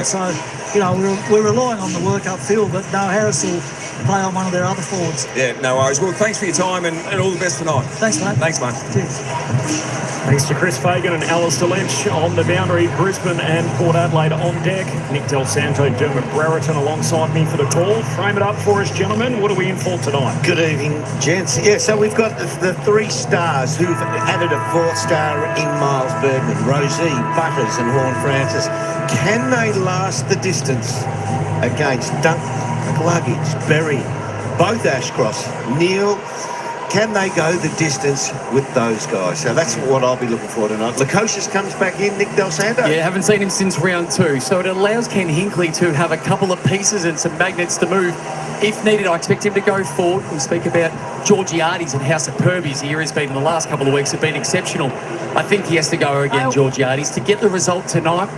there. So, you know, we're relying on the work upfield, but no, Harris will play on one of their other forwards. Yeah, no worries. Well, thanks for your time and all the best tonight. Thanks, mate. Thanks, mate. Cheers. Thanks to Chris Fagan and Alistair Lynch on the boundary. Brisbane and Port Adelaide on deck. Nick Del Santo, Dermot Brereton alongside me for the call. Frame it up for us, gentlemen. What are we in for tonight? Good evening, gents. Yeah, so we've got the 3 stars who've added a 4th star in Miles Bergman, Rosie, Butters and Horn Francis. Can they last the distance against Dunk, McLuggage, Berry, both Ashcross, Neil? Can they go the distance with those guys? So that's what I'll be looking for tonight. Lukosius comes back in, Nick Del Santo. Yeah, haven't seen him since round 2. So it allows Ken Hinkley to have a couple of pieces and some magnets to move. If needed, I expect him to go forward. We speak about Georgiades and how superb his year has been in the last couple of weeks. Have been exceptional. I think he has to go again, Georgiades. To get the result tonight,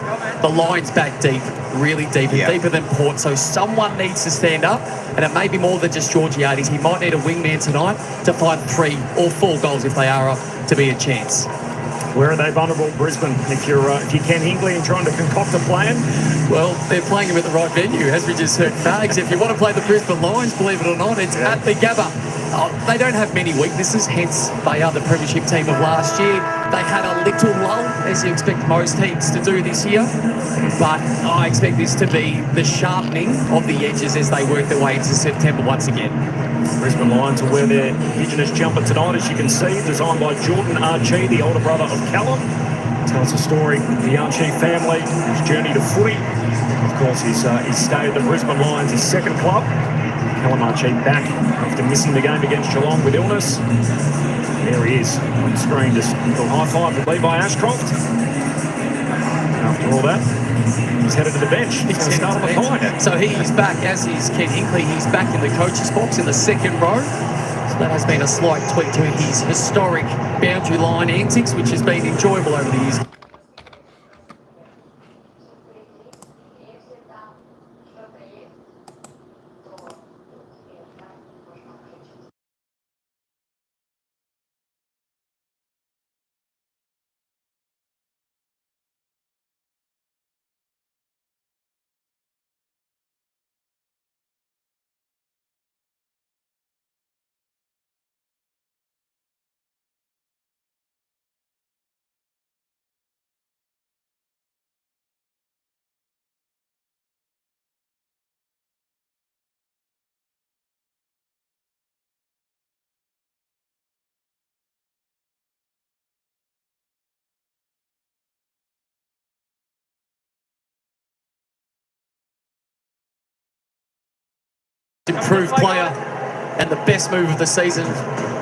the line's back deep, really deep, and deeper than Port. So someone needs to stand up, and it may be more than just Georgiades. He might need a wingman tonight to find 3 or 4 goals if they are up to be a chance. Where are they vulnerable, Brisbane? If you Ken Hinkley and trying to concoct a plan? Well, they're playing him at the right venue, as we just heard. Fags, if you want to play the Brisbane Lions, believe it or not, it's at the Gabba. They don't have many weaknesses, hence they are the premiership team of last year. They had a little lull, as you expect most teams to do this year, but I expect this to be the sharpening of the edges as they work their way into September once again. Brisbane Lions will wear their Indigenous jumper tonight, as you can see, designed by Jordan Archie, the older brother of Callum. Tells the story of the Archie family, his journey to footy. Of course, his stay at the Brisbane Lions, his second club. Callum Archie back after missing the game against Geelong with illness. There he is on the screen, just a little high five with Levi Ashcroft. After all that, he's headed to the bench. He's going to start on the point. So he's back, as is Ken Hinkley. He's back in the coach's box in the second row. So that has been a slight tweak to his historic boundary line antics, which has been enjoyable over the years. Improved player and the best move of the season.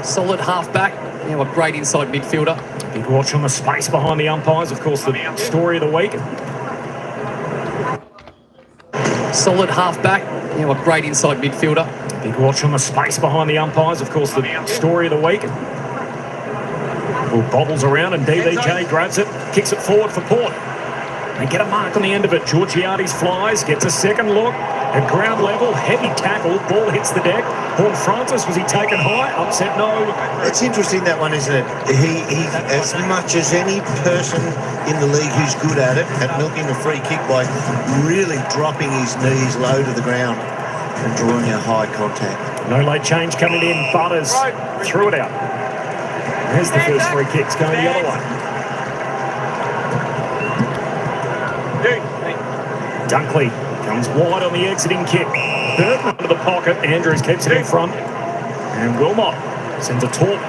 Solid half-back. Now a great inside midfielder. Big watch on the space behind the umpires. Of course, the story of the week. Solid half-back. Now a great inside midfielder. Big watch on the space behind the umpires. Of course, the story of the week. Well, bobbles around and DDJ grabs it, kicks it forward for Port. They get a mark on the end of it. Georgiades flies, gets a second look. At ground level, heavy tackle, ball hits the deck. Horn Francis, was he taken high? Upset, no. It's interesting, that one, isn't it? He as much as any person in the league who's good at it, at milking a free kick by really dropping his knees low to the ground and drawing a high contact. No late change coming in. Butters threw it out. There's the first free kicks going the other way. Dunkley comes wide on the exiting kick. Bergman into the pocket. Andrews keeps it in front. And Wilmot sends a talk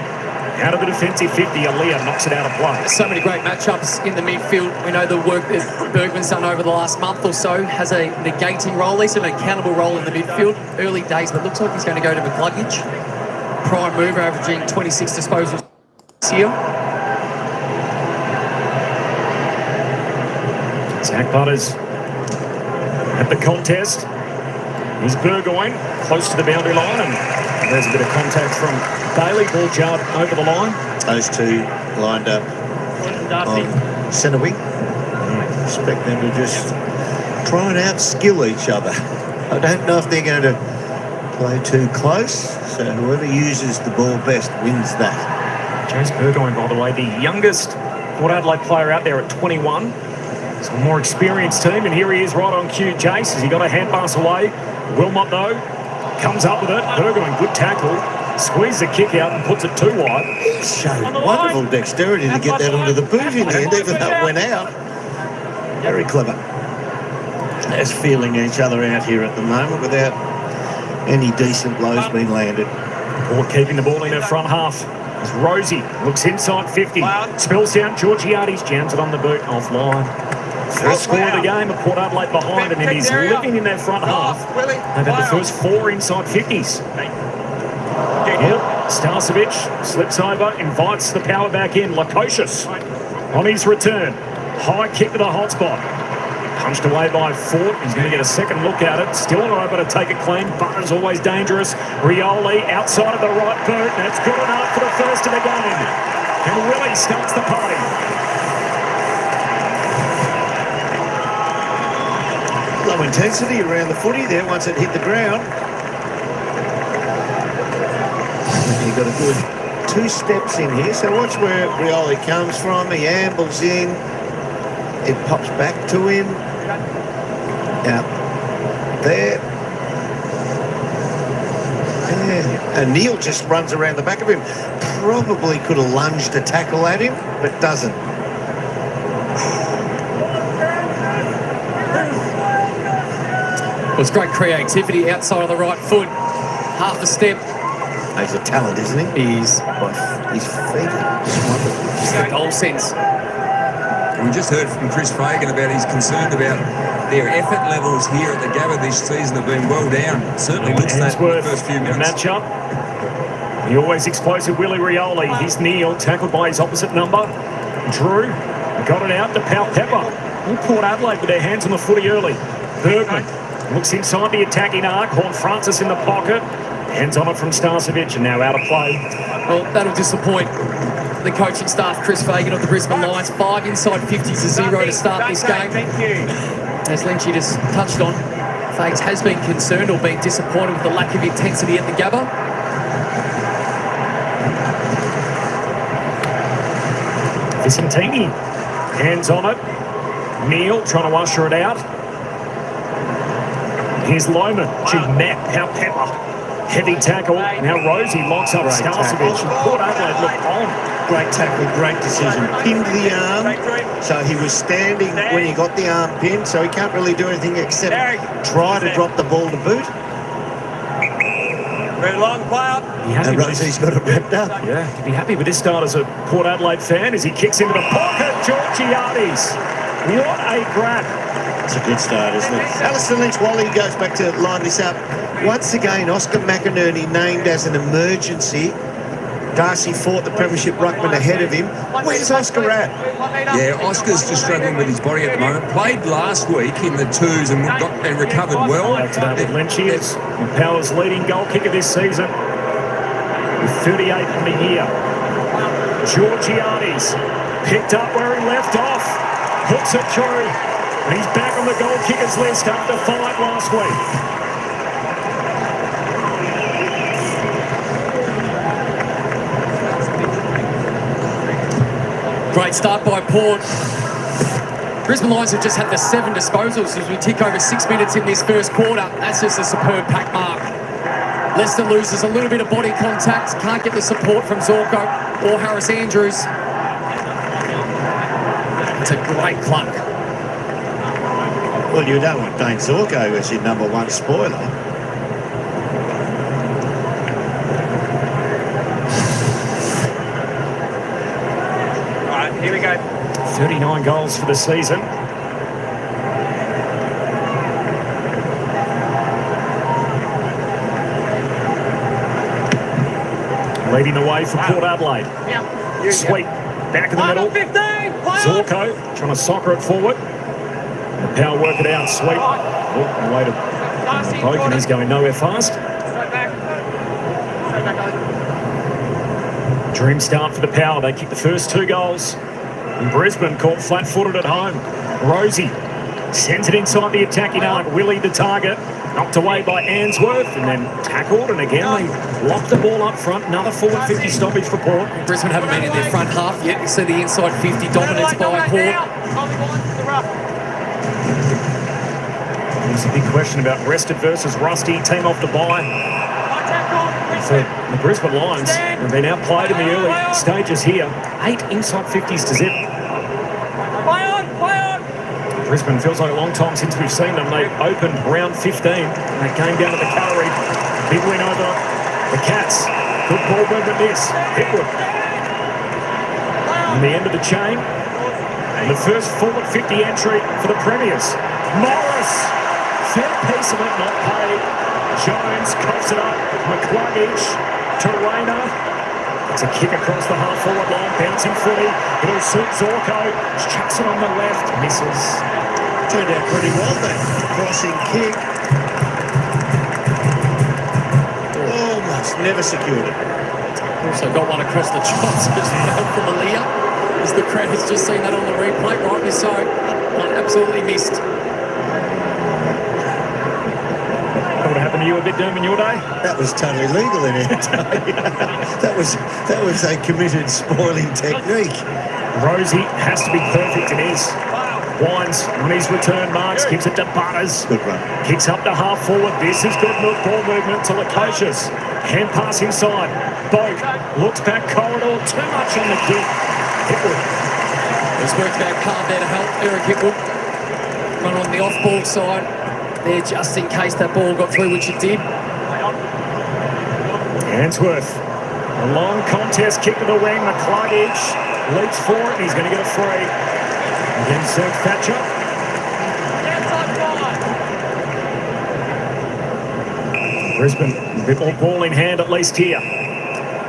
out of the defensive 50. Aaliyah knocks it out of play. So many great matchups in the midfield. We know the work that Bergman's done over the last month or so has a negating role, at least an accountable role in the midfield. Early days, but looks like he's going to go to McLuggage. Prime mover, averaging 26 disposals this year. Zach Butters at the contest. Here's Burgoyne close to the boundary line, and there's a bit of contact from Bailey. Ball jarred over the line. Those two lined up on centre wing. I expect them to just try and outskill each other. I don't know if they're going to play too close, so whoever uses the ball best wins that. James Burgoyne, by the way, the youngest Port Adelaide player out there at 21. It's a more experienced team, and here he is right on cue. Jace, has he got a hand pass away? Wilmot, though, comes up with it. Bergman, good tackle. Squeezes the kick out and puts it too wide. Showed wonderful dexterity to get that onto the boot in the end, even though it went out. Very clever. Just feeling each other out here at the moment without any decent blows being landed. Port keeping the ball in their front half. As Rosie looks inside 50. Spills down. Georgiades jams it on the boot. Offline. First score of the game. A Port Adelaide behind him, and he's living in their front half. They've had the first 4 inside 50s. Starcevic slips over, invites the power back in. Lukosius on his return. High kick to the hot spot. Punched away by Fort. He's going to get a second look at it. Still not able to take it clean. Butler's always dangerous. Rioli outside of the right boot. That's good enough for the first of the game. And Willie starts the party. Low intensity around the footy there once it hit the ground. You've got a good 2 steps in here. So watch where Rioli comes from. He ambles in. It pops back to him. Out there. And Neil just runs around the back of him. Probably could have lunged a tackle at him, but doesn't. Well, it's great creativity outside of the right foot. Half a step. He's a talent, isn't he? He is. His feet are just wonderful. Just the goal sense. We just heard from Chris Fagan about his concern about their effort levels here at the Gabba this season have been well down. Certainly looks that in the first few minutes. Matchup. The always explosive Willie Rioli. He's Neil, tackled by his opposite number. Drew got it out to Pal Pepper. All Port Adelaide with their hands on the footy early. Bergman looks inside the attacking arc. Horn Francis in the pocket. Hands on it from Starcevic and now out of play. Well, that'll disappoint the coaching staff, Chris Fagan of the Brisbane Lions. 5 inside 50s to 0 to start this game. As Lynchy just touched on, Fags has been concerned or been disappointed with the lack of intensity at the Gabba. Vicentini, hands on it. Neil trying to usher it out. Here's Loman. Met Pal Pepper. Heavy tackle. Now Rosie locks up Starcevic. And Port Adelaide look on. Great tackle, great decision. Pinned the arm, so he was standing when he got the arm pinned, so he can't really do anything except try to drop the ball to boot. Very long player. And Rosie's got it wrapped up. Yeah, to be happy with this start as a Port Adelaide fan as he kicks into the pocket. Georgiades. What a grab. It's a good start, isn't it? Alistair Lynch, while he goes back to line this up, once again, Oscar McInerney named as an emergency. Darcy fought the premiership ruckman ahead of him. Where's Oscar at? Yeah, Oscar's just struggling with his body at the moment. Played last week in the 2s and recovered well. Back to that with Lynchy is Power's leading goal kicker this season. With 38 on the year. Georgiades picked up where he left off. Hooks it through. And he's back on the goal kickers list after 5 last week. Great start by Port. Brisbane Lions have just had the 7 disposals as we tick over 6 minutes in this first quarter. That's just a superb pack mark. Leicester loses a little bit of body contact. Can't get the support from Zorko or Harris Andrews. It's a great clunk. Well, you don't want Dane Zorko as your number 1 spoiler. All right, here we go. 39 goals for the season. Leading the way for Port Adelaide. Sweet. Back in the middle. Zorko trying to soccer it forward. The Power work it out. Sweet. Oh, way to poke, and he's going nowhere fast. Dream start for the Power. They kick the first 2 goals. And Brisbane caught flat-footed at home. Rosie sends it inside the attacking arc. Willie the target. Knocked away by Answorth and then tackled. And again, they locked the ball up front. Another forward 50 stoppage for Port. Brisbane haven't been in their front half yet. You see the inside 50 dominance by Port. There's a big question about rested versus rusty. Team off to buy. For the Brisbane Lions, and they now played in the early stages here. 8 inside 50s to zip. Brisbane feels like a long time since we've seen them. They opened round 15. They came down to the Calorie. Big win over the Cats. Good ball movement this. Hipwood. And the end of the chain. And the first forward 50 entry for the Premiers. Morris. Fair piece of it, not paid. Jones coughs it up. McCluggage to Rayner. It's a kick across the half-forward line. Bouncing footy. It'll suit Zorko. Chucks it on the left. Misses. Turned out pretty well, that crossing kick. Almost never secured it. Also got one across the chops as well from Aaliyah. As the crowd has just seen that on the replay, rightly so. One absolutely missed. What would happen to you a bit, Doom, in your day? That was totally legal in our day. that was a committed spoiling technique. Rosie has to be perfect in his. Wines on his return marks, gives it to Butters. Good run. Kicks up to half forward. This is good ball movement to Lukosius. Hand pass inside. Boat looks back corridor. Too much on the kick. Hipwood. He's worked back hard there to help Eric Hipwood. Run on the off-ball side there just in case that ball got through, which it did. Answorth. A long contest kick to the wing. McCluggage leaps for it. He's going to get a free. Again, Sir Thatcher. Brisbane, a bit more ball in hand at least here.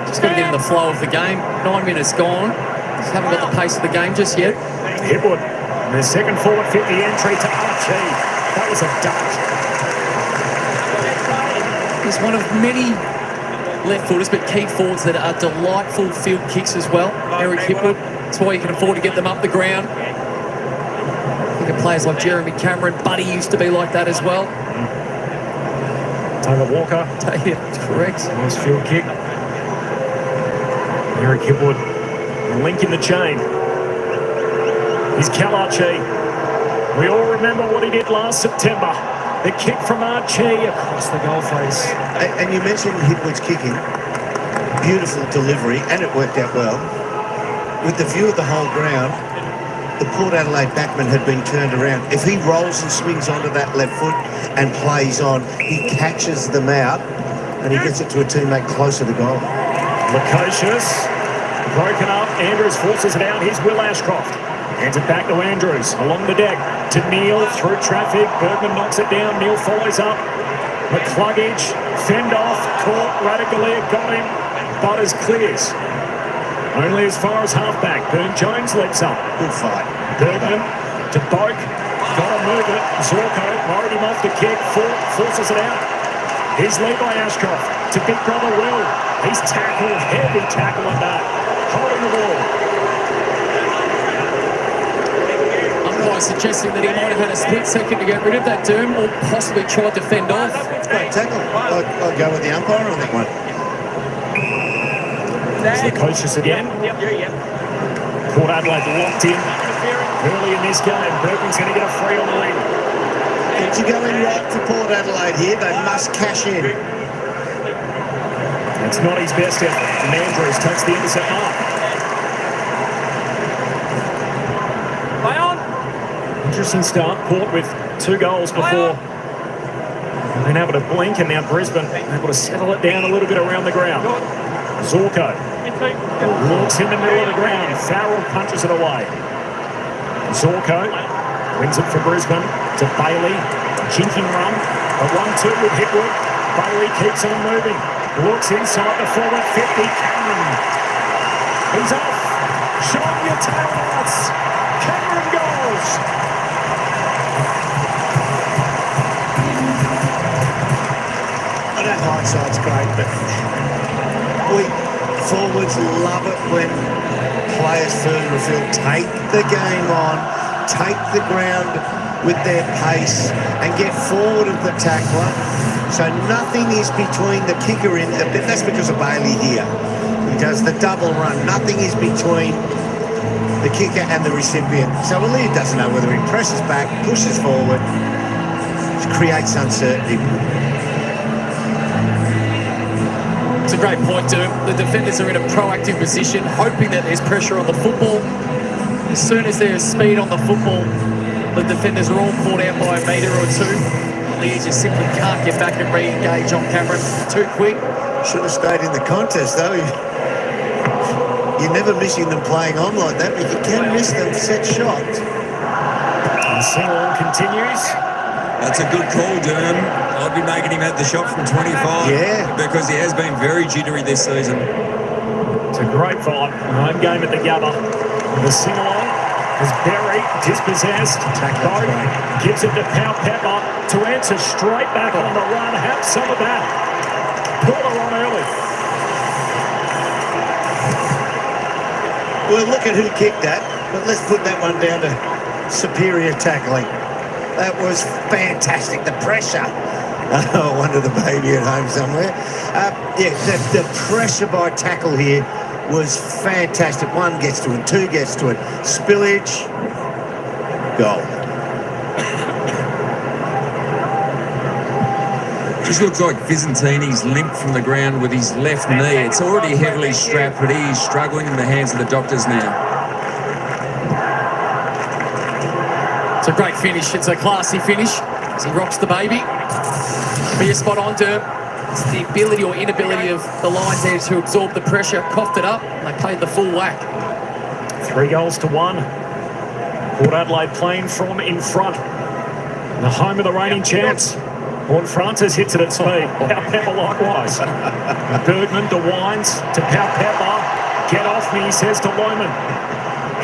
Just got to get in the flow of the game. 9 minutes gone. Just haven't got the pace of the game just yet. Hipwood, the second forward 50 entry to Archie. That was a duck. He's one of many left footers, but key forwards that are delightful field kicks as well. Eric Hipwood. That's why you can afford to get them up the ground. Think of players like Jeremy Cameron. Buddy used to be like that as well. Taylor Walker. Yeah, correct. Nice field kick. Eric Hipwood, a link in the chain. Here's Archie. We all remember what he did last September. The kick from Archie across the goal face. And you mentioned Hipwood's kicking. Beautiful delivery, and it worked out well. With the view of the whole ground, the Port Adelaide backman had been turned around. If he rolls and swings onto that left foot and plays on, he catches them out and he gets it to a teammate closer to goal. Lukosius, broken up. Andrews forces it out. Here's Will Ashcroft. Hands it back to Andrews. Along the deck to Neil through traffic. Bergman knocks it down. Neil follows up. McCluggage, fend off. Caught. Radicalier got him. Butters clears. Only as far as halfback. Burn-Jones leaps up. Good fight. Bergman to Boak. Got to move it. Zorko worried him off the kick. Forces it out. Here's Levi Ashcroft to big brother Will. He's tackled. Heavy tackle on that. Holding the ball. Umpire suggesting that he might have had a split second to get rid of that Doom, or possibly tried to fend off. Great tackle. I'd go with the umpire on that one. It's the coaches again. Port Adelaide locked in early in this game. Bergman's going to get a free on the wing. Things are going right for Port Adelaide here. They must cash in. It's not his best effort. And Andrews takes the intercept mark. Interesting start. Port with 2 goals before. Been able to blink, and now Brisbane able to settle it down a little bit around the ground. Zorko looks in the middle of the ground. Farrell punches it away. Zorko wins it for Brisbane to Bailey. Jinking run. A 1-2 with Hipwood. Bailey keeps on moving. Looks inside the forward 50. Cameron. He's off. Show him your taillights. Cameron goes. I know hindsight's great, but we forwards love it when players further afield take the game on, take the ground with their pace and get forward of the tackler. So nothing is between the kicker in, that's because of Bailey here. He does the double run. Nothing is between the kicker and the recipient. So Aaliyah doesn't know whether he presses back, pushes forward, creates uncertainty. It's a great point, Derm. The defenders are in a proactive position, hoping that there's pressure on the football. As soon as there's speed on the football, the defenders are all caught out by a metre or two. Lee just simply can't get back and re-engage on Cameron too quick. Should have stayed in the contest, though. You're never missing them playing on like that, but you can miss them set shots. And sing-along continues. That's a good call, Durham. I'd be making him at the shot from 25. Yeah. Because he has been very jittery this season. It's a great vibe. Home game at the Gabba. The sing-along is Berry, dispossessed. Bo gives it to Pau Pepper to answer straight back on the run. Have some of that. Pull her on early. Well, look at who kicked that, but let's put that one down to superior tackling. That was fantastic. The pressure. Oh, I wonder the baby at home somewhere. Yeah, the pressure by tackle here was fantastic. One gets to it, two gets to it. Spillage, goal. Just looks like Vizentini's limped from the ground with his left knee. It's already heavily strapped, but he's struggling in the hands of the doctors now. It's a great finish. It's a classy finish as he rocks the baby. But you're spot on, Derm. It's the ability or inability of the Lions there to absorb the pressure, coughed it up, and they played the full whack. 3 goals to 1. Port Adelaide playing from in front. The home of the reigning champs. Horn Francis hits it at speed. Pau Pepper likewise. Bergman to Wines to Pau Pepper. Get off me, he says to Lohman.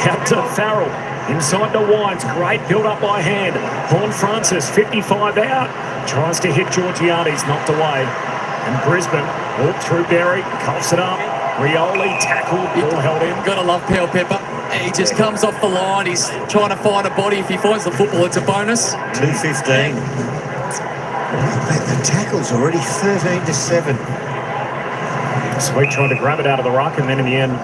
Out to Farrell. Inside to Wines. Great build up by hand. Horn Francis, 55 out. Tries to hit Georgiades, knocked away. And Brisbane, walk through Berry, coughs it up. Rioli tackled, ball held in. Gotta love Pau Pepper. He just comes off the line. He's trying to find a body. If he finds the football, it's a bonus. 2:15. The tackle's already 13-7. Sweet trying to grab it out of the ruck, and then in the end,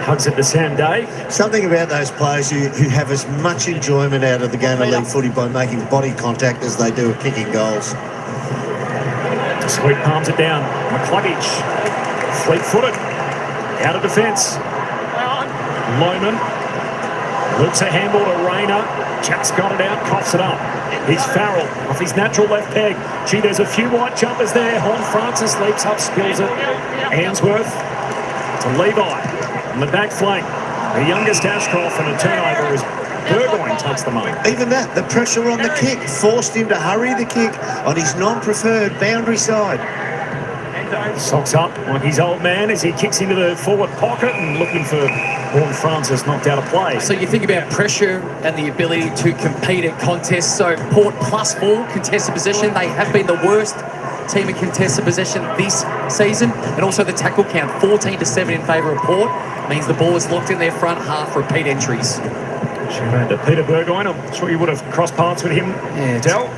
hugs it to Sam Day. Something about those players who have as much enjoyment out of the game of league footy by making body contact as they do at kicking goals. Sweet palms it down. McCluggage, fleet-footed, out of defence. Lohman looks a handball to Rayner. Jack's got it out, coughs it up. He's Farrell off his natural left peg. Gee, there's a few white jumpers there. Horn Francis leaps up, spills it. Ainsworth to Levi on the back flank. The youngest Ashcroft, and a turnover as Burgoyne takes the mark. Even that, the pressure on the kick forced him to hurry the kick on his non-preferred boundary side. Socks up like his old man as he kicks into the forward pocket and looking for Horn Francis knocked out of play. So you think about pressure and the ability to compete at contests. So Port +4 contested possession. They have been the worst team in contested possession this season. And also the tackle count, 14-7 in favour of Port. Means the ball is locked in their front half, repeat entries. Should have to Peter Burgoyne. I'm sure you would have crossed paths with him, Yeah, Del.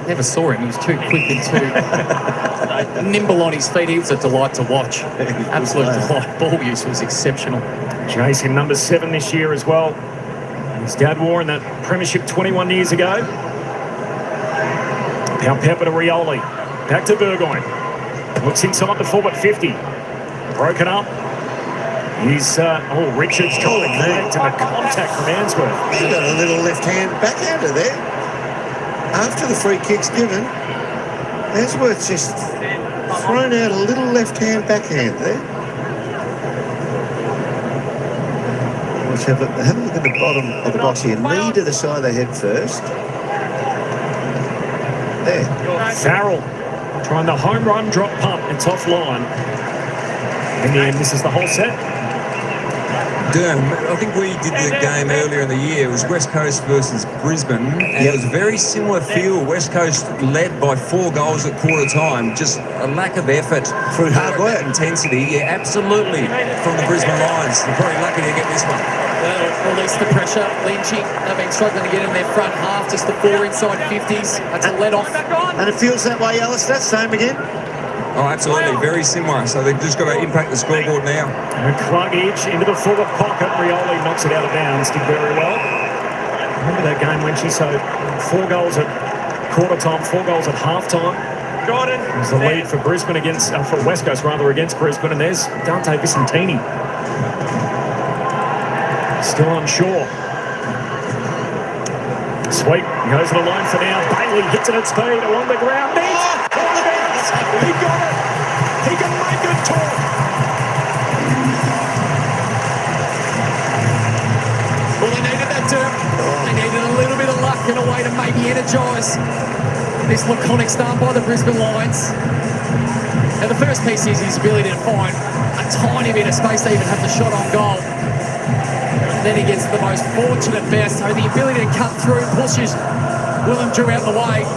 Never saw him. He was too quick and too nimble on his feet. He was a delight to watch. Absolute delight. Ball use was exceptional. Chasing number 7 this year as well. His dad wore in that premiership 21 years ago. Pau Pepper to Rioli. Back to Burgoyne. Looks inside the forward 50. Broken up. He's, Richards trying to collect, and a contact from Ainsworth. He got a little left-hand backhander there. After the free kick's given, Ainsworth's just thrown out a little left-hand backhand there. Let's have a look at the bottom of the box here. Knee to the side of the head first. There. Farrell trying the home run drop pump. It's offline. In the end, this is the whole set. Durham, I think we did the game earlier in the year. It was West Coast versus Brisbane, and it was a very similar feel. West Coast led by 4 goals at quarter time. Just a lack of effort. Through hard work. Intensity, yeah, absolutely, from the Brisbane Lions. They're probably lucky to get this one. Release the pressure. Lynchy, they've been struggling to get in their front half. Just the 4 inside 50s. That's a let off. And it feels that way, Alistair. Same again. Oh, absolutely. Very similar. So they've just got to impact the scoreboard now. McCluggage into the forward pocket. Rioli knocks it out of bounds. Did very well. Remember that game when she so 4 goals at quarter time, 4 goals at half time. Jordan. There's the lead for Brisbane against, for West Coast rather, against Brisbane, and there's Dante Vicentini. Still unsure. Sweet, goes it alone for now. Bailey hits it at speed along the ground. He got it. He can make it talk. Well, they needed that dirt. They needed a little bit of luck and a way to maybe energise this laconic start by the Brisbane Lions. Now, the first piece is his ability to find a tiny bit of space to even have the shot on goal. And then he gets the most fortunate bounce. So the ability to cut through, pushes Willem Drew out the way.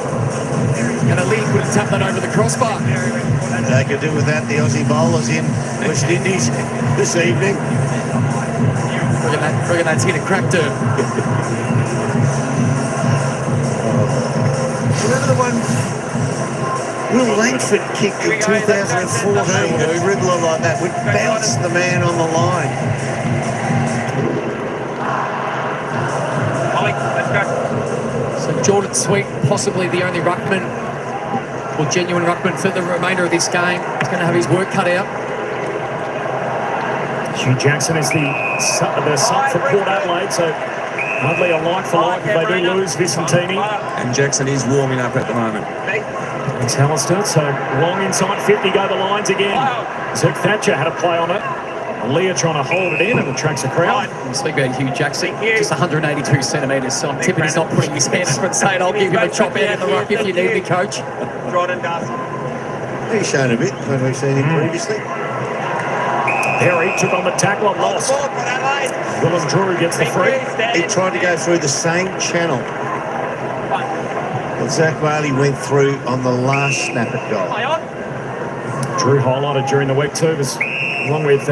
And a lead couldn't tap that over the crossbar. They could do without the Aussie bowlers in West Indies this evening. Reckon that's hit a crack to. Remember the one Will Langford kicked in 2014, a dribbler like that would bounce the man on the line. Ollie, let's go. So Jordan Sweet, possibly the only ruckman or genuine ruckman for the remainder of this game. He's going to have his work cut out. Hugh Jackson is the sub for Port Adelaide, so hardly a like for like if they do lose Vicentini. And Jackson is warming up at the moment. It's Hallister, so long inside 50 go the lines again. Zerk Thatcher had a play on it. Leah trying to hold it in and attracts a crowd. Speak about Hugh Jackson, just 182 centimetres, so I'm tipping he's not putting his hand up and saying, I'll give him a chop out in the ruck if you need me, coach. Jordan Darcy. He's shown a bit when we've seen him previously. Perry took on the tackle and lost. Willem Drew gets the free. He tried to go through the same channel that Zach Bailey went through on the last snap at goal. Drew highlighted during the week too, along with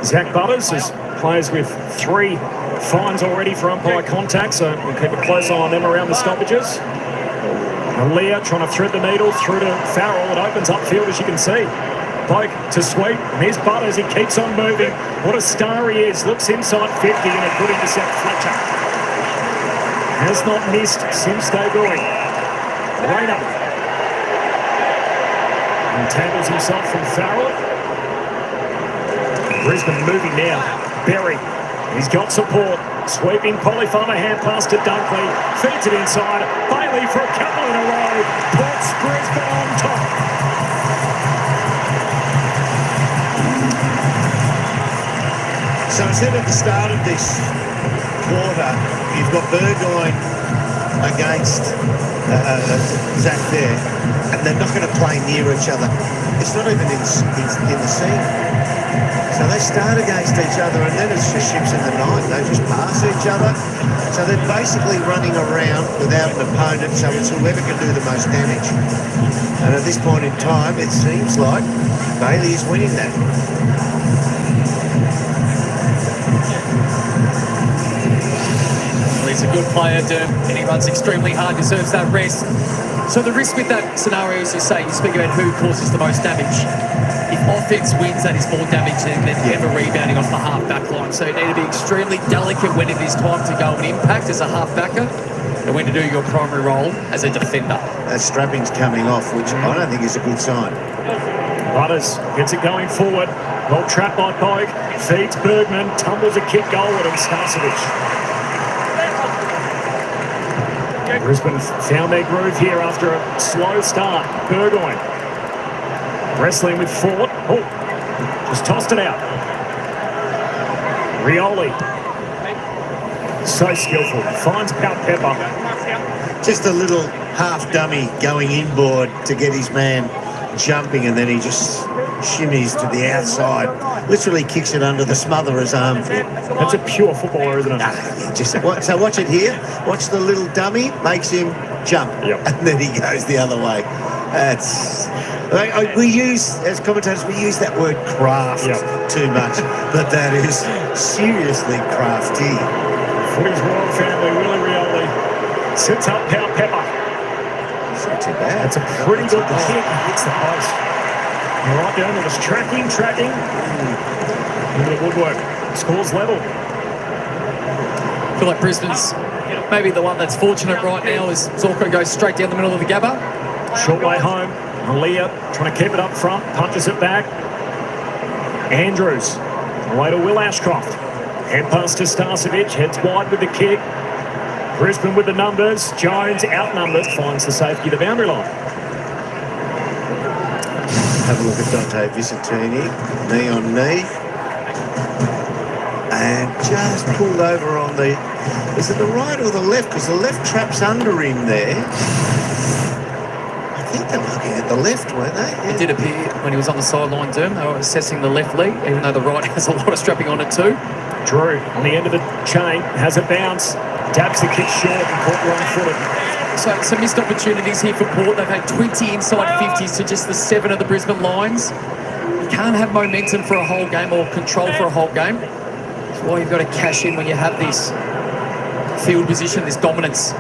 Zach Butters, as players with 3 fines already for umpire contact, so we'll keep a close eye on them around the stoppages. And Leah trying to thread the needle through to Farrell. It opens upfield, as you can see. Poke to Sweet. And here's Butters. He keeps on moving. What a star he is. Looks inside 50 and a good intercept. Fletcher has not missed since debuting. Rayner entangles himself from Farrell. Brisbane moving now. Berry. He's got support. Sweeping Polyfarmer, hand pass to Dunkley. Feeds it inside. Bailey for a couple in a row. Puts Brisbane on top. So instead of the start of this quarter, you've got Burgoyne against Zach there, and they're not going to play near each other. It's not even in the scene. So they start against each other, and then it's just ships in the night. They just pass each other. So they're basically running around without an opponent, so it's whoever can do the most damage. And at this point in time, it seems like Bailey is winning that. Well, he's a good player, Derm, and he runs extremely hard, deserves that rest. So the risk with that scenario, as you say, you speak about who causes the most damage. If offense wins, that is more damage than ever rebounding off the half-back line. So you need to be extremely delicate when it is time to go and impact as a half-backer and when to do your primary role as a defender. That strapping's coming off, which I don't think is a good sign. Butters gets it going forward. Well trapped by Pogue. Feeds Bergman. Tumbles a kick goalward and Starcevic. Brisbane found their groove here after a slow start. Burgoyne wrestling with Ford. Oh, just tossed it out. Rioli. So skillful. Finds Pepper. Just a little half dummy going inboard to get his man jumping, and then he just shimmies to the outside. Literally kicks it under the smotherer's armpit. That's a pure footballer, isn't it? So watch it here. Watch the little dummy, makes him jump. Yep. And then he goes the other way. That's... we use, as commentators, we use that word craft too much. But that is seriously crafty. Footy's royal family, Willie Rioli. Sits up Pepper. It's not too bad. That's a pretty good kick. Hits the post. All right, down. It was tracking. Into the woodwork. Scores level. I feel like Brisbane's Maybe the one that's fortunate right now is Zorko goes straight down the middle of the Gabba. Short way home. Malia trying to keep it up front. Punches it back. Andrews. Away to Will Ashcroft. Head pass to Starcevic. Heads wide with the kick. Brisbane with the numbers. Jones outnumbered. Finds the safety of the boundary line. Have a look at Dante Vicentini. Knee on knee. And just pulled over on the... Is it the right or the left? Because the left trap's under him there. I think they're looking at the left, weren't they? Yeah. It did appear when he was on the sideline, Derm, they were assessing the left leg, even though the right has a lot of strapping on it too. Drew on the end of the chain. Has a bounce. Dabs the kick short and caught wrong-footed. So some missed opportunities here for Port. They've had 20 inside 50s to just the 7 of the Brisbane Lions. You can't have momentum for a whole game or control for a whole game. That's why you've got to cash in when you have this field position, this dominance.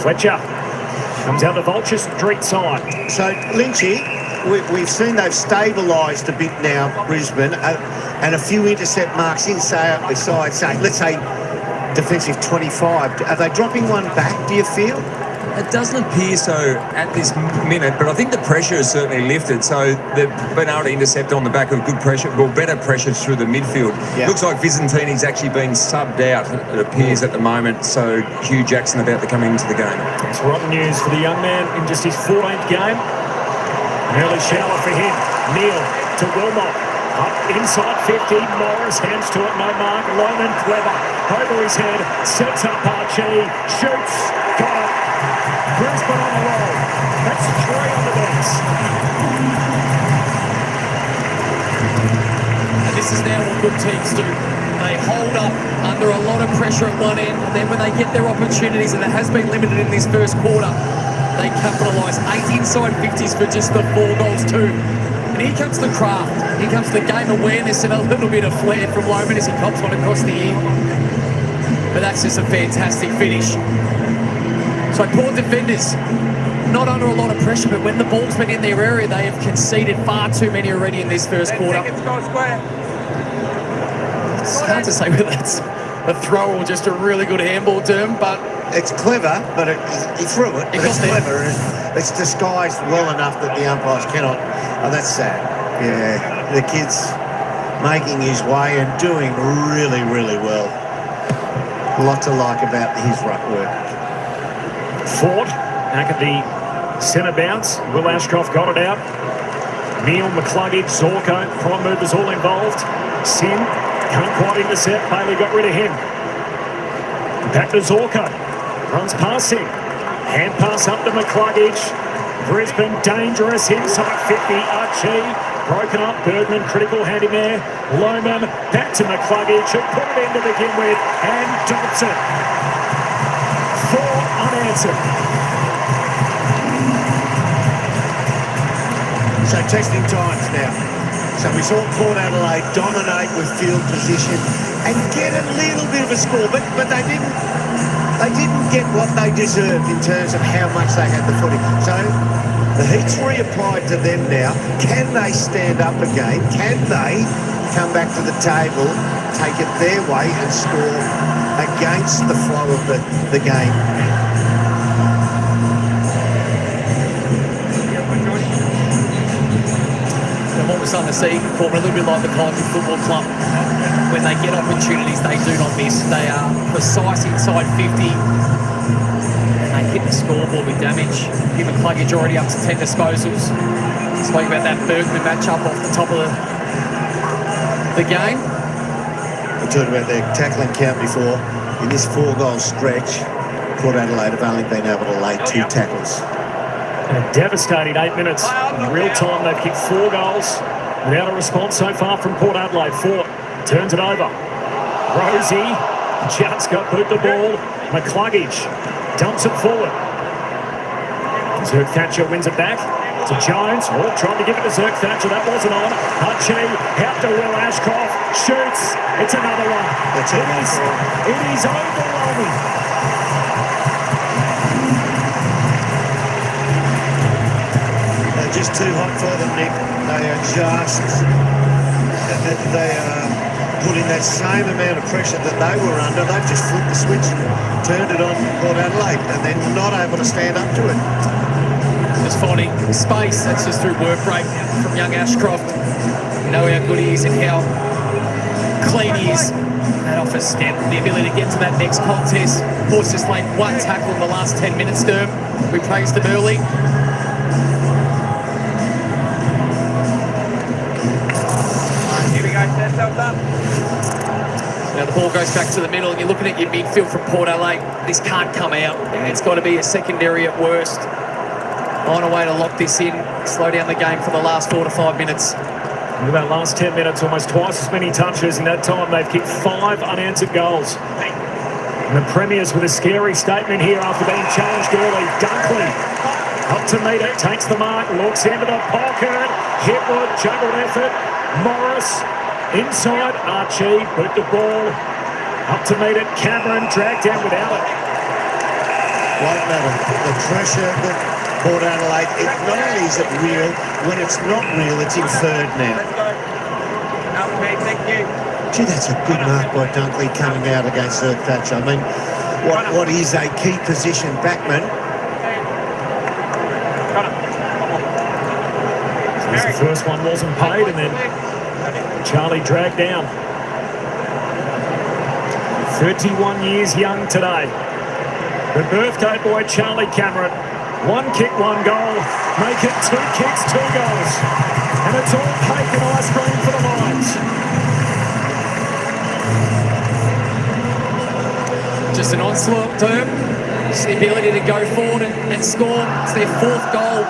Fletcher comes out the Vulture Street side. So, Lynchy, we've seen they've stabilised a bit now, Brisbane, and a few intercept marks inside, say, let's say, defensive 25. Are they dropping one back, do you feel? It doesn't appear so at this minute, but I think the pressure has certainly lifted. So they've been able to intercept on the back of good pressure, well, better pressure through the midfield. Yeah. Looks like Vicentini's actually been subbed out, it appears, at the moment. So Hugh Jackson about to come into the game. It's rotten news for the young man in just his 14th game. An early shower for him. Neil to Wilmot. Up inside 50, Morris hands to it, no mark. Loman clever, over his head, sets up Archie, shoots, got it. Brisbane on the roll. That's 3 on the box. And this is now what good teams do. They hold up under a lot of pressure at one end, and then when they get their opportunities, and it has been limited in this first quarter, they capitalise. 8 inside 50s for just the 4 goals too. And here comes the craft. Here comes the game awareness and a little bit of flair from Loman as he cops one across the ear. But that's just a fantastic finish. So Port defenders, not under a lot of pressure, but when the ball's been in their area, they have conceded far too many already in this first quarter. It's hard to say whether that's a throw or just a really good handball term, but... It's clever, but he threw it. But it's clever. It's disguised well enough that the umpires cannot... Oh, that's sad. Yeah, the kid's making his way and doing really, really well. A lot to like about his ruck work. Ford back at the centre bounce. Will Ashcroft got it out. Neil, McCluggage, Zorko, prime movers all involved. Sin can't quite intercept. Bailey got rid of him. Back to Zorko. Runs past him. Hand pass up to McCluggage. Brisbane dangerous inside 50. Archie broken up. Birdman critical hand in there. Loman back to McCluggage who put it in to begin with and Dobson. 4 unanswered. So testing times now. So we saw Port Adelaide dominate with field position and get a little bit of a score, but they didn't get what they deserved in terms of how much they had the footy. So the heat's reapplied to them now. Can they stand up again? Can they come back to the table, take it their way and score against the flow of the game? And what we're starting to see, form a little bit like the Collingwood Football Club. When they get opportunities, they do not miss. They are precise inside 50. And they hit the scoreboard with damage. Him and Cluggage already up to 10 disposals. Spoke about that Bergman matchup off the top of the game. We talked about their tackling count before. In this 4-goal stretch, Port Adelaide have only been able to lay 2 tackles. And a devastating 8 minutes. In real time, they've kicked 4 goals without a response so far from Port Adelaide. Fort turns it over. Rosie just got boot the ball. McCluggage dumps it forward. Zerk Thatcher wins it back to Jones. Oh, trying to give it to Zerk Thatcher. That wasn't on. Archie out to Will Ashcroft. Shoots. It's another one. It is overwhelming. Just too hot for them, Nick. They are putting that same amount of pressure that they were under. They've just flipped the switch and turned it on Port Adelaide, and they're not able to stand up to it. Just finding space. That's just through work rate from young Ashcroft. We know how good he is and how clean he is. That offers the ability to get to that next contest. Of course, just laid one tackle in the last 10 minutes, Derm. We praised him early. Here we go, set yourself up. Now the ball goes back to the middle, and you're looking at your midfield from Port Adelaide. This can't come out. It's got to be a secondary at worst. On a way to lock this in, slow down the game for the last 4 to 5 minutes. In that last 10 minutes, almost twice as many touches. In that time, they've kicked 5 unanswered goals. And the Premiers with a scary statement here after being challenged early. Dunkley up to meet it, takes the mark, looks into the pocket. Hitwood, juggled effort. Morris inside. Archie put the ball up to meet it. Cameron dragged down without it. Won't matter. The pressure that Port Adelaide, not only is it real, when it's not real, it's inferred now. Let's go. Okay, thank you. Gee, that's a good mark by Dunkley coming out against Thatcher. I mean, what is a key position backman? The first one wasn't paid, and then Charlie dragged down. 31 years young today. The birthday boy Charlie Cameron. 1 kick, 1 goal. Make it 2 kicks, 2 goals. And it's all cake and ice cream for the Lions. Just an onslaught, Derm. Just the ability to go forward and score. It's their 4th goal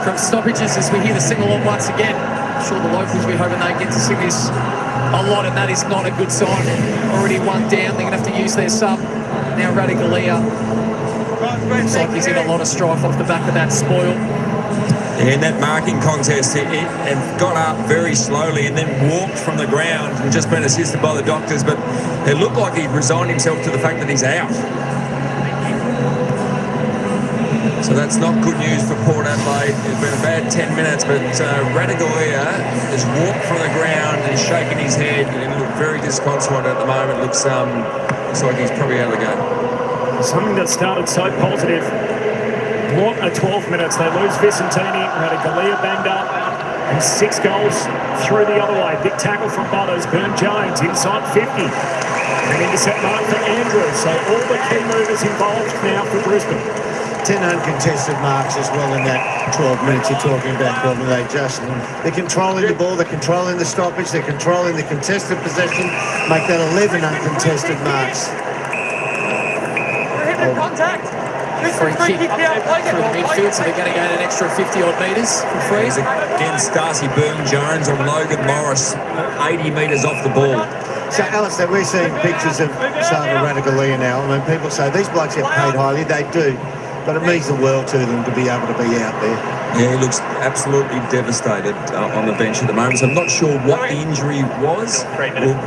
from stoppages as we hear the sing-along once again. I'm sure the locals will be hoping they get to see this a lot, and that is not a good sign. Already 1 down. They're going to have to use their sub. Now Radigalia. Looks like he's in a lot of strife off the back of that spoil. In that marking contest, it got up very slowly and then walked from the ground and just been assisted by the doctors, but it looked like he'd resigned himself to the fact that he's out. So that's not good news for Port Adelaide. It's been a bad 10 minutes, but Radigalia has walked from the ground and shaken his head and looked very disconsolate at the moment. Looks like he's probably out of the game. Something that started so positive. What a 12 minutes. They lose Vicentini, Radigalia banged up, and 6 goals through the other way. Big tackle from Butters, Burn Jones inside 50. An intercept mark for Andrews. So all the key movers involved now for Brisbane. 10 uncontested marks as well in that 12 minutes you're talking about, Robin. They're controlling the ball, they're controlling the stoppage, they're controlling the contested possession, make that 11 uncontested marks. Contact. Free kick through the midfield, so they're going to gain an extra 50-odd metres for free. Against Darcy Burton-Jones on Logan Morris, 80 metres off the ball. So, Alistair, we're seeing pictures of Sava Radigalia now. I mean, people say these blokes get paid highly. They do. But it means the world to them to be able to be out there. Yeah, he looks absolutely devastated on the bench at the moment. So I'm not sure what the injury was.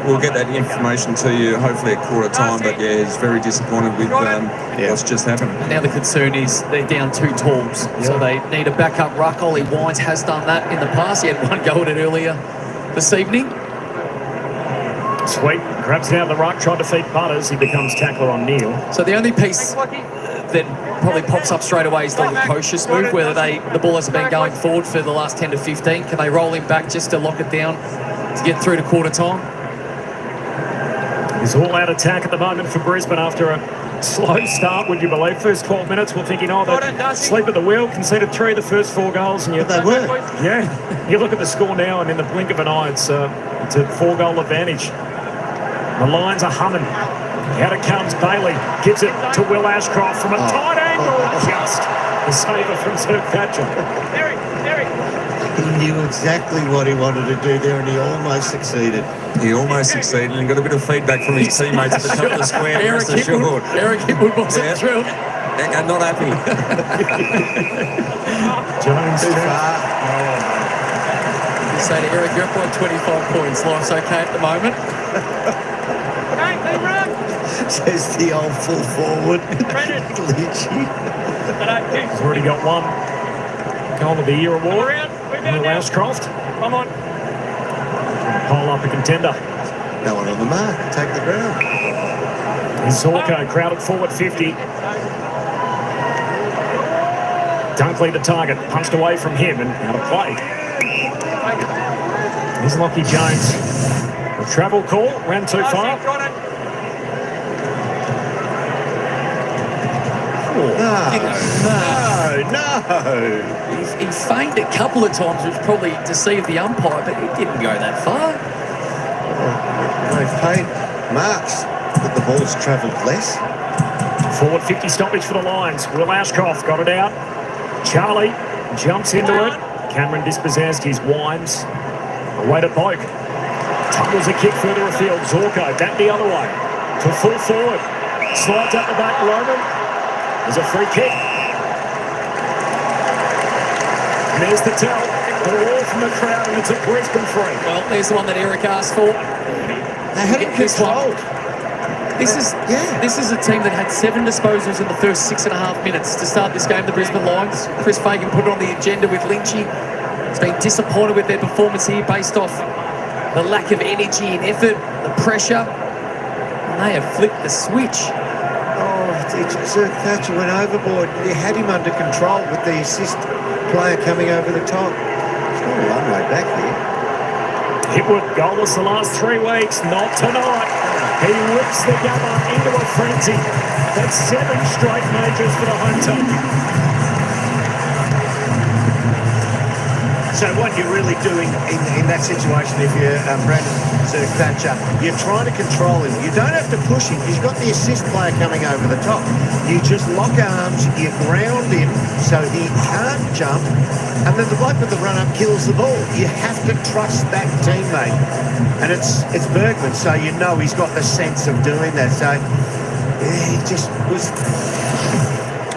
We'll get that information to you hopefully at quarter time. But yeah, he's very disappointed with what's just happened. Now the concern is they're down 2 talls. So they need a backup ruck. Ollie Wines has done that in the past. He had 1 go at it earlier this evening. Sweet. Grabs down the ruck, tried to feed Butters. He becomes tackler on Neil. So the only piece that probably pops up straight away is the Lukosius move, whether the ball has been going forward for the last 10 to 15. Can they roll him back just to lock it down to get through to quarter time? It's all out attack at the moment for Brisbane after a slow start, would you believe? First 12 minutes, we're thinking, oh, they sleep at the wheel, conceded 3 of the first 4 goals. And They were. Yeah. You look at the score now, and in the blink of an eye, it's a 4-goal advantage. The Lions are humming. Out it comes, Bailey gives it to Will Ashcroft from a tight angle. Just the saver from Sir Thatcher. He knew exactly what he wanted to do there, and he almost succeeded. He almost succeeded and got a bit of feedback from his teammates at the top of the square. Eric Hitwood wasn't thrilled. I'm not happy. Jones Too far. You say to Eric, you're up by 25 points. Life's okay at the moment. Says the old full forward. He's already got 1 Goal of the Year award. Will Ashcroft. Come on. Pile up a contender. No one on the mark. Take the ground. Zorko crowded forward 50. Dunkley the target, punched away from him and out of play. Here's Lockie Jones. The travel call, ran too far. No. He feigned a couple of times, which probably deceived the umpire, but he didn't go that far. They've paid marks that the ball's travelled less. Forward 50 stoppage for the Lions. Will Ashcroft got it out. Charlie jumps into it. Cameron Dispossessed winds. Away to Boak. Tumbles a kick further afield. Zorko back the other way. To full forward. Slides up the back. Roman. There's a free kick. And there's the tell. The wall from the crowd, and it's a Brisbane free. Well, there's the one that Eric asked for. They had it controlled. This is a team that had 7 disposals in the first 6.5 minutes to start this game, the Brisbane Lions. Chris Fagan put it on the agenda with Lynchy. He's been disappointed with their performance here based off the lack of energy and effort, the pressure. And they have flipped the switch. Sir Thatcher went overboard. He had him under control with the assist player coming over the top. It's not a long way back here. Hipwood goalless the last 3 weeks, not tonight. He whips the Gabba into a frenzy. That's 7 straight majors for the home team. So what you're really doing in that situation, if you're Brandon Sir Thatcher, you're trying to control him. You don't have to push him. He's got the assist player coming over the top. You just lock arms, you ground him so he can't jump, and then the bloke with the run-up kills the ball. You have to trust that teammate. And it's Bergman, so you know he's got the sense of doing that. So he just was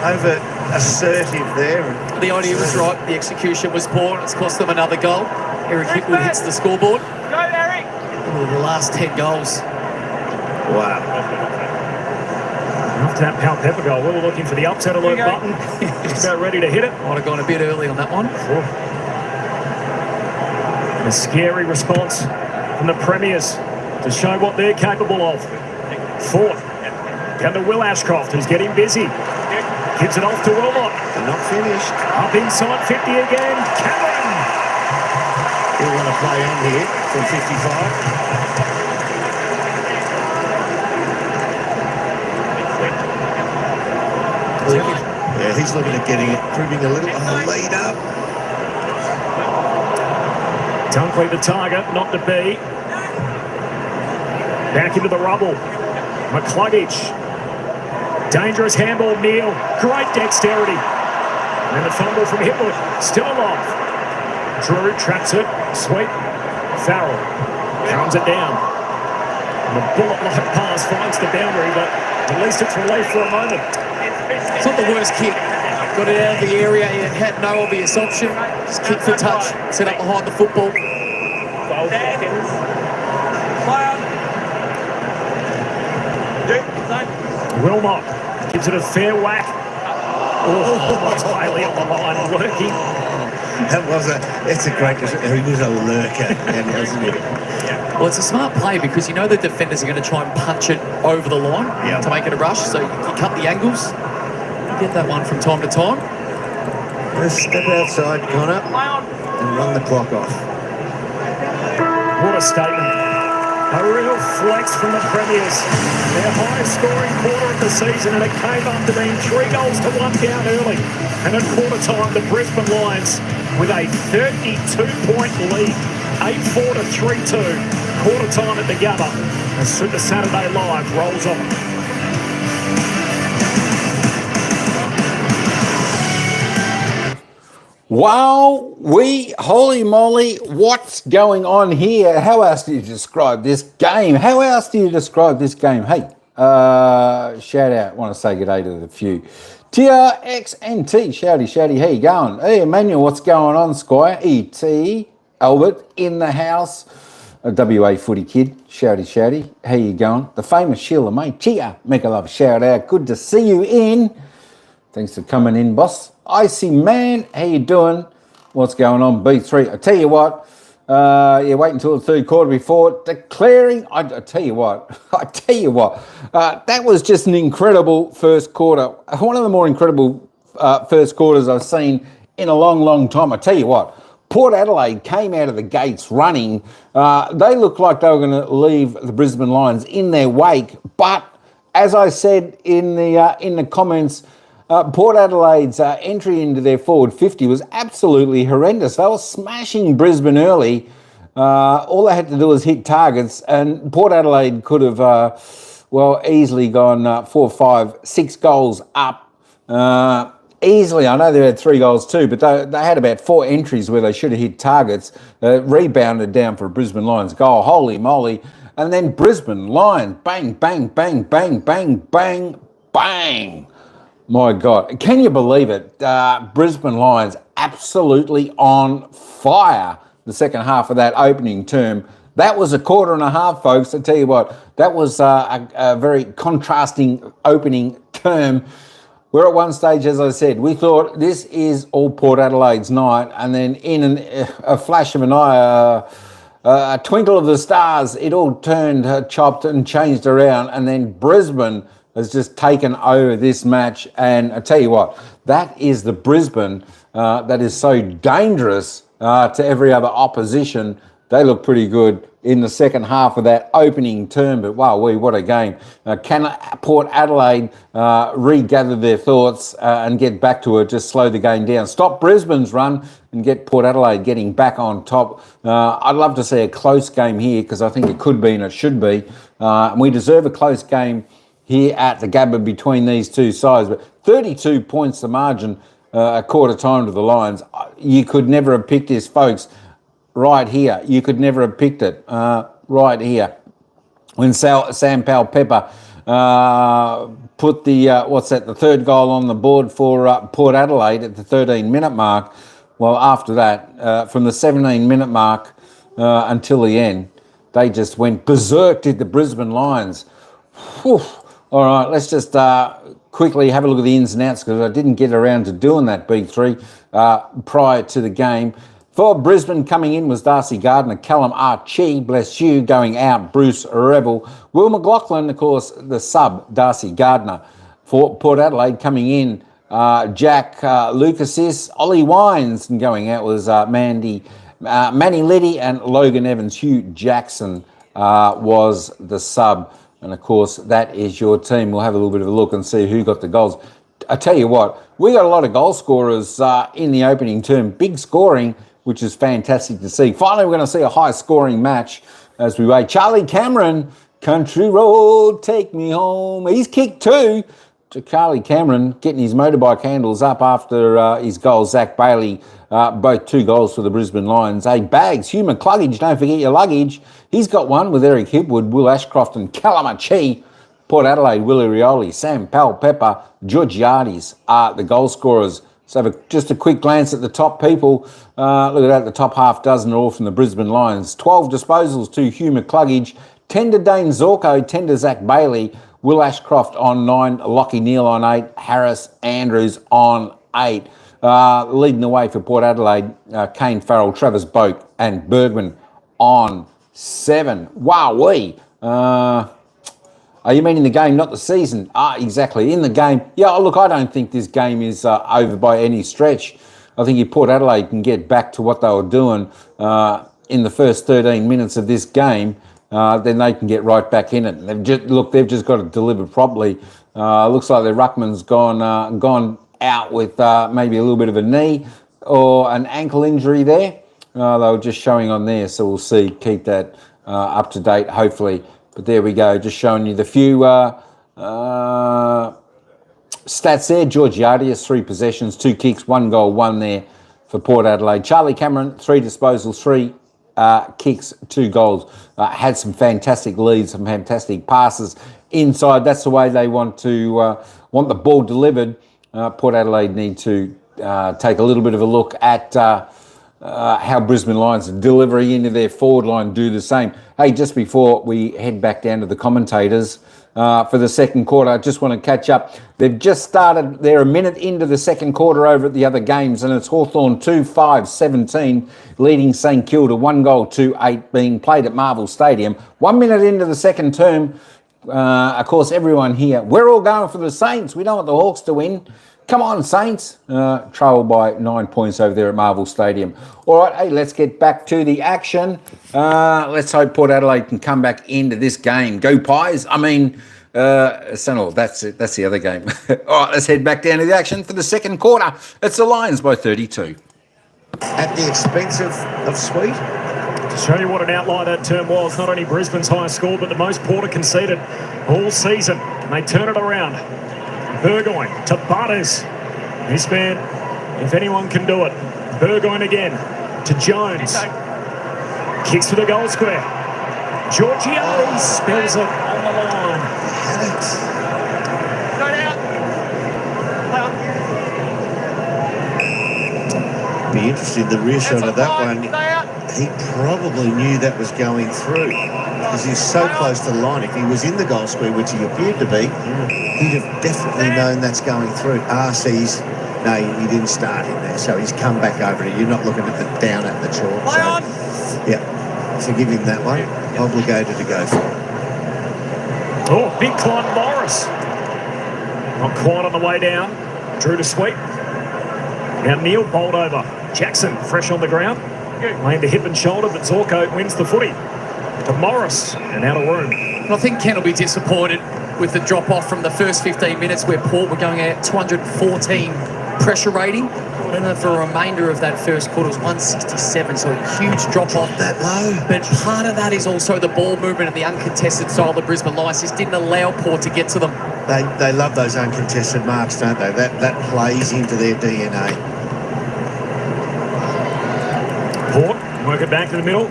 over assertive there. The idea was right, the execution was poor, and it's cost them another goal. Eric Hipwood hits the scoreboard. Go, Eric! The last 10 goals. Wow. After that Pal Pepper goal, we were looking for the upset alert button. Just about ready to hit it. Might have gone a bit early on that one. A scary response from the Premiers to show what they're capable of. Fort down to Will Ashcroft, who's getting busy. Gives it off to Wilmot. They're not finished. Up inside 50 again. Cameron. He'll want to play on here from 55. Yeah, he's looking at getting it, proving a little lead up. Dunkley the target, not to be. Back into the rubble. McCluggage. Dangerous handball, Neil. Great dexterity. And the fumble from Hipwood. Still alive. Drew traps it. Sweet. Farrell comes it down. And the bullet-like pass finds the boundary, but at least it's relief for a moment. It's not the worst kick. Got it out of the area. It had no obvious option. Just kick for touch. Set up behind the football. 12 seconds. Wilmot gives it a fair whack. Oh, it's Bailey on the line, working. It's a great, he was a lurker, wasn't he? Well, it's a smart play because you know the defenders are going to try and punch it over the line to make it a rush, so you cut the angles. You get that one from time to time. Let's step outside, Connor, and run the clock off. What a statement. A real flex from the Premiers. Their highest scoring quarter of the season, and it came after being 3 goals to 1 down early. And at quarter time, the Brisbane Lions with a 32-point lead, 8-4 to 3-2. Quarter time at the Gabba as Super Saturday Live rolls on. Wow, holy moly, what's going on here? How else do you describe this game? Hey, shout out, want to say good day to the few. TRXNT, shouty, how you going? Hey, Emmanuel, what's going on, Squire? ET, Albert, in the house. A WA footy kid, shouty, how you going? The famous Sheila May, cheer, make a love shout out. Good to see you in. Thanks for coming in, boss. Icy Man, how you doing? What's going on, B3? I tell you what, Wait until the third quarter before declaring. I tell you what, that was just an incredible first quarter. One of the more incredible first quarters I've seen in a long, long time. I tell you what, Port Adelaide came out of the gates running. They looked like they were going to leave the Brisbane Lions in their wake, but as I said in the comments, Port Adelaide's entry into their forward 50 was absolutely horrendous. They were smashing Brisbane early. All they had to do was hit targets, and Port Adelaide could have, easily gone 4, 5, 6 goals up. Easily. I know they had 3 goals too, but they had about 4 entries where they should have hit targets, rebounded down for a Brisbane Lions goal. Holy moly. And then Brisbane Lions, bang, bang, bang, bang, bang, bang, bang. My God, can you believe it? Brisbane Lions absolutely on fire the second half of that opening term. That was a quarter and a half, folks. I tell you what, that was a very contrasting opening term. We're at one stage, as I said, we thought this is all Port Adelaide's night, and then in a flash of an eye, a twinkle of the stars, it all turned, chopped and changed around, and then Brisbane has just taken over this match. And I tell you what, that is the Brisbane that is so dangerous to every other opposition. They look pretty good in the second half of that opening term, but wow, what a game. Can Port Adelaide regather their thoughts and get back to it, just slow the game down, stop Brisbane's run and get Port Adelaide getting back on top. I'd love to see a close game here, because I think it could be and it should be. And we deserve a close game here at the Gabba between these two sides. But 32 points the margin, a quarter time to the Lions. You could never have picked this, folks. Right here, you could never have picked it. Right here, when Sam Powell-Pepper put the third goal on the board for Port Adelaide at the 13-minute mark. Well, after that, from the 17-minute mark until the end, they just went berserk, did the Brisbane Lions. Whew. All right, let's just quickly have a look at the ins and outs, because I didn't get around to doing that, B3, prior to the game. For Brisbane, coming in was Darcy Gardner, Callum Archie, bless you, going out, Bruce Rebel. Will McLaughlin, of course, the sub, Darcy Gardner. For Port Adelaide, coming in, Jack Lucasis, Ollie Wines, and going out was Manny Liddy and Logan Evans. Hugh Jackson was the sub. And of course, that is your team. We'll have a little bit of a look and see who got the goals. I tell you what, we got a lot of goal scorers in the opening term. Big scoring, which is fantastic to see. Finally, we're going to see a high-scoring match as we wait. Charlie Cameron, Country Road, take me home. He's kicked 2 to Charlie Cameron, getting his motorbike handles up after his goal. Zach Bailey, both 2 goals for the Brisbane Lions. Hey, Bags, Hugh McCluggage, don't forget your luggage. He's got 1 with Eric Hipwood, Will Ashcroft and Calamachi. Port Adelaide, Willie Rioli, Sam Powell-Pepper, Georgiades are the goal scorers. So just a quick glance at the top people. Look at that, the top half dozen are all from the Brisbane Lions. 12 disposals to Hugh McCluggage, 10 to Dane Zorko, 10 to Zach Bailey, Will Ashcroft on 9, Lockie Neal on 8, Harris Andrews on 8. Leading the way for Port Adelaide, Kane Farrell, Travis Boak and Bergman on 7. Wowee. Oh, you mean in the game, not the season? Exactly, in the game. Yeah, look, I don't think this game is over by any stretch. I think if Port Adelaide can get back to what they were doing in the first 13 minutes of this game, then they can get right back in it. And they've just got to deliver properly. Looks like their ruckman's gone out with maybe a little bit of a knee or an ankle injury there. They were just showing on there, so we'll see. Keep that up to date, hopefully. But there we go, just showing you the few stats there. Georgiades, 3 possessions, 2 kicks, 1 goal, 1 there for Port Adelaide. Charlie Cameron, 3 disposals, 3 kicks, 2 goals. Had some fantastic leads, some fantastic passes inside. That's the way they want the ball delivered. Port Adelaide need to take a little bit of a look at how Brisbane Lions delivery into their forward line do the same. Hey, just before we head back down to the commentators, for the second quarter. I just want to catch up. They've just started. They're a minute into the second quarter over at the other games, and it's Hawthorn 2-5-17 leading St Kilda 1-8 being played at Marvel Stadium. 1 minute into the second term. Of course, everyone here, we're all going for the Saints. We don't want the Hawks to win. Come on, Saints. Trail by 9 points over there at Marvel Stadium. All right, hey, let's get back to the action. Let's hope Port Adelaide can come back into this game. Go Pies. I mean, Sentinel, that's it. That's the other game. All right, let's head back down to the action for the second quarter. It's the Lions by 32. At the expense of Sweet. To show you what an outlier that term was, not only Brisbane's highest score, but the most Porter conceded all season. And they turn it around. Burgoyne to Butters. This man, if anyone can do it. Burgoyne again to Jones. Kicks for the goal square. Georgiades spills it on the line. Be interested in the rear shot of that one. He probably knew that was going through because he's so close to the line. If he was in the goal square, which he appeared to be, he'd have definitely known that's going through. RC's, no, he didn't start in there, so he's come back over it. You're not looking at the down at the chalk. So, yeah, forgive him that one. Obligated to go for it. Oh, big climb Morris. Not quite on the way down. Drew to sweep. Now Neil bowled over. Jackson fresh on the ground. Laying to hip and shoulder, but Zorko wins the footy. To Morris and out of room. And I think Ken will be disappointed with the drop-off from the first 15 minutes where Port were going at 214 pressure rating. And then for the remainder of that first quarter was 167, so a huge drop-off. That low. But part of that is also the ball movement and the uncontested style of the Brisbane Lions just didn't allow Port to get to them. They love those uncontested marks, don't they? That plays into their DNA. Port work it back to the middle.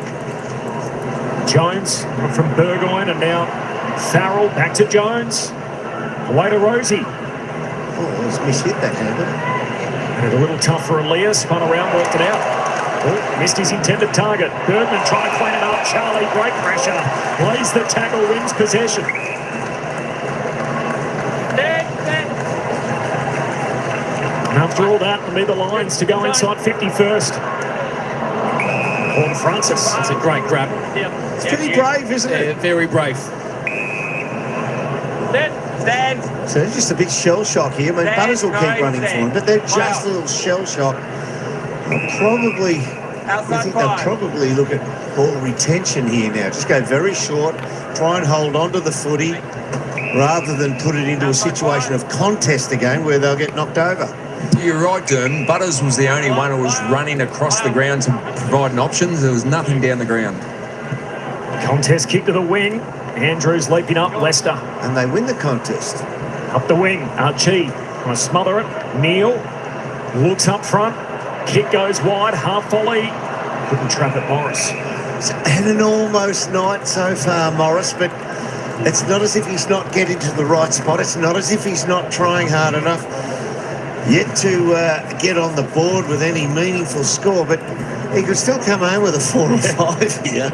Jones from Burgoyne and now Farrell back to Jones. Away to Rosie. Oh, he's mishit that handle. And a little tough for Aaliyah. Spun around, worked it out. Oh, missed his intended target. Bergman trying to clean it up. Charlie, great pressure. Lays the tackle, wins possession. And after all that, it'll be the Lions to go inside 51st. Paul Francis. It's a great grab. It's pretty brave, isn't it? Very brave. Stand. So it's just a bit shell shock here. I mean, Butters will keep running for him, but they're just a little shell shock. They'll probably look at ball retention here now. Just go very short, try and hold on to the footy rather than put it into a situation of contest again where they'll get knocked over. You're right, Dern. Butters was the only one who was running across the ground to provide an option. There was nothing down the ground. Contest kick to the wing. Andrews leaping up, Leicester. And they win the contest. Up the wing, Archie. Going to smother it. Neil looks up front. Kick goes wide, half volley. Couldn't trap it, Morris. It's had an almost night so far, Morris, but it's not as if he's not getting to the right spot. It's not as if he's not trying hard enough yet to get on the board with any meaningful score, but he could still come home with a 4 or 5 here.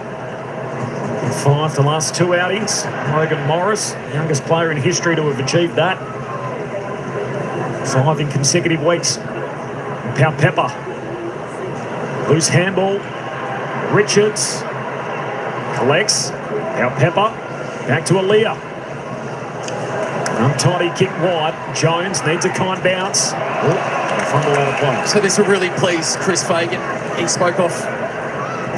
5 the last 2 outings. Logan Morris, youngest player in history to have achieved that. 5 in consecutive weeks. Pau Pepper. Loose handball. Richards. Collects. Pau Pepper. Back to Aaliyah. Untidy kick wide. Jones needs a kind bounce. Fumble out of play. So this will really please Chris Fagan. He spoke off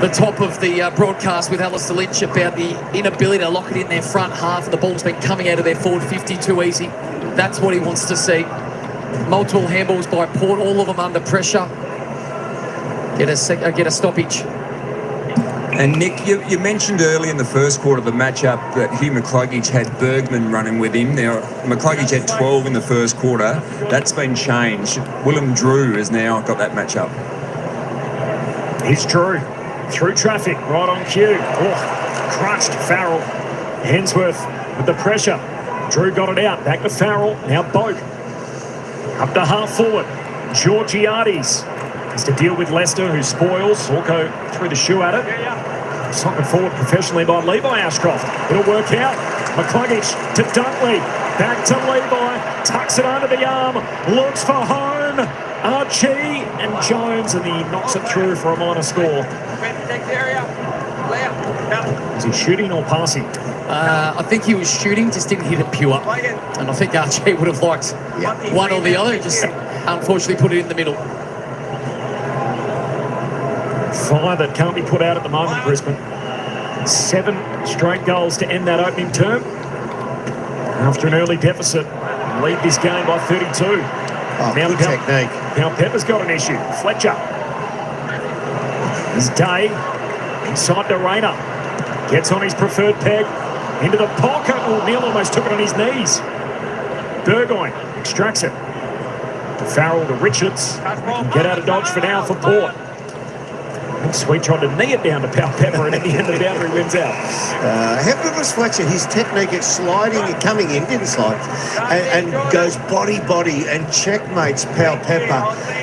the top of the broadcast with Alistair Lynch about the inability to lock it in their front half. The ball's been coming out of their forward 50 too easy. That's what he wants to see. Multiple handballs by Port, all of them under pressure. Get a stoppage. And Nick, you mentioned early in the first quarter of the matchup that Hugh McCluggage had Bergman running with him. Now, McCluggage had 12 in the first quarter. That's been changed. Willem Drew has now got that matchup. He's Drew. Through traffic, right on cue. Oh, crushed Farrell. Hensworth with the pressure. Drew got it out. Back to Farrell. Now Boak. Up to half forward. Georgiades has to deal with Leicester, who spoils. Zorko threw the shoe at it. Cycled forward professionally by Levi Ashcroft. It'll work out. McCluggage to Dunkley. Back to Levi. Tucks it under the arm. Looks for home. Archie and Jones, and he knocks it through for a minor score. Is he shooting or passing? I think he was shooting, just didn't hit it pure. And I think Archie would have liked one or the other, just unfortunately put it in the middle. Fire that can't be put out at the moment, Brisbane. 7 straight goals to end that opening term. After an early deficit, lead this game by 32. Oh, good technique. Now Pepper's got an issue. Fletcher. There's Day. Inside to Rayner. Gets on his preferred peg. Into the pocket. Oh, Neil almost took it on his knees. Burgoyne extracts it. To Farrell to Richards. Get out of dodge for now for Port. Sweet tried to knee it down to Pal Pepper, and at the end of the boundary wins out. How good was Fletcher? His technique at sliding and coming in, didn't slide, and goes body, and checkmates Pal Pepper.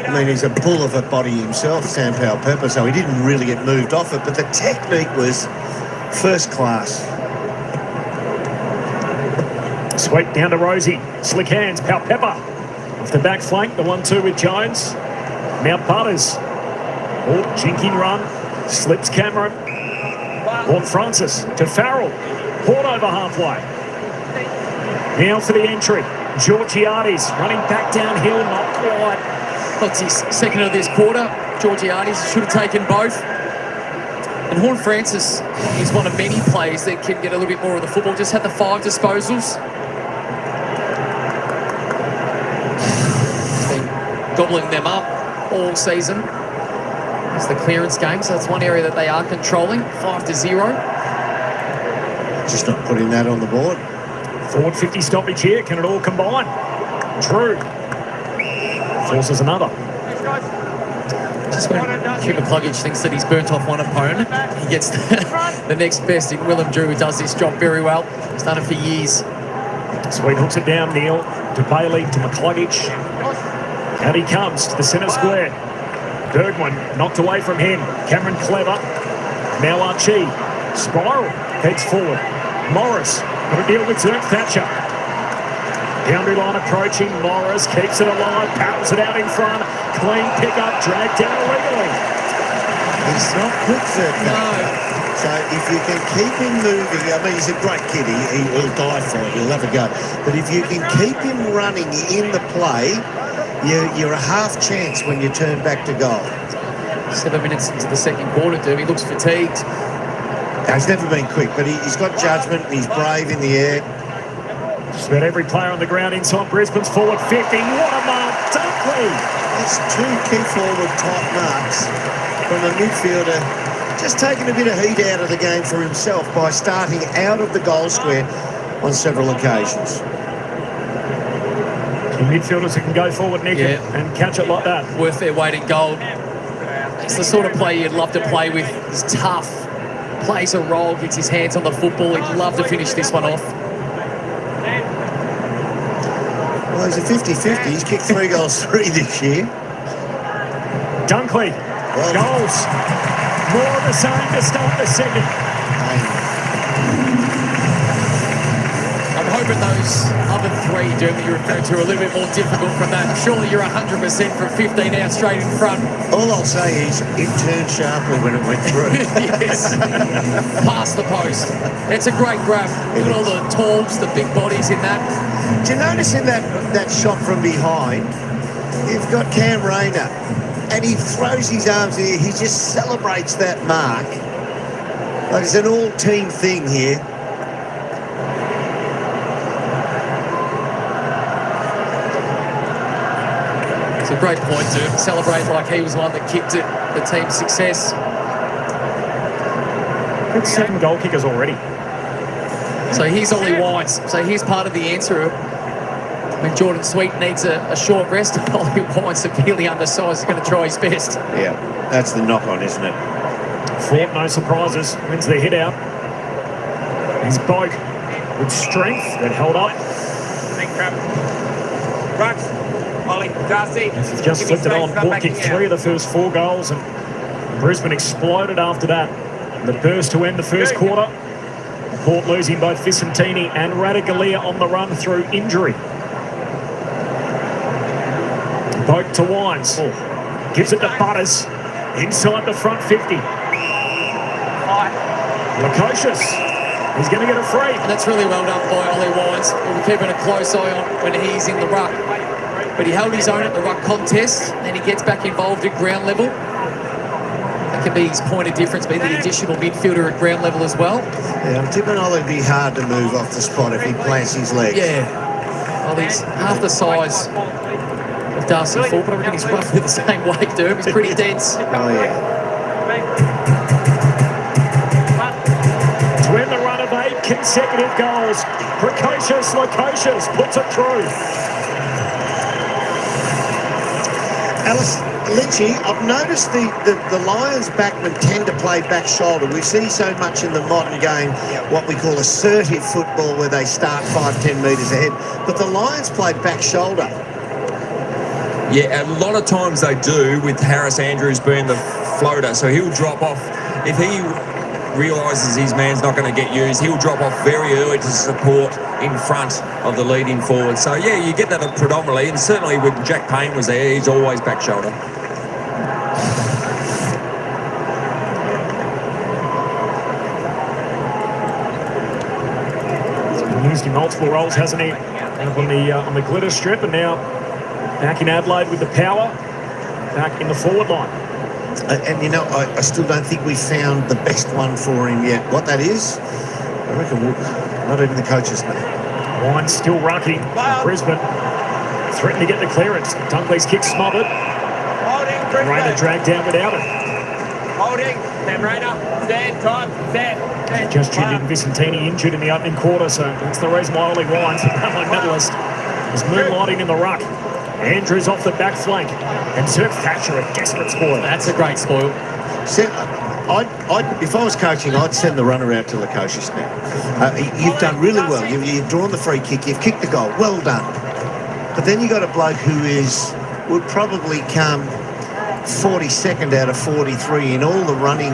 I mean, he's a bull of a body himself, Sam Pal Pepper, so he didn't really get moved off it, but the technique was first class. Sweet down to Rosie. Slick hands, Pal Pepper. Off the back flank, the 1-2 with Jones. Mount Butters. Oh, jinking run, slips Cameron. Port Francis to Farrell. Port over halfway. Now for the entry. Georgiades running back downhill, not quite. That's his second of this quarter. Georgiades should have taken both. And Horn Francis is one of many players that can get a little bit more of the football. Just had the 5 disposals. He's been gobbling them up all season. It's the clearance game, so that's one area that they are controlling. 5-0. Just not putting that on the board. Forward 50 stoppage here. Can it all combine? True. Forces another. Just when Hugh McCluggage thinks that he's burnt off one opponent, he gets the next best in Willem Drew, who does this job very well. He's done it for years. Sweet hooks it down, Neil. To Bailey, to McCluggage. Out he comes to the centre square. Bergman knocked away from him. Cameron Clever. Now Archie. Spiral. Heads forward. Morris. Got to deal with Zerk Thatcher. Boundary line approaching. Morris keeps it alive. Paddles it out in front. Clean pick-up. Dragged down illegally. He's not quick, Zerk Thatcher. So if you can keep him moving, I mean, he's a great kid. He'll die for it. He'll have a go. But if you can keep him running in the play, you're a half chance when you turn back to goal. 7 minutes into the second quarter, Derby looks fatigued. He's never been quick, but he's got judgment. He's brave in the air. Just about every player on the ground inside Brisbane's forward 50. What a mark, Dunkley! That's 2 key forward type marks from a midfielder, just taking a bit of heat out of the game for himself by starting out of the goal square on several occasions. Midfielders who can go forward, Nick, and catch it like that. Worth their weight in gold. It's the sort of player you'd love to play with. He's tough, plays a role, gets his hands on the football. He'd love to finish this one off. Well, he's a 50-50. He's kicked 3 goals 3 this year. Dunkley, goals. More of the same to start the second. I'm hoping those other 3, Derby, you referred to, are a little bit more difficult from that. Surely you're 100% from 15 out straight in front. All I'll say is it turned sharply when it went through. Yes. Past the post. It's a great grab. Look at all the talls, the big bodies in that. Do you notice in that shot from behind, you've got Cam Rayner, and he throws his arms in the air. He just celebrates that mark. Like it's an all-team thing here. It's a great point to celebrate like he was one that kicked it, the team's success. Good 7 goal kickers already. So here's Ollie Wines. So here's part of the answer. When Jordan Sweet needs a short rest, Ollie Wines, severely undersized, is going to try his best. Yeah, that's the knock-on, isn't it? Fort, no surprises, wins the hit out. He's Boak with strength that held up. He's just flipped it on. Port kicked 3 of the first 4 goals, and Brisbane exploded after that. The burst to end the first quarter. Port losing both Vicentini and Radigalia on the run through injury. Boat to Wines. Gives it to Butters. Inside the front 50. Lukosius. He's going to get a free. And that's really well done by Ollie Wines. We're keeping a close eye on when he's in the ruck. But he held his own at the ruck contest, and he gets back involved at ground level. That can be his point of difference, being the additional midfielder at ground level as well. Yeah, I'm tipping Ollie'd be hard to move off the spot if he plants his legs. Yeah. Ollie's half the size of Darcy Ford, but I reckon he's roughly the same weight, Derb. He's pretty dense. Oh, yeah. To end the run of 8 consecutive goals, precocious Lukosius puts it through. Alice, Lynchy, I've noticed the Lions backmen tend to play back shoulder. We see so much in the modern game what we call assertive football, where they start 5-10 metres ahead. But the Lions play back shoulder. Yeah, a lot of times they do, with Harris Andrews being the floater. So he'll drop off. If he realises his man's not going to get used, he'll drop off very early to support in front of the leading forward. So, yeah, you get that predominantly. And certainly when Jack Payne was there, he's always back shoulder. He's been used in multiple roles, hasn't he? Up on the glitter strip, and now back in Adelaide with the power, back in the forward line. And, you know, I still don't think we found the best one for him yet. What that is, I reckon not even the coaches know. Wine still rucking. Brisbane threatened to get the clearance. Dunkley's kick smothered. Rayner dragged down without it. Holding. Stand Rayner. Stand tight. Stand. Just tuned in, Vicentini injured in the opening quarter, so that's the reason why Ollie Wines, the Brownlow medalist, is moonlighting in the ruck. Andrews off the back flank, and Zerk Thatcher a desperate spoil. That's a great spoil. If I was coaching, I'd send the runner out to Lukosius now. You've done really well. You've drawn the free kick. You've kicked the goal. Well done. But then you got a bloke who would probably come 42nd out of 43 in all the running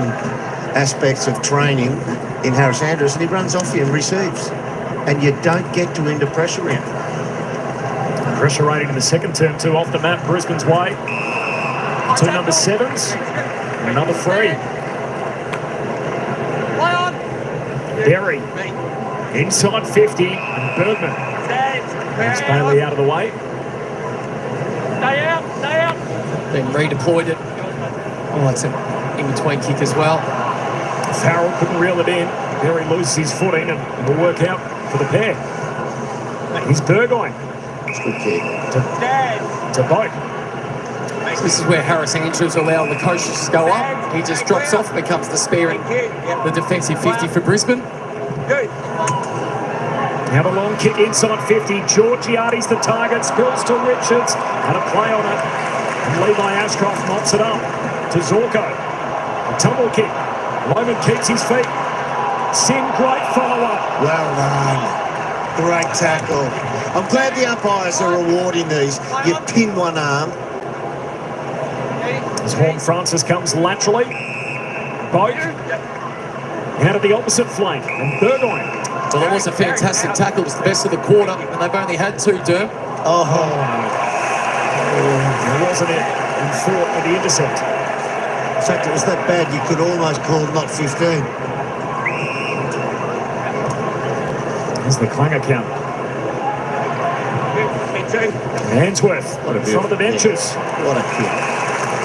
aspects of training in Harris Andrews, and he runs off you and receives. And you don't get to into pressure round. Pressure rating in the second term, too, off the map, Brisbane's way. 2 number 7s, and another 3. Berry, inside 50, and Bergman. That's Bailey out of the way. Stay out. Stay out. Then redeployed it. Oh, that's an in-between kick as well. Farrell couldn't reel it in. Berry loses his footing, and it'll work out for the pair. Here's Burgoyne. It's a good kick. To Boat. So this is where Harris Andrews allow Lukosius to go up. He just drops off, becomes the spare in the defensive 50 for Brisbane. Now the long kick inside 50. Georgiades the target, spills to Richards. Had a play on it. And Levi Ashcroft mops it up to Zorko. A tumble kick. Loman keeps his feet. Sin, great follow-up. Well done. Great tackle. I'm glad the umpires are rewarding these. You pin one arm. As Horn Francis comes laterally. Boat. Out of the opposite flank. And Burgoyne. Well, that was a fantastic tackle. It was the best of the quarter, and they've only had 2, Derm. Oh. Wasn't it? And fought with the intercept. In fact, it was that bad you could almost call not 15. Here's the clanger count. Ainsworth in front of the benches. Yeah. What a kick.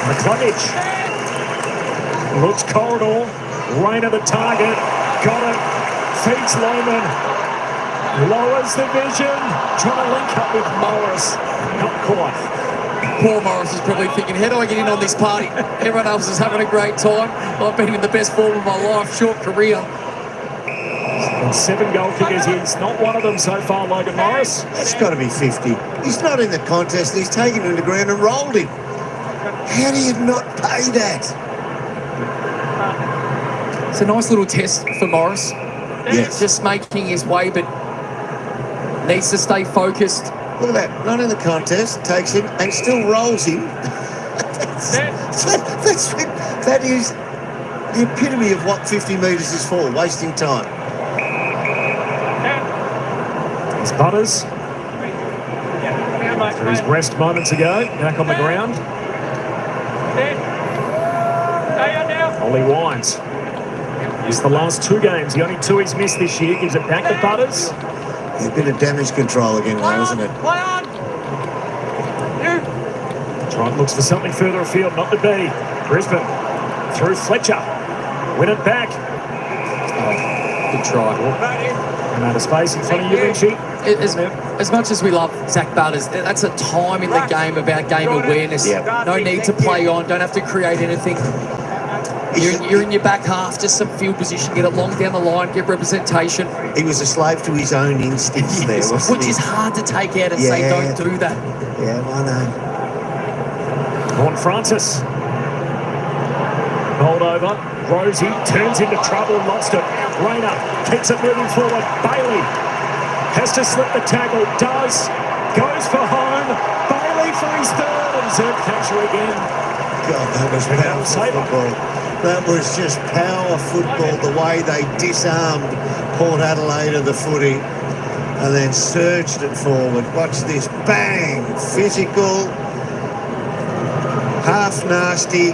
McCluggage looks corridor. Rayner the target. Got it. Feeds Loman. Lowers the vision. Trying to link up with Morris. Not quite. Poor Morris is probably thinking, how do I get in on this party? Everyone else is having a great time. I've been in the best form of my life, short career. And 7 goal kickers, he's not one of them so far, Logan Morris. That's got to be 50. He's not in the contest. He's taken him to the ground and rolled him. How do you not pay that? It's a nice little test for Morris. Yes. Just making his way, but needs to stay focused. Look at that. Not in the contest. Takes him and still rolls him. That is the epitome of what 50 metres is for, wasting time. It's Butters. After his rest moments ago, back on the ground. Ollie Wines. It's the last 2 games. The only 2 he's missed this year. Gives it back to Butters. A bit of damage control again, though, isn't it? Trent looks for something further afield, not to be. Brisbane through Fletcher. Win it back. Good try. And out of space in front of you, Richie. As much as we love Zach Butters, that's a time in the game about game awareness. Yeah. No need to play on. Don't have to create anything. You're in your back half, just some field position, get it long down the line, get representation. He was a slave to his own instincts there, wasn't Which he? is hard to take out and say, don't do that. Yeah, I know. Vaughan Francis. Hold over. Rosie turns into trouble, lost it. Rayner keeps it moving forward. Bailey has to slip the tackle, does, goes for home. Bailey for his third, and Zerb capture again. God, that was powerful football. That was just power football, the way they disarmed Port Adelaide of the footy and then surged it forward. Watch this, bang, physical, half nasty.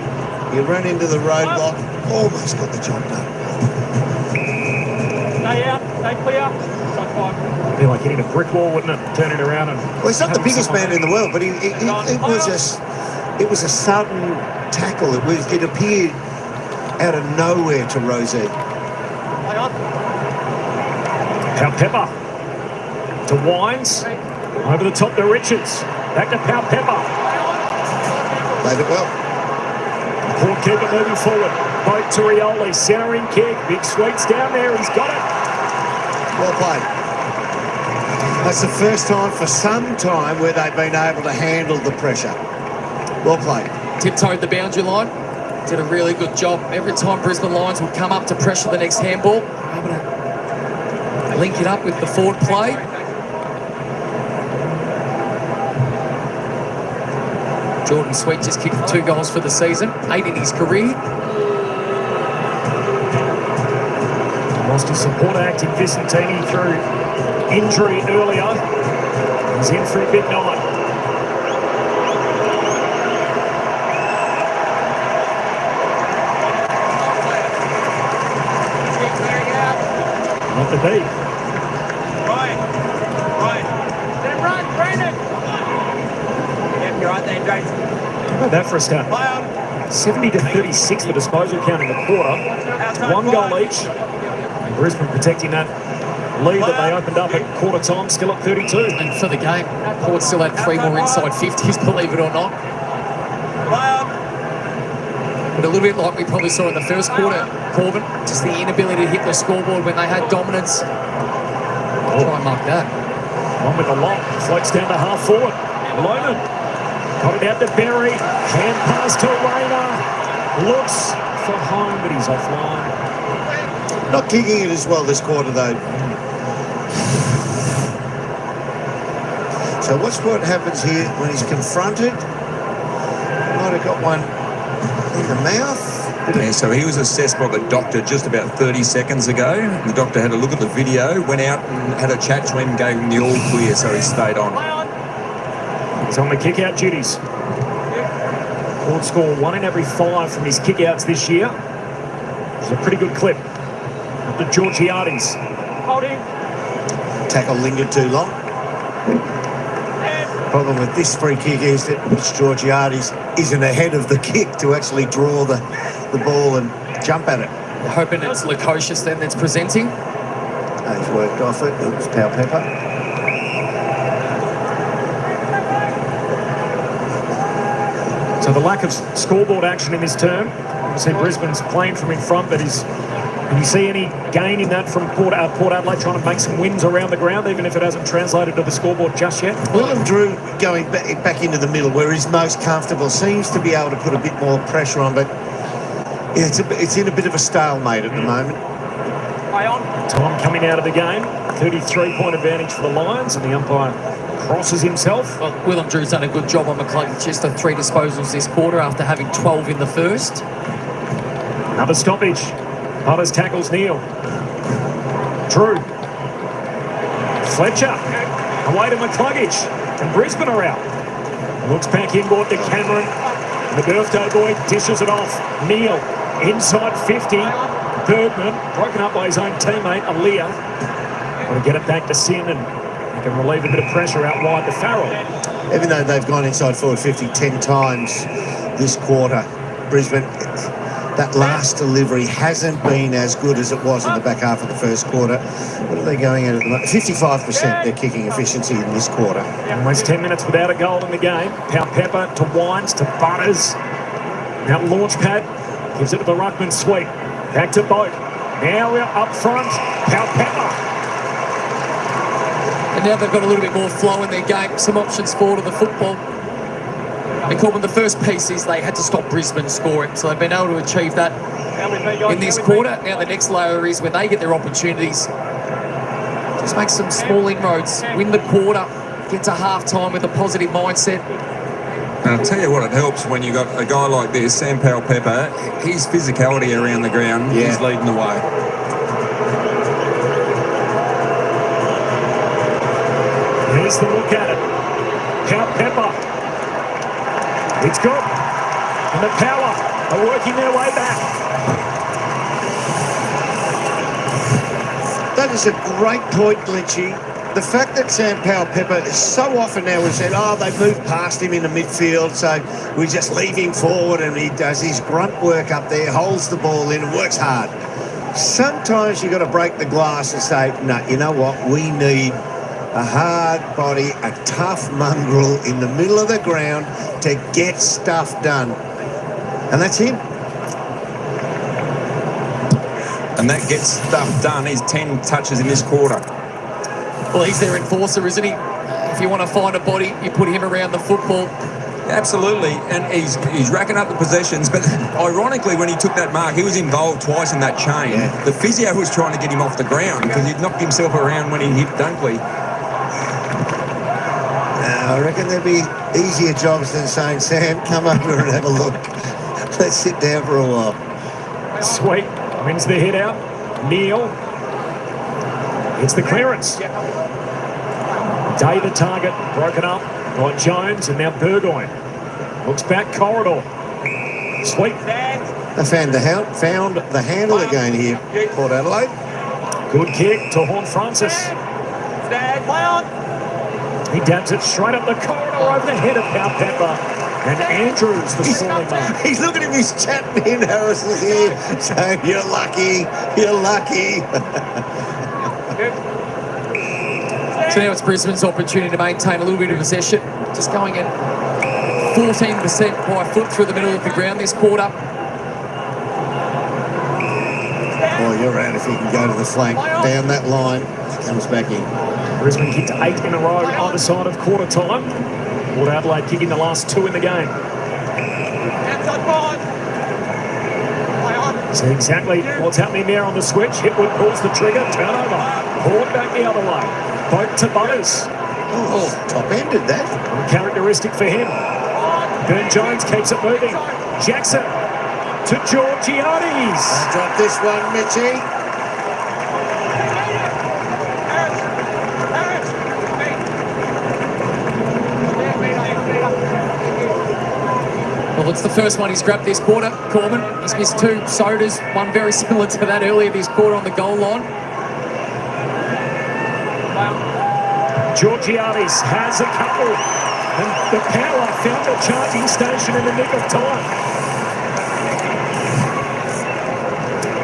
You run into the roadblock, almost got the job done. Stay out, stay clear. It'd be like hitting a brick wall, wouldn't it? Turning around and... Well, he's not the biggest man in the world, but it was a sudden tackle. It appeared out of nowhere to Rosie. Pau Pepper to Wines. Over the top to Richards. Back to Pau Pepper. Played it well. Port keep it moving forward. Boat to Rioli. Centering kick. Big sweeps down there. He's got it. Well played. That's the first time for some time where they've been able to handle the pressure. Well played. Tiptoed the boundary line. Did a really good job. Every time Brisbane Lions would come up to pressure the next handball, able to link it up with the forward play. Jordan Sweet just kicked 2 goals for the season, 8 in his career. Lost his support act in Vicentini through injury earlier. He's in for a big night. Not the beat. Right. Then run, Brandon. Yep, you're right there, Jason. How about that for a start? 70-36 the disposal count in the quarter. 1 goal each. And Brisbane protecting that lead that they opened up at quarter time, still at 32. And for the game, Port still had 3 more inside 50s, believe it or not. But a little bit like we probably saw in the first quarter, Corbin, just the inability to hit the scoreboard when they had dominance. Try and mark that. One with the lock, floats down to half forward. Loman got it out to Berry, hand pass to Rayner, looks for home, but he's offline. Not kicking it as well this quarter, though. So watch what happens here when he's confronted. Might have got one in the mouth. Yeah, so he was assessed by the doctor just about 30 seconds ago. The doctor had a look at the video, went out and had a chat to him, gave him the all clear, so he stayed on. He's on the kick-out duties. Port score 1 in every 5 from his kick-outs this year. It's a pretty good clip. The Georgiades. Holding. Tackle lingered too long. Problem with this free kick is that Mitch Georgiades isn't ahead of the kick to actually draw the ball and jump at it. Hoping it's Lukosius then that's presenting. He's worked off it. It was Pau Pepper. So the lack of scoreboard action in this term. Obviously Brisbane's playing from in front, but can you see any gain in that from Port Adelaide trying to make some wins around the ground, even if it hasn't translated to the scoreboard just yet? Willem Drew going back into the middle where he's most comfortable, seems to be able to put a bit more pressure on, but it's in a bit of a stalemate at the moment. Time coming out of the game, 33-point advantage for the Lions, and the umpire crosses himself. Well, Willem Drew's done a good job on McCluggey Chester, 3 disposals this quarter after having 12 in the first. Another stoppage. Butters tackles Neil. Drew. Fletcher. Away to McCluggage. And Brisbane are out. Looks back inboard to Cameron. The birthday boy dishes it off. Neil inside 50. Bergman broken up by his own teammate, Aaliyah. Want to get it back to Sin and he can relieve a bit of pressure out wide to Farrell. Even though they've gone inside forward 50 10 times this quarter, Brisbane, that last delivery hasn't been as good as it was in the back half of the first quarter. What are they going at the moment? 55% their kicking efficiency in this quarter. Almost 10 minutes without a goal in the game. Pau Pepper to Wines to Butters. Now launch pad. Gives it to the ruckman sweep. Back to Boat. Now we're up front. Pau Pepper. And now they've got a little bit more flow in their game, some options forward to the football. And Corbin, the first piece is they had to stop Brisbane scoring, so they've been able to achieve that in this quarter. Now the next layer is when they get their opportunities, just make some small inroads, win the quarter, get to half-time with a positive mindset. And I'll tell you what, it helps when you got a guy like this, Sam Powell-Pepper, his physicality around the ground is leading the way. Here's the look at it. Powell-Pepper. It's good. And the Power are working their way back. That is a great point, Lynchy. The fact that Sam Powell-Pepper is so often now we've said, oh, they've moved past him in the midfield, so we just leave him forward and he does his grunt work up there, holds the ball in and works hard. Sometimes you've got to break the glass and say, no, you know what, we need a hard body, a tough mongrel in the middle of the ground to get stuff done. And that's him. And that gets stuff done. He's 10 touches in this quarter. Well, he's their enforcer, isn't he? If you want to find a body, you put him around the football. Absolutely, and he's racking up the possessions, but ironically when he took that mark, he was involved twice in that chain. Yeah. The physio was trying to get him off the ground because he'd knocked himself around when he hit Dunkley. I reckon there'd be easier jobs than saying, Sam, come over and have a look. Let's sit down for a while. Sweet, wins the hit out. Neil. It's the clearance. Day the target, broken up by Jones and now Burgoyne. Looks back, corridor. Sweet. They found the handle again here, Port Adelaide. Good kick to Horn Francis. Play on. He dabs it straight up the corridor over the head of Powell-Pepper. And Andrews, the scoring man. He's looking at his chat. Ben Harris is here saying, you're lucky, you're lucky. So now it's Brisbane's opportunity to maintain a little bit of possession. Just going at 14% by foot through the middle of the ground this quarter. Oh, you're right if he can go to the flank. Down that line, comes back in. Brisbane kicked 8 in a row either side of quarter time. Port Adelaide kicking the last 2 in the game. See exactly what's happening there on the switch. Hipwood pulls the trigger, turnover. Port back the other way. Boat to Butters. Oh, top-ended that. Uncharacteristic for him. Burn Jones keeps it moving. Jackson to Georgiades. Drop this one, Mitchie. Well, it's the first one he's grabbed this quarter, Corbin. He's missed 2 sodas, one very similar to that earlier this quarter on the goal line. Georgiades has a couple. And the Power found a charging station in the nick of time.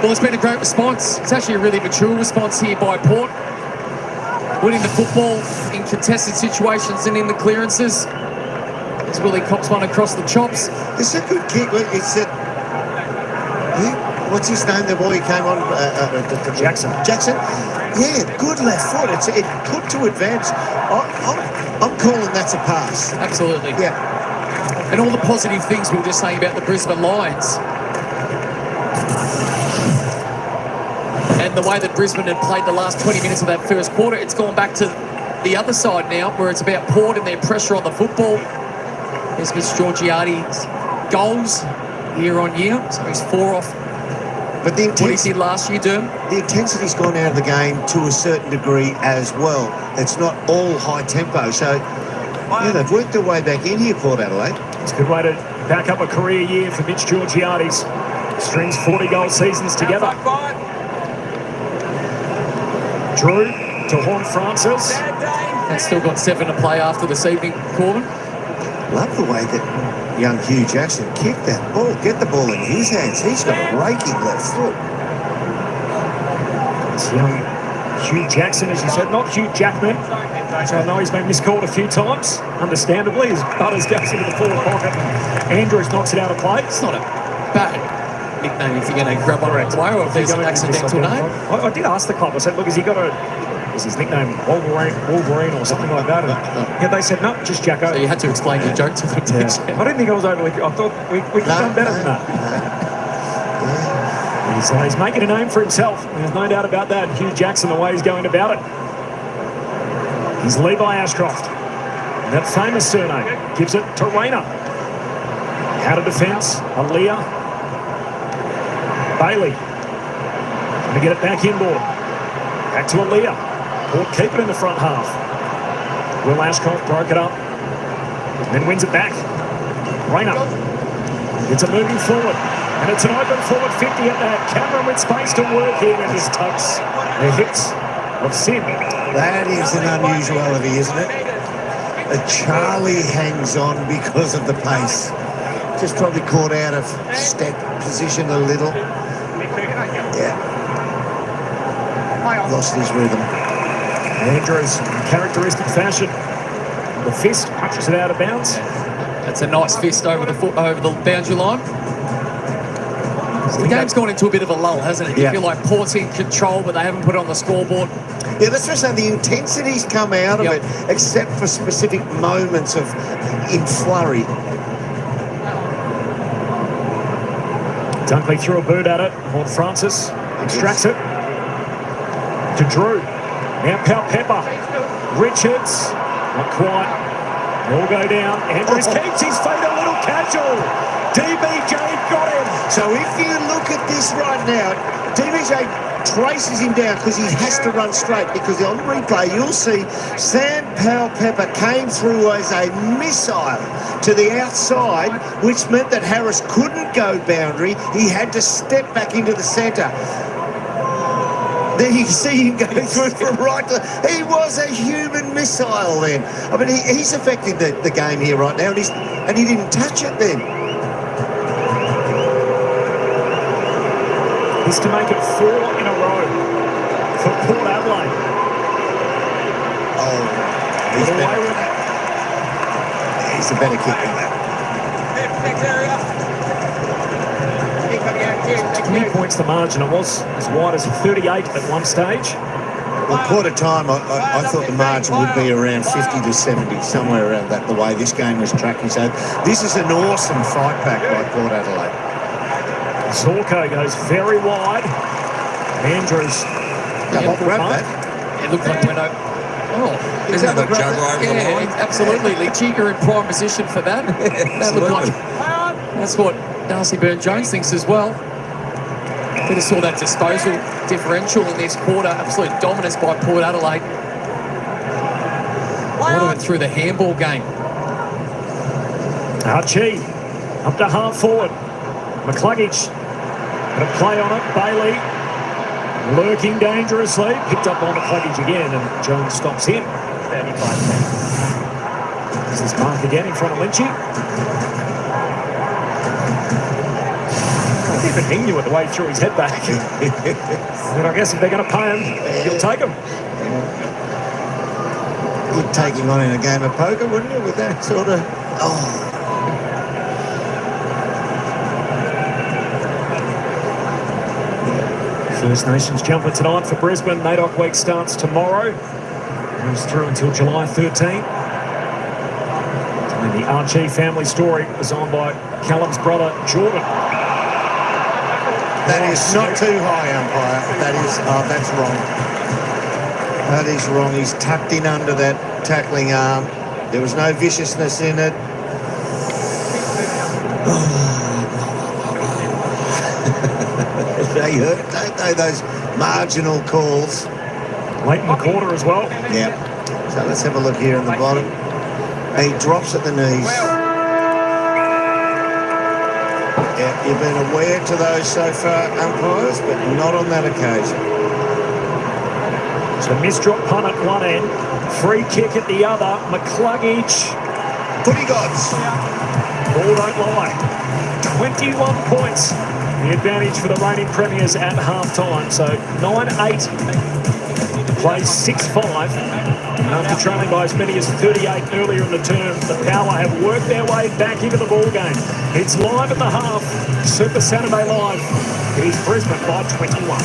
Well, it's been a great response. It's actually a really mature response here by Port. Winning the football in contested situations and in the clearances. As Willie cops one across the chops. It's a good kick. It's a... What's his name? The boy who came on... Jackson. Jackson? Yeah, good left foot. It put to advance. I'm calling that's a pass. Absolutely. Yeah. And all the positive things we were just saying about the Brisbane Lions. And the way that Brisbane had played the last 20 minutes of that first quarter, it's gone back to the other side now, where it's about Port and their pressure on the football. There's Miss Georgiades' goals year on year. So he's 4 off But the what he did last year, Derm. The intensity's gone out of the game to a certain degree as well. It's not all high tempo. So, yeah, they've worked their way back in here, Port Adelaide. It's a good way to back up a career year for Mitch Georgiades. Strings 40-goal seasons together. Drew to Horn Francis. They've still got 7 to play after this evening, Corbin. Love the way that young Hugh Jackson kicked that ball. Get the ball in his hands. He's got a raking left foot. It's young Hugh Jackson, as you said, not Hugh Jackman. So I know he's been miscalled a few times, understandably, as Butters goes into the forward pocket. Andrews knocks it out of play. It's not a bad nickname if you're going to grab one right away, or if there's an accidental name. I did ask the club. I said, look, has he got is his nickname Wolverine or something like that? And yeah, they said, no, just Jacko. So you had to explain your joke to them, did you? I didn't think I was overly... I thought we could have done better than that. He's making a name for himself. There's no doubt about that. Hugh Jackson, the way he's going about it. He's Levi Ashcroft. That famous surname gives it to Rayner. Out of defence, Aaliyah. Bailey. Going to get it back inboard. Back to Aaliyah. Port keep it in the front half. Will Ashcroft broke it up. And then wins it back. Rayner. It's a moving forward. And it's an open forward 50 at that. Cameron with space to work in and just tucks the hits of Sim. That is an unusuality, isn't it? Charlie hangs on because of the pace. Just probably caught out of step position a little. Yeah. Lost his rhythm. Andrews, characteristic fashion. The fist punches it out of bounds. That's a nice fist over the boundary line. The game's gone into a bit of a lull, hasn't it? You feel like Port's in control, but they haven't put it on the scoreboard. Yeah, that's what I'm saying. The intensity's come out of it, except for specific moments of in flurry. Dunkley threw a boot at it. Horn Francis extracts it to Drew. Now Pepper. Richards. Not quite. They all go down. Andrews keeps his feet a little casual. DBJ got him. So if you look at this right now, DBJ traces him down because he has to run straight, because on replay you'll see Sam Powell-Pepper came through as a missile to the outside, which meant that Harris couldn't go boundary. He had to step back into the centre. There you see him going through from right to... He was a human missile then. I mean, he's affected the game here right now, and he didn't touch it then. Is to make it 4 in a row for Port Adelaide. Oh, he's the better kicker. He points the margin. It was as wide as 38 at one stage. Well, quarter time, I thought the margin would be around 50 to 70, somewhere around that, the way this game was tracking. So this is an awesome fight back by Port Adelaide. Zorko goes very wide. Andrews. Grab that. It looked like Breno. Oh, Isn't that the juggler over the line? Absolutely. Lechiga in prime position for that. That looked like that's what Darcy Byrne-Jones thinks as well. We just saw that disposal differential in this quarter. Absolute dominance by Port Adelaide. All went through the handball game. Archie up to half forward. McCluggage. Got a play on it. Bailey lurking dangerously. Picked up on McCluggage again, and Jones stops him. 35. This is Mark again in front of Lynchy. Even he knew it the way through his head back. And I guess if they're going to pay him, he'll take him. Good taking on in a game of poker, wouldn't it, with that sort of... Oh. First Nations jumper tonight for Brisbane. NAIDOC week starts tomorrow. Goes through until July 13. And the Archie family story designed by Callum's brother, Jordan. That is not too high, umpire. That's wrong. That is wrong. He's tucked in under that tackling arm. There was no viciousness in it. they hurt, don't they, those marginal calls? Late in the quarter as well. Yeah. So let's have a look here in the bottom. He drops at the knees. Yeah, you've been aware to those so far, umpires, but not on that occasion. So misdrop punt at one end, free kick at the other. McCluggage. Footy gods. Ball don't lie. 21 points. The advantage for the reigning premiers at half-time. So 9-8. Plays 6-5. And after trailing by as many as 38 earlier in the term, the Power have worked their way back into the ball game. It's live at the half. Super Saturday Live. It is Brisbane by 21.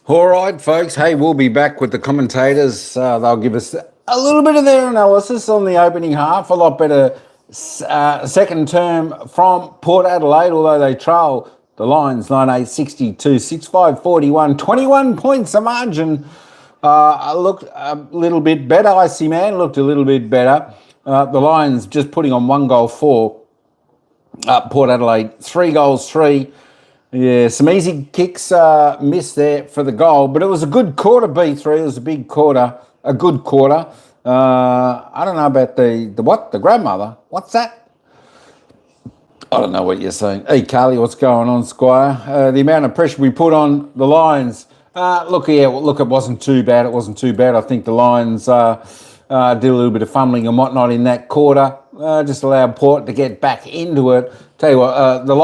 All right, folks. Hey, we'll be back with the commentators. They'll give us a little bit of their analysis on the opening half. A lot better second term from Port Adelaide, although they trail the Lions 9-8, 62, 6-5, 41, 21 points a margin. Looked a little bit better. Icy Man looked a little bit better. The Lions just putting on 1 goal for Port Adelaide, 3 goals, 3. Yeah, some easy kicks missed there for the goal, but it was a good quarter, B3. It was a big quarter, a good quarter. I don't know about the what? The grandmother? What's that? I don't know what you're saying. Hey, Carly, what's going on, Squire? The amount of pressure we put on the Lions. Look, it wasn't too bad. It wasn't too bad. I think the Lions did a little bit of fumbling and whatnot in that quarter. Just allowed Port to get back into it. Tell you what, the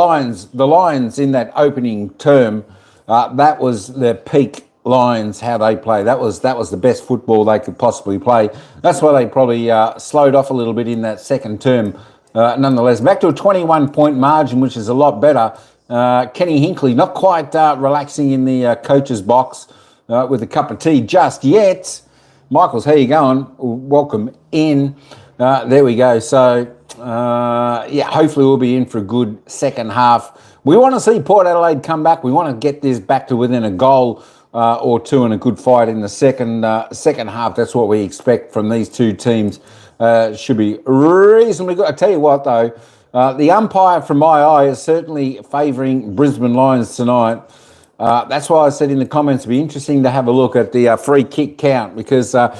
Lions in that opening term, that was the peak Lions, how they play. That was the best football they could possibly play. That's why they probably slowed off a little bit in that second term. Nonetheless, back to a 21-point margin, which is a lot better. Kenny Hinkley not quite relaxing in the coach's box with a cup of tea just yet. Michaels, how you going? Welcome in. There we go. So, hopefully we'll be in for a good second half. We want to see Port Adelaide come back. We want to get this back to within a goal or two and a good fight in the second half. That's what we expect from these two teams. Should be reasonably good. I tell you what, though, the umpire from my eye is certainly favouring Brisbane Lions tonight. That's why I said in the comments it'd be interesting to have a look at the free kick count because, the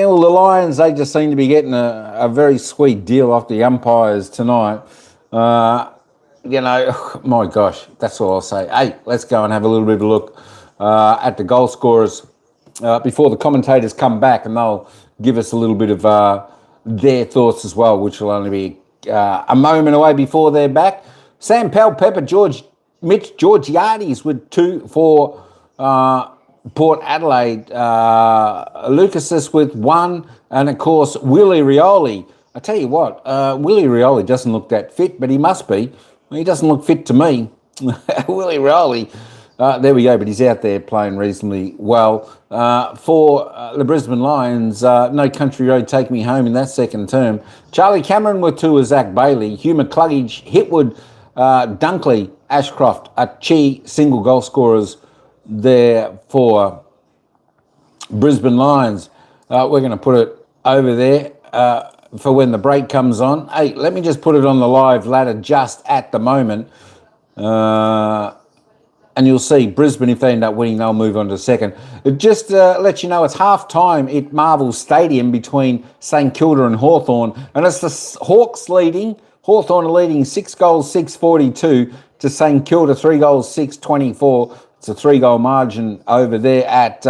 Lions, they just seem to be getting a very sweet deal off the umpires tonight. My gosh, that's all I'll say. Hey, let's go and have a little bit of a look at the goal scorers before the commentators come back, and they'll give us a little bit of their thoughts as well, which will only be a moment away before they're back. Sam Powell, Pepper, Mitch Georgiades with 2 for Port Adelaide. Lucasis with 1, and of course Willie Rioli. I tell you what, Willie Rioli doesn't look that fit, but he must be. He doesn't look fit to me. Willie Rioli. There we go, but he's out there playing reasonably well. For the Brisbane Lions, No Country Road Take Me Home in that second term. Charlie Cameron with 2 with Zach Bailey. Hugh McCluggage, Hitwood, Dunkley, Ashcroft, Chi, single goal scorers there for Brisbane Lions. We're going to put it over there for when the break comes on. Hey, let me just put it on the live ladder just at the moment. And you'll see Brisbane, if they end up winning, they'll move on to second. It just lets you know it's half-time at Marvel Stadium between St Kilda and Hawthorn. And it's the Hawks leading. Hawthorn are leading 6 goals, 6-42 to St Kilda, 3 goals, 6-24. It's a 3-goal margin over there at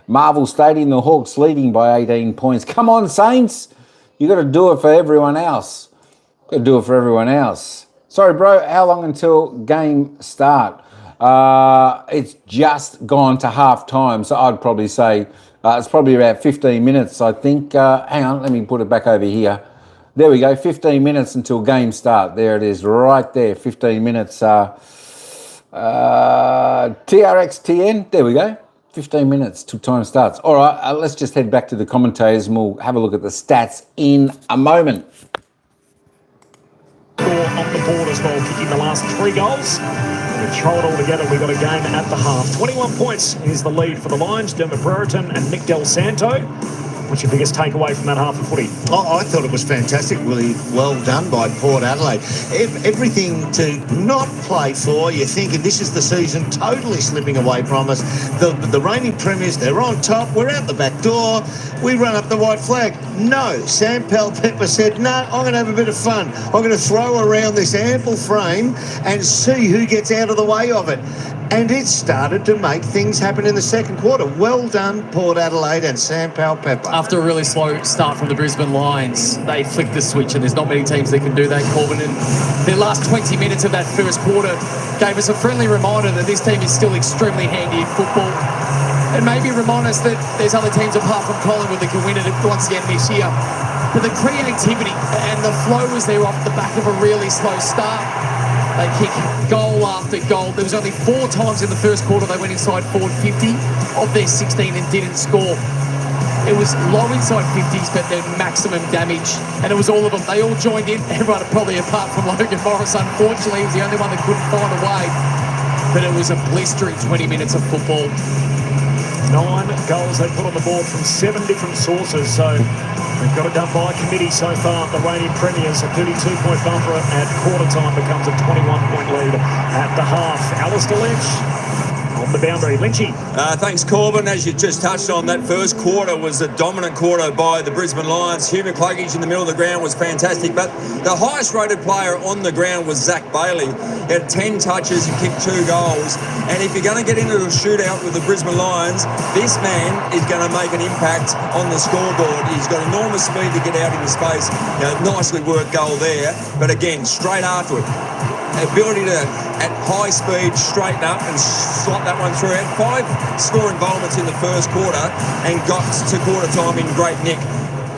Marvel Stadium. The Hawks leading by 18 points. Come on, Saints. You got to do it for everyone else. Got to do it for everyone else. Sorry, bro. How long until game start? It's just gone to half time, so I'd probably say it's probably about 15 minutes, I think. Hang on, let me put it back over here. There we go, 15 minutes until game start. There it is, right there, 15 minutes. TRXTN, there we go, 15 minutes till time starts. All right, let's just head back to the commentators and we'll have a look at the stats in a moment. On the board as well, kicking the last 3 goals. We've thrown it all together. We've got a game at the half. 21 points is the lead for the Lions. Dermot Brereton and Nick Del Santo. What's your biggest takeaway from that half of footy? I thought it was fantastic, really well done by Port Adelaide. Everything to not play for, you're thinking this is the season totally slipping away from us. The reigning premiers, they're on top, we're out the back door, we run up the white flag. No, Sam Pepper said, no, I'm going to have a bit of fun. I'm going to throw around this ample frame and see who gets out of the way of it. And it started to make things happen in the second quarter. Well done, Port Adelaide and Sam Pepper. After a really slow start from the Brisbane Lions, they flicked the switch, and there's not many teams that can do that, Corbin. And their last 20 minutes of that first quarter gave us a friendly reminder that this team is still extremely handy in football. And maybe remind us that there's other teams apart from Collingwood that can win it once again this year. But the creativity and the flow was there off the back of a really slow start. They kick goal after goal. There was only 4 times in the first quarter they went inside forward 50 of their 16 and didn't score. It was low inside 50s, but their maximum damage. And it was all of them. They all joined in. Everyone probably apart from Logan Morris, unfortunately. He was the only one that couldn't find a way. But it was a blistering 20 minutes of football. 9 goals they put on the board from 7 different sources. So they've got it done by committee so far. The reigning premiers, a 32-point bumper at quarter time becomes a 21-point lead at the half. Alistair Lynch on the boundary. Lynchy. Thanks, Corbin. As you just touched on, that first quarter was a dominant quarter by the Brisbane Lions. Hugh McCluggage in the middle of the ground was fantastic, but the highest rated player on the ground was Zach Bailey. He had 10 touches and kicked 2 goals. And if you're going to get into a shootout with the Brisbane Lions, this man is going to make an impact on the scoreboard. He's got enormous speed to get out into space. Nicely worked goal there, but again, straight after it. Ability to, at high speed, straighten up and slot that one through. Had 5 score involvements in the first quarter and got to quarter time in great nick.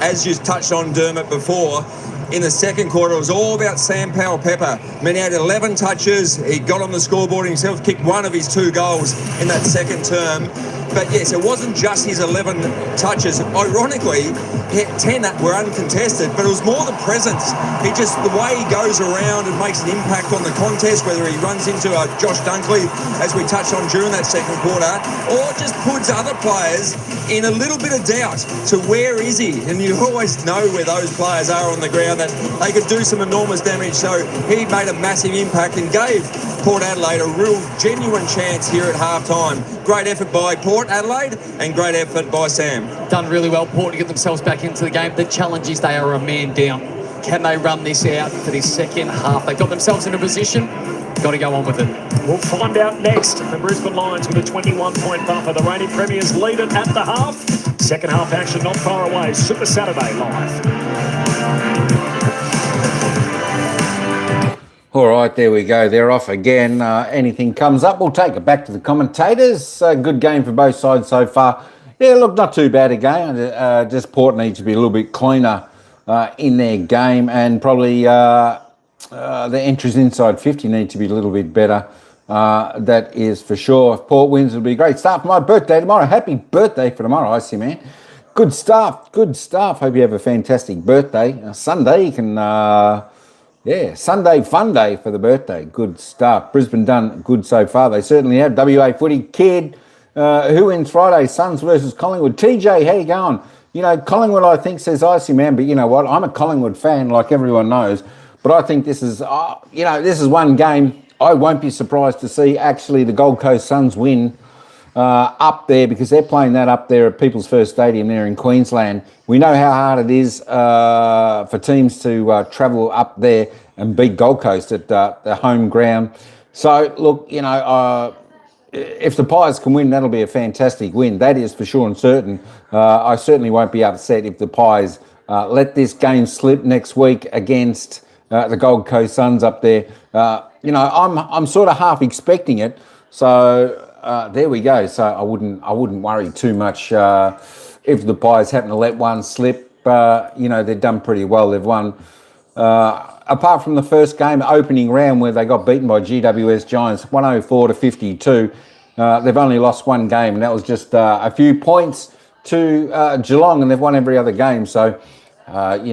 As you touched on, Dermot, before, in the second quarter, it was all about Sam Pepper. I mean, he had 11 touches. He got on the scoreboard himself, kicked 1 of his 2 goals in that second term. But yes, it wasn't just his 11 touches. Ironically, 10 were uncontested, but it was more the presence. The way he goes around and makes an impact on the contest, whether he runs into Josh Dunkley, as we touched on during that second quarter, or just puts other players in a little bit of doubt to where is he. And you always know where those players are on the ground, that they could do some enormous damage. So he made a massive impact and gave Port Adelaide a real genuine chance here at half-time. Great effort by Port Adelaide and great effort by Sam. Done really well, Port, to get themselves back into the game. The challenge is they are a man down. Can they run this out for this second half? They've got themselves in a position. Got to go on with it. We'll find out next. The Brisbane Lions with a 21-point bumper. The reigning premiers lead it at the half. Second half action not far away. Super Saturday live. All right, there we go. They're off again. Anything comes up, we'll take it back to the commentators. Good game for both sides so far. Yeah, look, not too bad a game. Just Port needs to be a little bit cleaner in their game, and probably the entries inside 50 need to be a little bit better. That is for sure. If Port wins, it'll be a great start for my birthday tomorrow. Happy birthday for tomorrow, I see, man. Good stuff, good stuff. Hope you have a fantastic birthday. Sunday, you can... Sunday fun day for the birthday. Good stuff. Brisbane done good so far. They certainly have. WA footy kid. Who wins Friday? Suns versus Collingwood. TJ, how you going? You know, Collingwood, I think, says icy, man. But you know what? I'm a Collingwood fan, like everyone knows. But I think this is, this is one game I won't be surprised to see actually the Gold Coast Suns win up there, because they're playing that up there at People's First Stadium there in Queensland. We know how hard it is for teams to travel up there and beat Gold Coast at the home ground. So, look, if the Pies can win, that'll be a fantastic win. That is for sure and certain. I certainly won't be upset if the Pies let this game slip next week against the Gold Coast Suns up there. I'm sort of half expecting it. So there we go. So I wouldn't worry too much if the Pies happen to let one slip. They've done pretty well. They've won. Apart from the first game, opening round, where they got beaten by GWS Giants 104-52, they've only lost one game, and that was just a few points to Geelong, and they've won every other game. So, if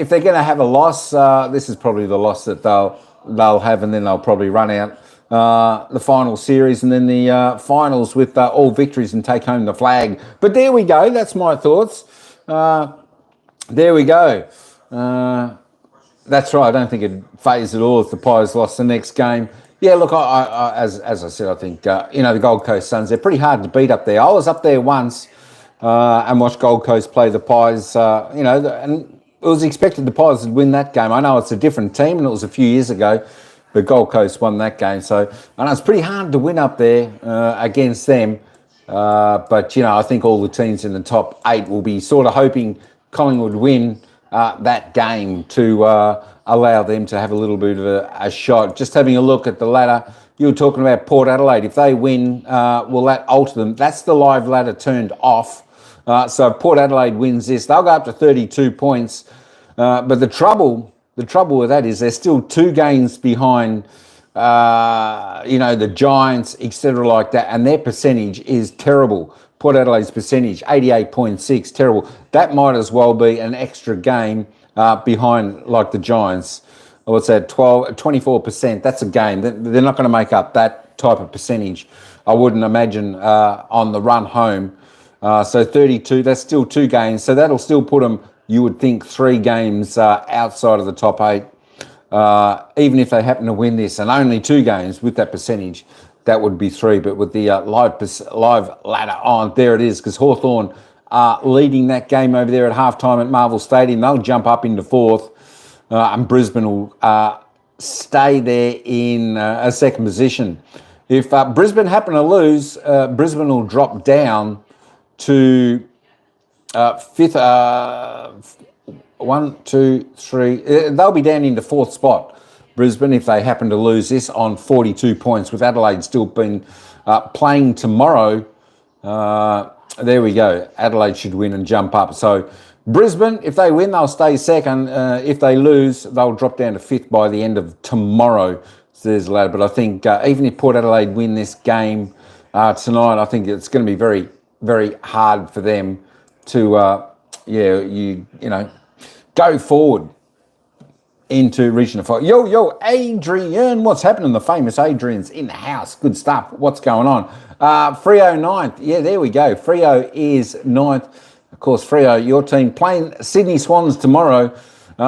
they're going to have a loss, this is probably the loss that they'll have, and then they'll probably run out the final series, and then the finals with all victories and take home the flag. But there we go. That's my thoughts. There we go. That's right. I don't think it phased at all if the Pies lost the next game. Yeah, look, as I said, I think, the Gold Coast Suns, they're pretty hard to beat up there. I was up there once and watched Gold Coast play the Pies, and it was expected the Pies would win that game. I know it's a different team and it was a few years ago, but Gold Coast won that game. So I know it's pretty hard to win up there against them. But, I think all the teams in the top 8 will be sort of hoping Collingwood win that game to allow them to have a little bit of a shot. Just having a look at the ladder, you were talking about Port Adelaide. If they win, will that alter them? That's the live ladder turned off. So if Port Adelaide wins this, they'll go up to 32 points. But the trouble with that is they're still 2 games behind, the Giants, etc. like that, and their percentage is terrible. Port Adelaide's percentage, 88.6, terrible. That might as well be an extra game behind like the Giants. What's that, 24%? That's a game. They're not going to make up that type of percentage, I wouldn't imagine, on the run home. So 32, that's still 2 games. So that'll still put them, you would think, 3 games outside of the top 8. Even if they happen to win this, and only 2 games with that percentage, that would be 3. But with the live ladder on, there it is, because Hawthorn are leading that game over there at halftime at Marvel Stadium. They'll jump up into 4th, and Brisbane will stay there in a second position. If Brisbane happen to lose, Brisbane will drop down to 5th. 1, 2, 3. They'll be down into 4th spot. Brisbane, if they happen to lose this, on 42 points, with Adelaide still been playing tomorrow. There we go. Adelaide should win and jump up. So Brisbane, if they win, they'll stay second. If they lose, they'll drop down to 5th by the end of tomorrow. So there's a ladder. But I think even if Port Adelaide win this game tonight, I think it's going to be very, very hard for them to, go forward into regional 5. Yo, Adrian, what's happening? The famous Adrian's in the house. Good stuff. What's going on? Freo 9th. Yeah, there we go. Freo is 9th. Of course, Freo, your team playing Sydney Swans tomorrow.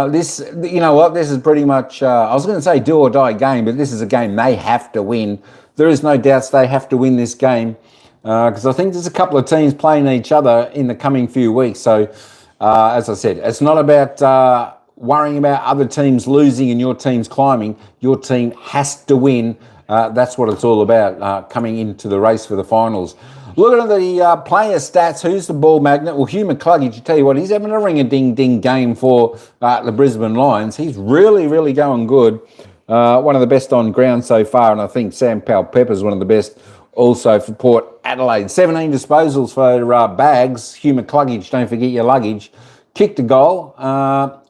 This, you know what? This is pretty much, I was going to say do or die game, but this is a game they have to win. There is no doubts they have to win this game because I think there's a couple of teams playing each other in the coming few weeks. So, as I said, it's not about worrying about other teams losing and your team's climbing. Your team has to win. That's what it's all about coming into the race for the finals. Looking at the player stats, who's the ball magnet? Well, Hugh McCluggage, I tell you what, he's having a ring-a-ding-ding game for the Brisbane Lions. He's really, really going good. One of the best on ground so far, and I think Sam Powell-Pepper's one of the best also for Port Adelaide. 17 disposals for Bags. Hugh McCluggage, don't forget your luggage. Kicked a goal.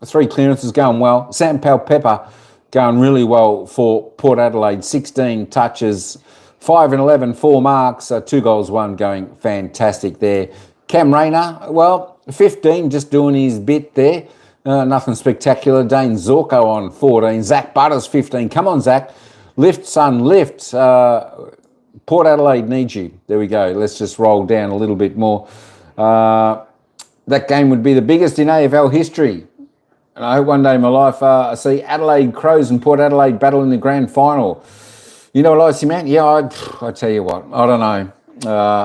3 clearances going well. Sam Powell-Pepper going really well for Port Adelaide. 16 touches, 5 and 11, 4 marks, 2 goals, 1 going fantastic there. Cam Rayner, well, 15, just doing his bit there. Nothing spectacular. Dane Zorko on 14. Zach Butters, 15. Come on, Zach. Lift, son, lift. Port Adelaide needs you. There we go. Let's just roll down a little bit more. That game would be the biggest in AFL history. And I hope one day in my life I see Adelaide Crows and Port Adelaide battle in the grand final. You know what I see, man? Yeah, I tell you what. I don't know.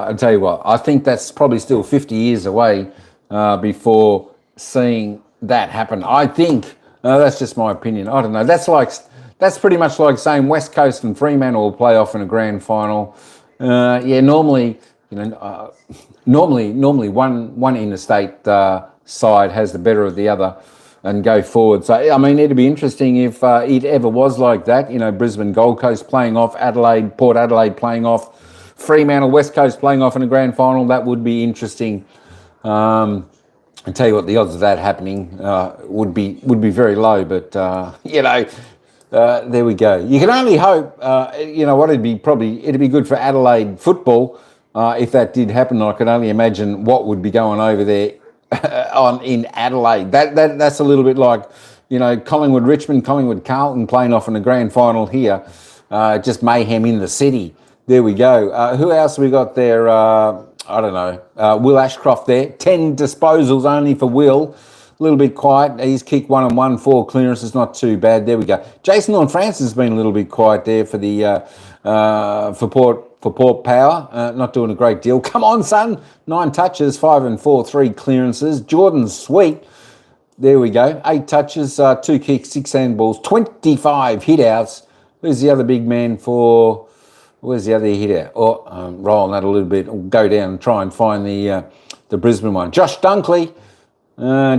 I tell you what. I think that's probably still 50 years away before seeing that happen. I think that's just my opinion. I don't know. That's pretty much like saying West Coast and Fremantle will play off in a grand final. Normally, normally one interstate side has the better of the other and go forward. So, I mean, it'd be interesting if it ever was like that. Brisbane, Gold Coast playing off, Adelaide, Port Adelaide playing off, Fremantle, West Coast playing off in a grand final. That would be interesting. I tell you what, the odds of that happening would be very low. But there we go. You can only hope. It'd be good for Adelaide football if that did happen. I can only imagine what would be going over there in Adelaide. That's a little bit like Collingwood Richmond, Collingwood Carlton playing off in a grand final here. just mayhem in the city. There we go. Who else we got there? I don't know. Will Ashcroft there. 10 disposals only for Will. A little bit quiet. He's kicked 1 and 1, 4 clearances, not too bad. There we go. Jason Horne-Francis has been a little bit quiet there for the for Port Power. Not doing a great deal. Come on, son. 9 touches, 5 and 4, 3 clearances. Jordan Sweet. There we go. 8 touches, 2 kicks, 6 handballs, 25 hit-outs. Who's the other big man for... Where's the other hit-out? Oh, rolling that a little bit. We'll go down and try and find the Brisbane one. Josh Dunkley.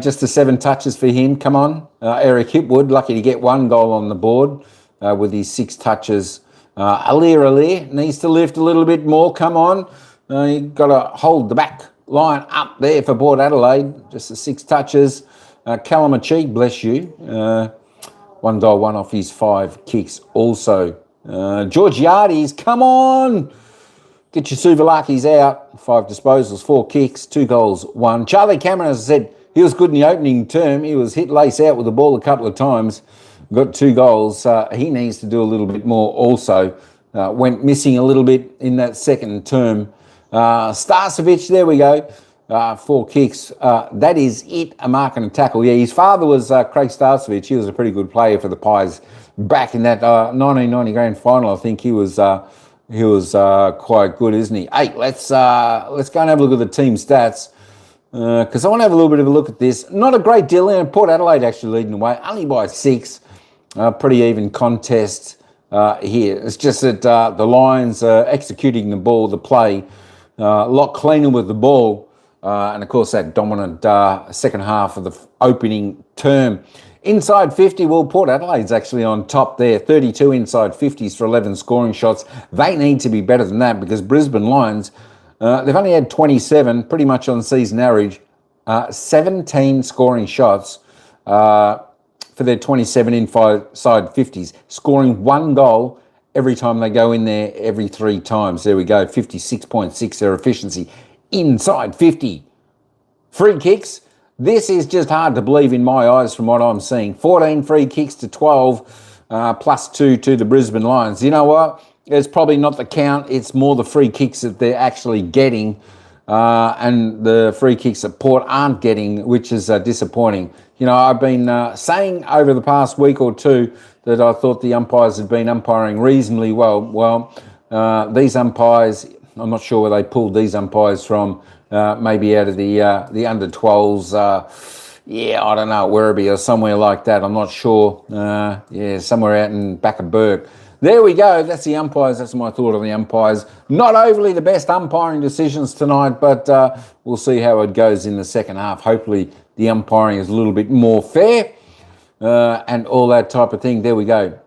Just the 7 touches for him. Come on. Eric Hipwood, lucky to get 1 goal on the board with his 6 touches. Alir needs to lift a little bit more. Come on. You've got to hold the back line up there for Port Adelaide. Just the 6 touches. Calamachi, bless you. 1 goal, 1 off his 5 kicks also. Georgiades, come on. Get your Suvalakis out. 5 disposals, 4 kicks, 2 goals, 1. Charlie Cameron, as I said, he was good in the opening term. He was hit lace out with the ball a couple of times. Got 2 goals. He needs to do a little bit more also. Went missing a little bit in that second term. Starcevic, there we go. 4 kicks. That is it, a mark and a tackle. Yeah, his father was Craig Starcevic. He was a pretty good player for the Pies back in that 1990 grand final. I think he was quite good, isn't he? Hey, let's go and have a look at the team stats because I want to have a little bit of a look at this. Not a great deal in. Port Adelaide actually leading the way, only by 6. Pretty even contest here. It's just that the Lions are executing the ball, the play, a lot cleaner with the ball. And of course, that dominant second half of the opening term. Inside 50, well, Port Adelaide's actually on top there. 32 inside 50s for 11 scoring shots. They need to be better than that because Brisbane Lions, they've only had 27, pretty much on season average, 17 scoring shots for their 27 inside 50s, scoring 1 goal every time they go in there every 3 times. There we go, 56.6 their efficiency. Inside 50. Free kicks. This is just hard to believe in my eyes from what I'm seeing. 14 free kicks to 12, plus 2 to the Brisbane Lions. You know what? It's probably not the count. It's more the free kicks that they're actually getting and the free kicks that Port aren't getting, which is disappointing. You know, I've been saying over the past week or 2 that I thought the umpires had been umpiring reasonably well. Well, these umpires, I'm not sure where they pulled these umpires from. Maybe out of the under 12s, I don't know, Werribee or somewhere like that. I'm not sure. Somewhere out in back of Burke. There we go. That's the umpires. That's my thought on the umpires. Not overly the best umpiring decisions tonight, but we'll see how it goes in the second half. Hopefully the umpiring is a little bit more fair and all that type of thing. There we go.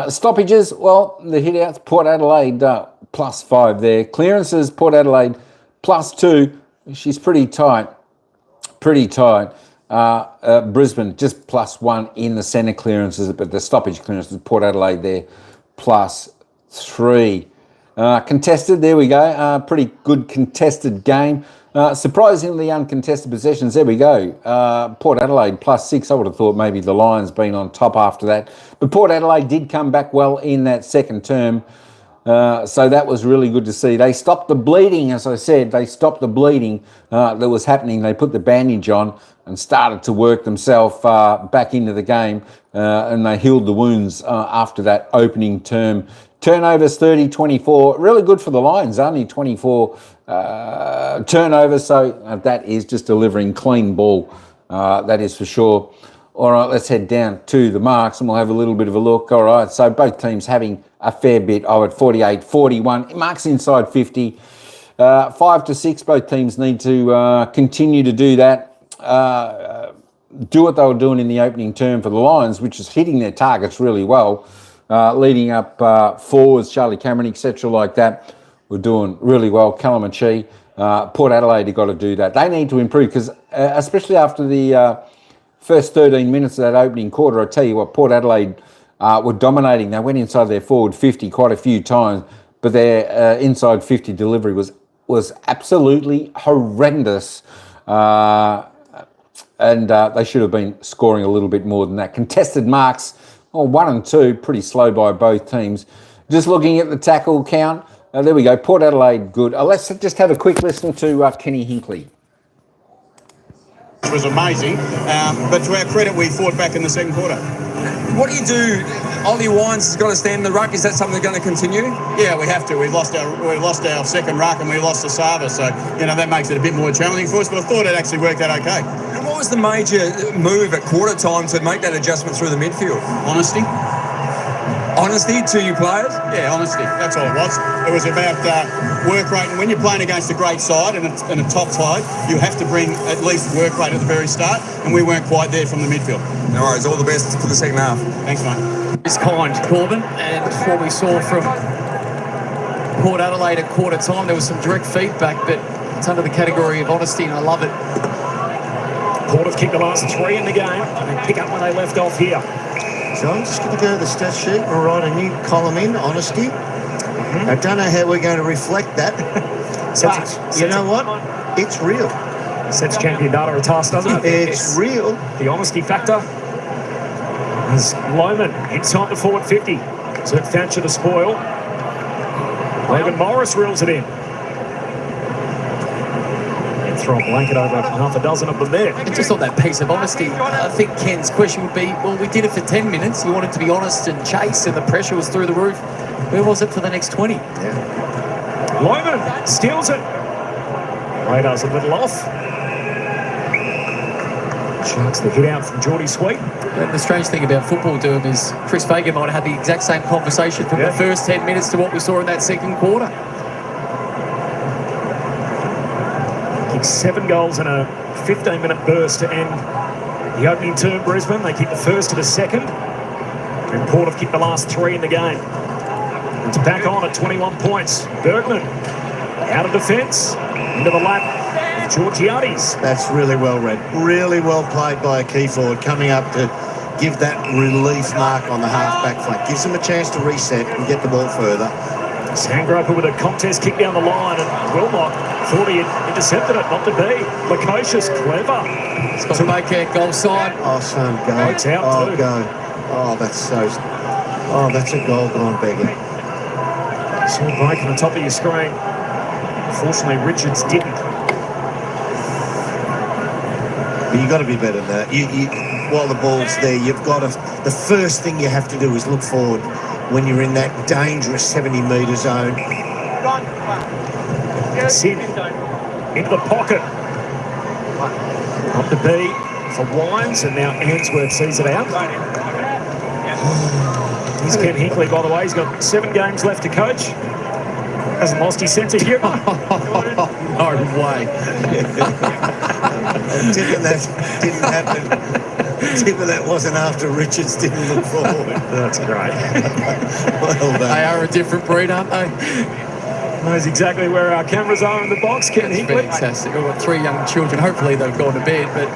Stoppages, well, the hit-outs, Port Adelaide, plus 5 there. Clearances, Port Adelaide, plus 2. She's pretty tight. Brisbane, just plus 1 in the centre clearances, but the stoppage clearances, Port Adelaide there, plus 3. Contested, there we go. Pretty good contested game. Surprisingly uncontested possessions, there we go. Port Adelaide, plus 6. I would have thought maybe the Lions been on top after that. But Port Adelaide did come back well in that second term. So that was really good to see. They stopped the bleeding, as I said. They stopped the bleeding that was happening. They put the bandage on and started to work themselves back into the game, and they healed the wounds after that opening term. Turnovers 30-24. Really good for the Lions. Only 24 turnovers, so that is just delivering clean ball. That is for sure. All right, let's head down to the marks and we'll have a little bit of a look. All right, so both teams having a fair bit. At 48-41. Marks inside 50. 5 to 6, both teams need to continue to do that. Do what they were doing in the opening term for the Lions, which is hitting their targets really well. Leading up forwards, Charlie Cameron, etc. like that, were doing really well. Calamachi, Port Adelaide have got to do that. They need to improve because especially after the first 13 minutes of that opening quarter, I tell you what, Port Adelaide were dominating. They went inside their forward 50 quite a few times, but their inside 50 delivery was absolutely horrendous. And they should have been scoring a little bit more than that. Contested marks, 1 and 2, pretty slow by both teams. Just looking at the tackle count. There we go. Port Adelaide, good. Let's just have a quick listen to Kenny Hinkley. It was amazing, but to our credit, we fought back in the second quarter. What do you do? Ollie Wines has got to stand in the ruck. Is that something they're going to continue? Yeah, we have to. We lost our second ruck and we lost the Sava, so that makes it a bit more challenging for us. But I thought it actually worked out okay. And what was the major move at quarter time to make that adjustment through the midfield? Honesty. Honesty to you players? Yeah, honesty. That's all it was. It was about work rate. And when you're playing against a great side and a top side, you have to bring at least work rate at the very start. And we weren't quite there from the midfield. No worries. All the best for the second half. Thanks, mate. It's kind, Corbin. And what we saw from Port Adelaide at quarter time, there was some direct feedback, but it's under the category of honesty, and I love it. Port have kicked the last 3 in the game, and they pick up where they left off here. So I'm just going to go to the stat sheet and write a new column in, honesty. I don't know how we're going to reflect that, but you know what? It's real. Sets champion data a task, doesn't it? It's real. The honesty factor. As Loman inside the forward 50. So Thatcher to spoil. Logan Morris reels it in. And throw a blanket over half a dozen of them there. And just on that piece of honesty, I think Ken's question would be, well, we did it for 10 minutes. You wanted to be honest and chase, and the pressure was through the roof. Where was it for the next 20? Yeah. Loman steals it. Radar's a little off. Sharks the hit out from Geordie Sweet. And the strange thing about football, Durham, is Chris Fagan might have had the exact same conversation from the first 10 minutes to what we saw in that second quarter. Kicked 7 goals in a 15-minute burst to end the opening term, Brisbane. They kicked the first to the second. And Port have kicked the last 3 in the game. It's back on at 21 points. Bergman out of defence, into the lap. Georgiades. That's really well read. Really well played by a key forward, coming up to give that relief mark on the half-back flank. Gives them a chance to reset and get the ball further. Sandgroper with a contest kick down the line, and Wilmot thought he had intercepted it, not to be. Lacocious, clever. It's got to make a goal side. Oh, son, go. It's out too. Go. Oh, that's so... Oh, that's a goal gone begging. Saw a break on the top of your screen. Unfortunately, Richards didn't. You've got to be better than that. While the ball's there, you've got to... The first thing you have to do is look forward when you're in that dangerous 70-metre zone. Sid into the pocket. Up to B for Wines, and now Answorth sees it out. Here's Ken Hinkley, by the way. He's got 7 games left to coach. Hasn't lost his sense of humour. No way. Tipping that didn't happen. Tipping that wasn't after Richards didn't look forward. That's great. Well done. They are a different breed, aren't they? Knows exactly where our cameras are in the box, Ken That's Hinkley. fantastic. I've got 3 young children. Hopefully they've gone to bed, but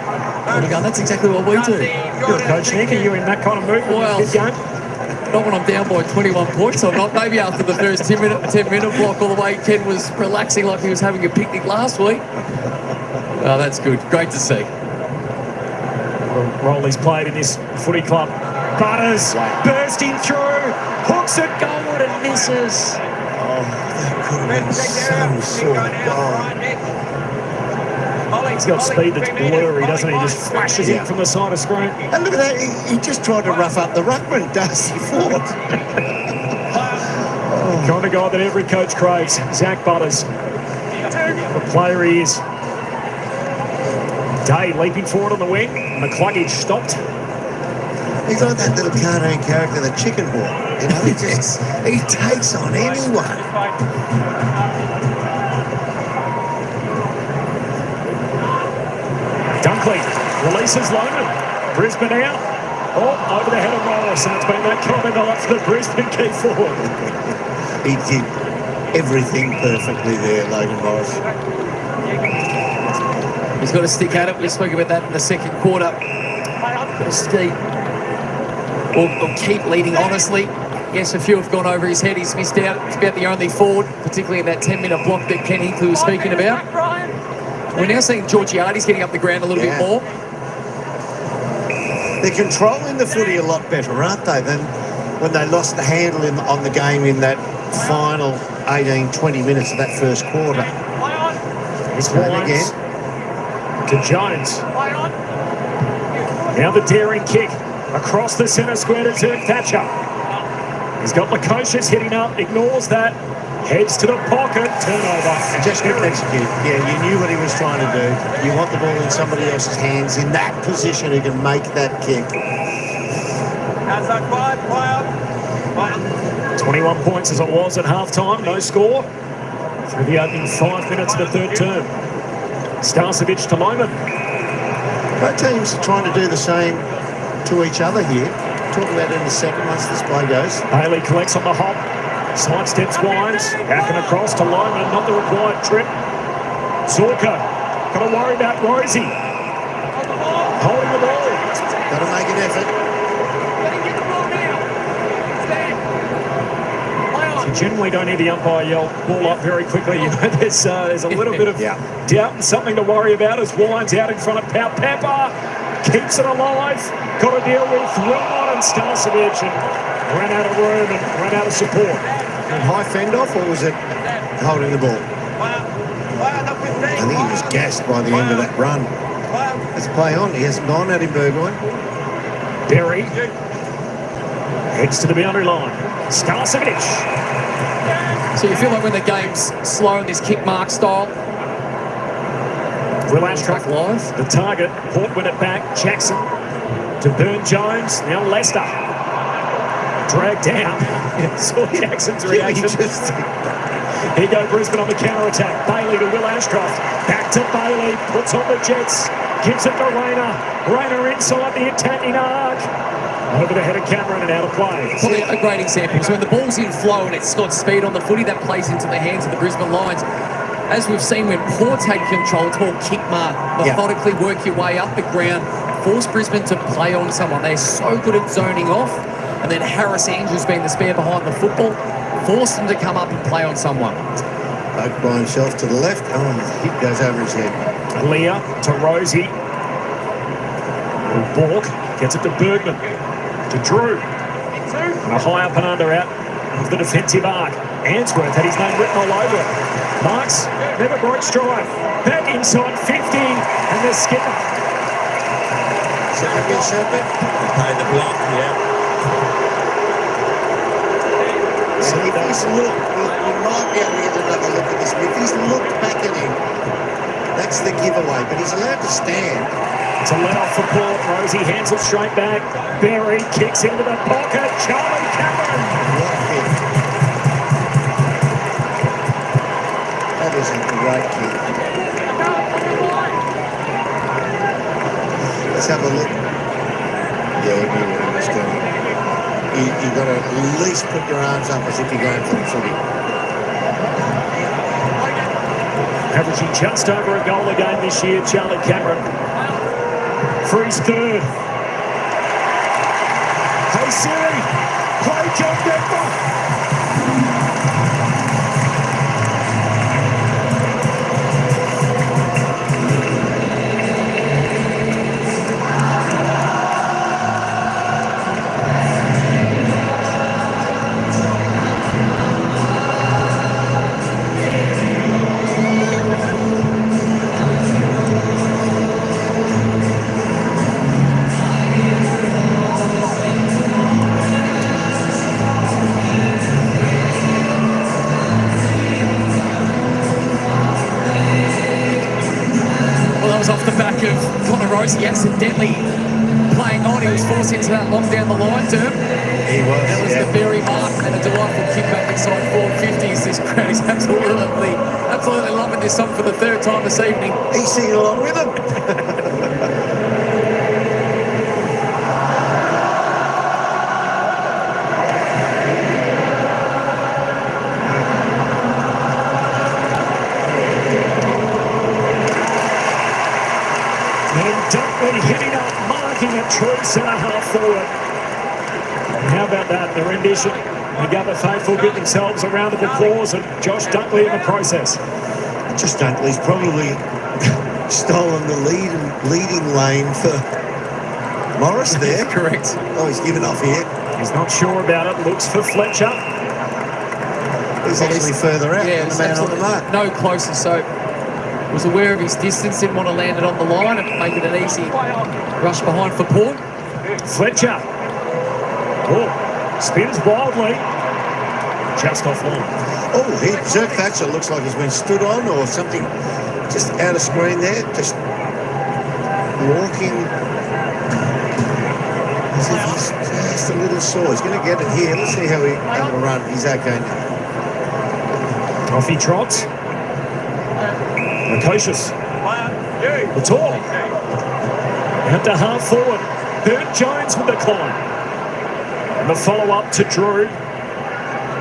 that's exactly what we do. You're a coach, Nick. Are you in that kind of mood? Well, Mid-game? not when I'm down by 21 points. I'm not. Maybe after the first 10-minute block all the way, Ken was relaxing like he was having a picnic last week. Oh, that's good. Great to see. The role he's played in this footy club. Butters bursting through, hooks it goalward and misses. Oh, that could have been some sort of goal. He's got speed that's blurry, doesn't he? He just flashes in from the side of screen. And look at that, he just tried to rough up the ruckman, Darcy Ford. The kind of guy that every coach craves, Zach Butters. The player he is. Day leaping forward on the wing, and the cluggage stopped. He's like that little cartoon character, the chicken ball. You know, he takes on anyone. Dunkley releases Loman. Brisbane out. Oh, over the head of Morris, and it's been that kind of night for the Brisbane key forward. He did everything perfectly there, Logan Morris. He's got to stick at it. We spoke about that in the second quarter. Got to stay or keep leading honestly. Yes, a few have gone over his head. He's missed out. It's about the only forward, particularly in that 10-minute block that Ken Hinkley was speaking about. We're now seeing Georgiades getting up the ground a little bit more. They're controlling the footy a lot better, aren't they, than when they lost the handle on the game in that final 18, 20 minutes of that first quarter. It's And Wines again. to Jones. Now the daring kick across the centre square to Zerk Thatcher. He's got Lukosius hitting up, ignores that, heads to the pocket, turnover. And just couldn't execute. Yeah, you knew what he was trying to do. You want the ball in somebody else's hands in that position who can make that kick. 21 points as it was at half-time, no score. Through the opening 5 minutes of the third term. Starcevic to Loman. Both teams are trying to do the same to each other here. Talk about it in a second once this play goes. Bailey collects on the hop. Sidesteps Wines. Back and across to Loman. Not the required trip. Zorko. Got to worry about Rosie. Holding the ball. Got to make an effort. You generally don't hear the umpire yell ball up very quickly. You know, there's a little bit of doubt and something to worry about as Wines out in front of Pau. Pepper keeps it alive. Got to deal with Wilmot and Starcevic and ran out of room and ran out of support. And high fend off, or was it holding the ball? I think he was gassed by the end of that run. Let's play on. He hasn't gone at him, Burgoyne. Berry heads to the boundary line. Starcevic. So you feel like when the game's slow in this kick mark style, Will Ashcroft live. The target. Port win it back. Jackson to Burn Jones. Now Lester. Dragged down. Saw Jackson's reaction. Here go Brisbane on the counter-attack. Bailey to Will Ashcroft. Back to Bailey. Puts on the Jets. Gives it to Rayner. Rayner inside the attacking arc. Over the head of Cameron and out of play. Probably a great example. So when the ball's in flow and it's got speed on the footy, that plays into the hands of the Brisbane Lions. As we've seen, when Port take control, it's more kick mark. Methodically work your way up the ground. Force Brisbane to play on someone. They're so good at zoning off. And then Harris Andrews being the spare behind the football. Force them to come up and play on someone. Oak by himself to the left. Oh, the hit goes over his head. Leah to Rosie. Bork gets it to Bergman. To Drew. And a high up and under out of the defensive arc. Answorth had his name written all over it. Marks never broke stride. Back inside 50. And the skipper. Second bit, second. Pay the block, So if he's looked, you might be able to get another look at this. If he's looked back at him, that's the giveaway. But he's allowed to stand. It's a let-off for Port. Rosie hands it straight back. Berry kicks into the pocket. Charlie Cameron. What a hit. That is a great kick. Let's have a look. Yeah, he knew what he was doing. You've got to at least put your arms up as if you're going for the footy. Averaging just over a goal a game this year, Charlie Cameron. Freeze third. Hey Siri, play John Gabba. Off the back of Connor Rosie accidentally playing on. He was forced into that long down the line term. He was. That was the Berry mark and a delightful kick back inside 450s. This crowd is absolutely loving this song for the third time this evening. He's singing along with them. Hitting up, marking a true centre-half forward. How about that? The rendition. The Gabba faithful give themselves a round of applause and Josh Dunkley in the process. Josh Dunkley's probably stolen the leading lane for Morris there. Correct. Oh, he's given off here. He's not sure about it. Looks for Fletcher. He's actually further out Yeah, than it's the man on the absolutely mark. no closer. So was aware of his distance, didn't want to land it on the line and make it an easy rush behind for Port. Fletcher. Oh, spins wildly. Just off line. Oh, Zerk Thatcher looks like he's been stood on or something just out of screen there. Just walking as if he's just a little sore. He's going to get it here. Let's see how he's going to run. He's okay now. Off he trots. Precocious. The tall. Out to half forward. Bert Jones with the climb. And the follow-up to Drew.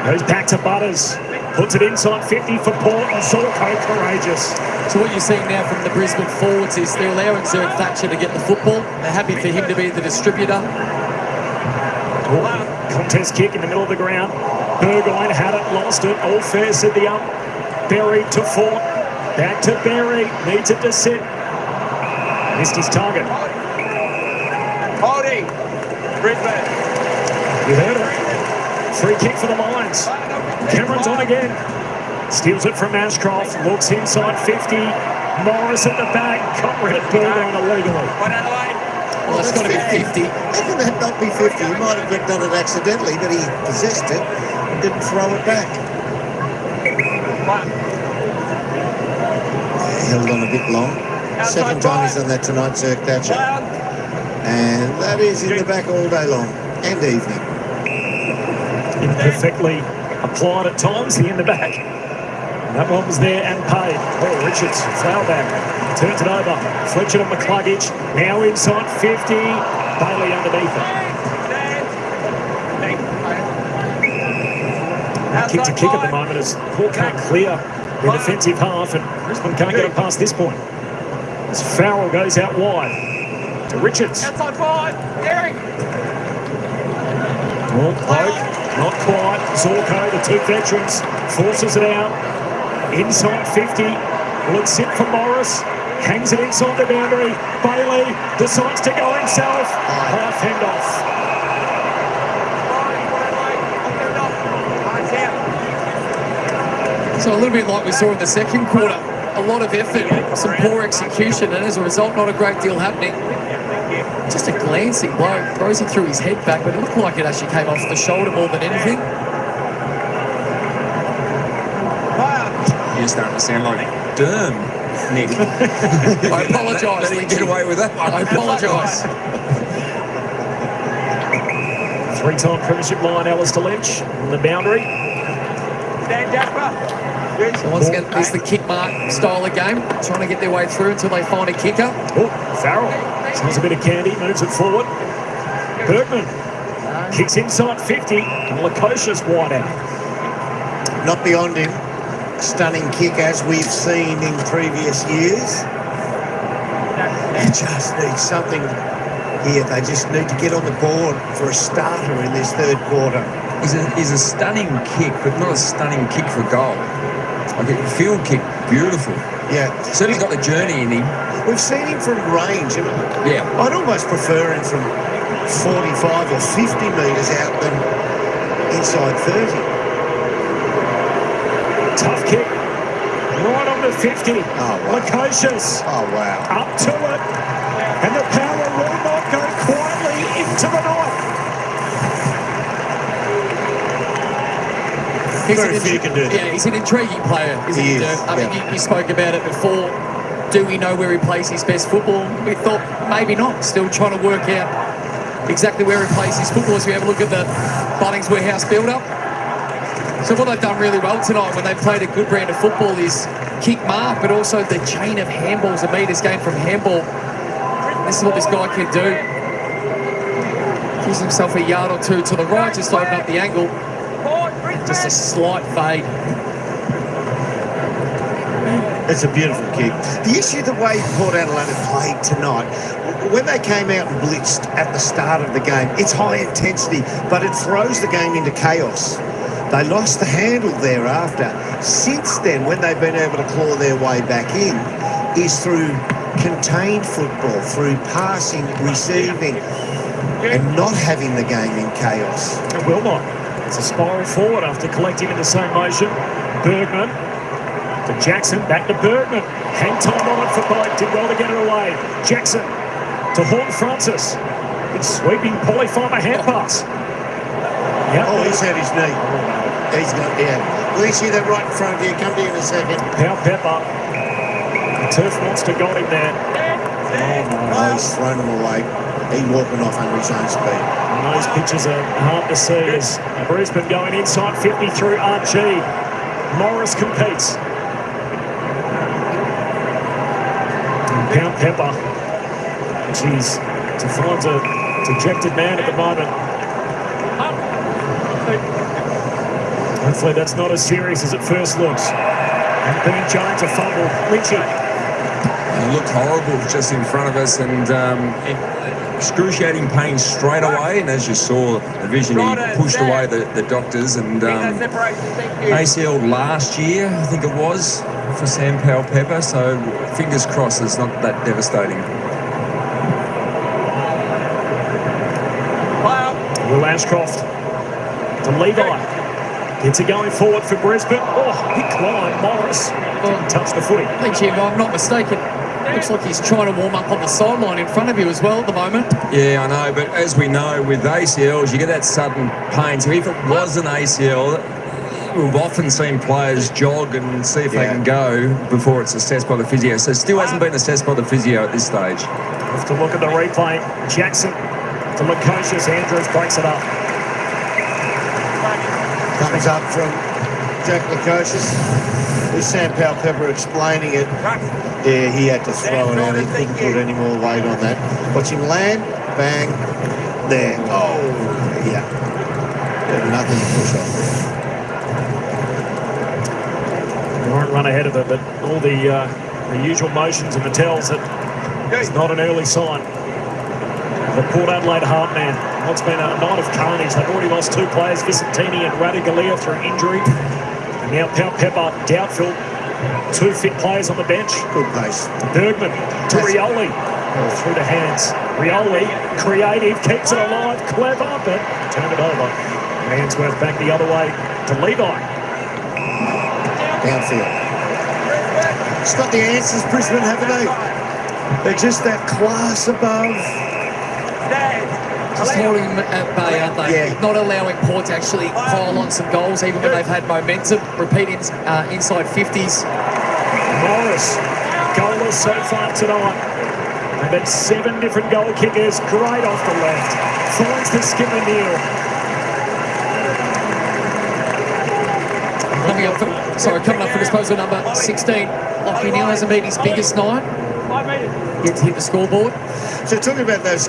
Goes back to Butters. Puts it inside 50 for Port and Sorko courageous. So what you're seeing now from the Brisbane forwards is they're allowing Zerk Thatcher to get the football. They're happy for him to be the distributor. Contest kick in the middle of the ground. Burgoyne had it, lost it. All fair, said the ump. Berry to Fort. Back to Berry. Needs it to sit. Missed his target. Holding. Brisbane. You heard it. Free kick for the Lions. Cameron's on again. Steals it from Ashcroft. Looks inside 50. Morris at the back. Got rid of Burgoyne illegally. One Adelaide. Well, that's got to be 50. How can that not be 50? He might have done it accidentally, but he possessed it and didn't throw it back. Held on a bit long. Second time he's done that tonight, Zerk Thatcher. And that is in the back all day long and evening. Imperfectly applied at times, the in the back. And that one was there and paid. Oh, Richards, foul back. Turns it over. Fletcher to McCluggage. Now inside 50. Bailey underneath it. Kick to kick at the moment as Port can't clear the defensive half and Brisbane can't get it past this point. As Farrell goes out wide to Richards. Outside 5. Derek. Oh, Poke, not quite. Zorko, the two veterans, forces it out. Inside 50. Will it sit for Morris? Hangs it inside the boundary. Bailey decides to go himself. High fend off. So a little bit like we saw in the second quarter. A lot of effort, some poor execution, and as a result, not a great deal happening. Just a glancing blow. Throws it through his head back, but it looked like it actually came off the shoulder more than anything. You're starting to sound like Durham, Nick. I apologise. Let him get away with that one. I apologise. Three-time premiership line, Alistair Lynch on the boundary. Stand Jasper. So once again, it's the kick mark style of game, trying to get their way through until they find a kicker. Oh, Farrell smells a bit of candy, moves it forward. Bergman kicks inside 50, and Lukosius wide out. Not beyond him. Stunning kick as we've seen in previous years. They just need something here. They just need to get on the board for a starter in this third quarter. He's a stunning kick, but not a stunning kick for goal. Like a field kick, beautiful. Yeah. Certainly got the journey in him. We've seen him from range. Yeah. I'd almost prefer him from 45 or 50 metres out than inside 30. Tough kick. Right on the 50. Oh, wow. Lukosius Oh, wow. up to it. And the power will not go quietly into the night. Very few can do that. Yeah, he's an intriguing player, isn't he? He is, I mean, you spoke about it before. Do we know where he plays his best football? We thought maybe not. Still trying to work out exactly where he plays his football as we have a look at the Bunnings Warehouse build-up. So what they've done really well tonight when they've played a good brand of football is kick mark, but also the chain of handballs, the meters gained from handball. This is what this guy can do. Gives himself a yard or two to the right, just open up the angle. Just a slight fade. It's a beautiful kick. The issue, the way Port Adelaide played tonight, when they came out and blitzed at the start of the game, it's high intensity, but it throws the game into chaos. They lost the handle thereafter. Since then, when they've been able to claw their way back in, is through contained football through passing, receiving, and not having the game in chaos. It will not. It's a spiral forward after collecting in the same motion. Bergman to Jackson, back to Bergman. Hang time on it for Boyd, did well to get it away. Jackson to Horn Francis. Good sweeping polyfiber hand pass. Yep. Oh, he's hurt his knee. He's got, yeah. Will you see that right in front of you? Come to you in a second. Now Pepper. The turf monster got him there. Oh, he's thrown him away. He's walking off under his own speed. And those pitches are hard to see as Brisbane going inside 50 through Archie. Morris competes. And Pound Pepper. Jeez, Tafan's a dejected man at the moment. Hopefully that's not as serious as it first looks. And Ben Jones a fumble. Lynchy. It looked horrible just in front of us, and excruciating pain straight away. And as you saw, the vision, he pushed away the doctors. And ACL last year, I think it was, for Sam Powell-Pepper. So fingers crossed it's not that devastating. Will Ashcroft to Levi. Gets it going forward for Brisbane. Oh, big line. Morris didn't touch the footy. Lynchy, if I'm not mistaken, looks like he's trying to warm up on the sideline in front of you as well at the moment. Yeah, I know, but as we know, with ACLs, you get that sudden pain. So if it was an ACL, we've often seen players jog and see if they can go before it's assessed by the physio. So it still hasn't been assessed by the physio at this stage. Have to look at the replay. Jackson to Lukosius. Andrews breaks it up. Comes up from Jack Lukosius. With Sam Powell-Pepper explaining it. Yeah, he had to throw it out. He couldn't put any more weight on that. Watch him land. Bang. There. Oh, yeah. Nothing to push off there. We won't run ahead of it, but all the usual motions and the tells that it's not an early sign. The Port Adelaide Heartman. What's been a night of carnage. They've already lost two players, Vicentini and Radigalia, through injury. And now Powell-Pepper, doubtful. Two fit players on the bench. Good pace. Bergman to Rioli. Oh, through the hands. Rioli, creative, keeps it alive, clever, but turned it over. Mansworth back the other way to Levi. Downfield. It's got the answers, Brisbane, haven't they? They're just that class above. Just holding them at bay, aren't they? Yeah. Not allowing Port to actually pile on some goals, even when they've had momentum. Repeating inside 50s. Morris, goalless so far tonight. They've had 7 different goal kickers. Great off the left. Finds the skipper Neil. Coming up for disposal number 16. Lockie Neal hasn't been his biggest night. Yet to hit the scoreboard. So talking about those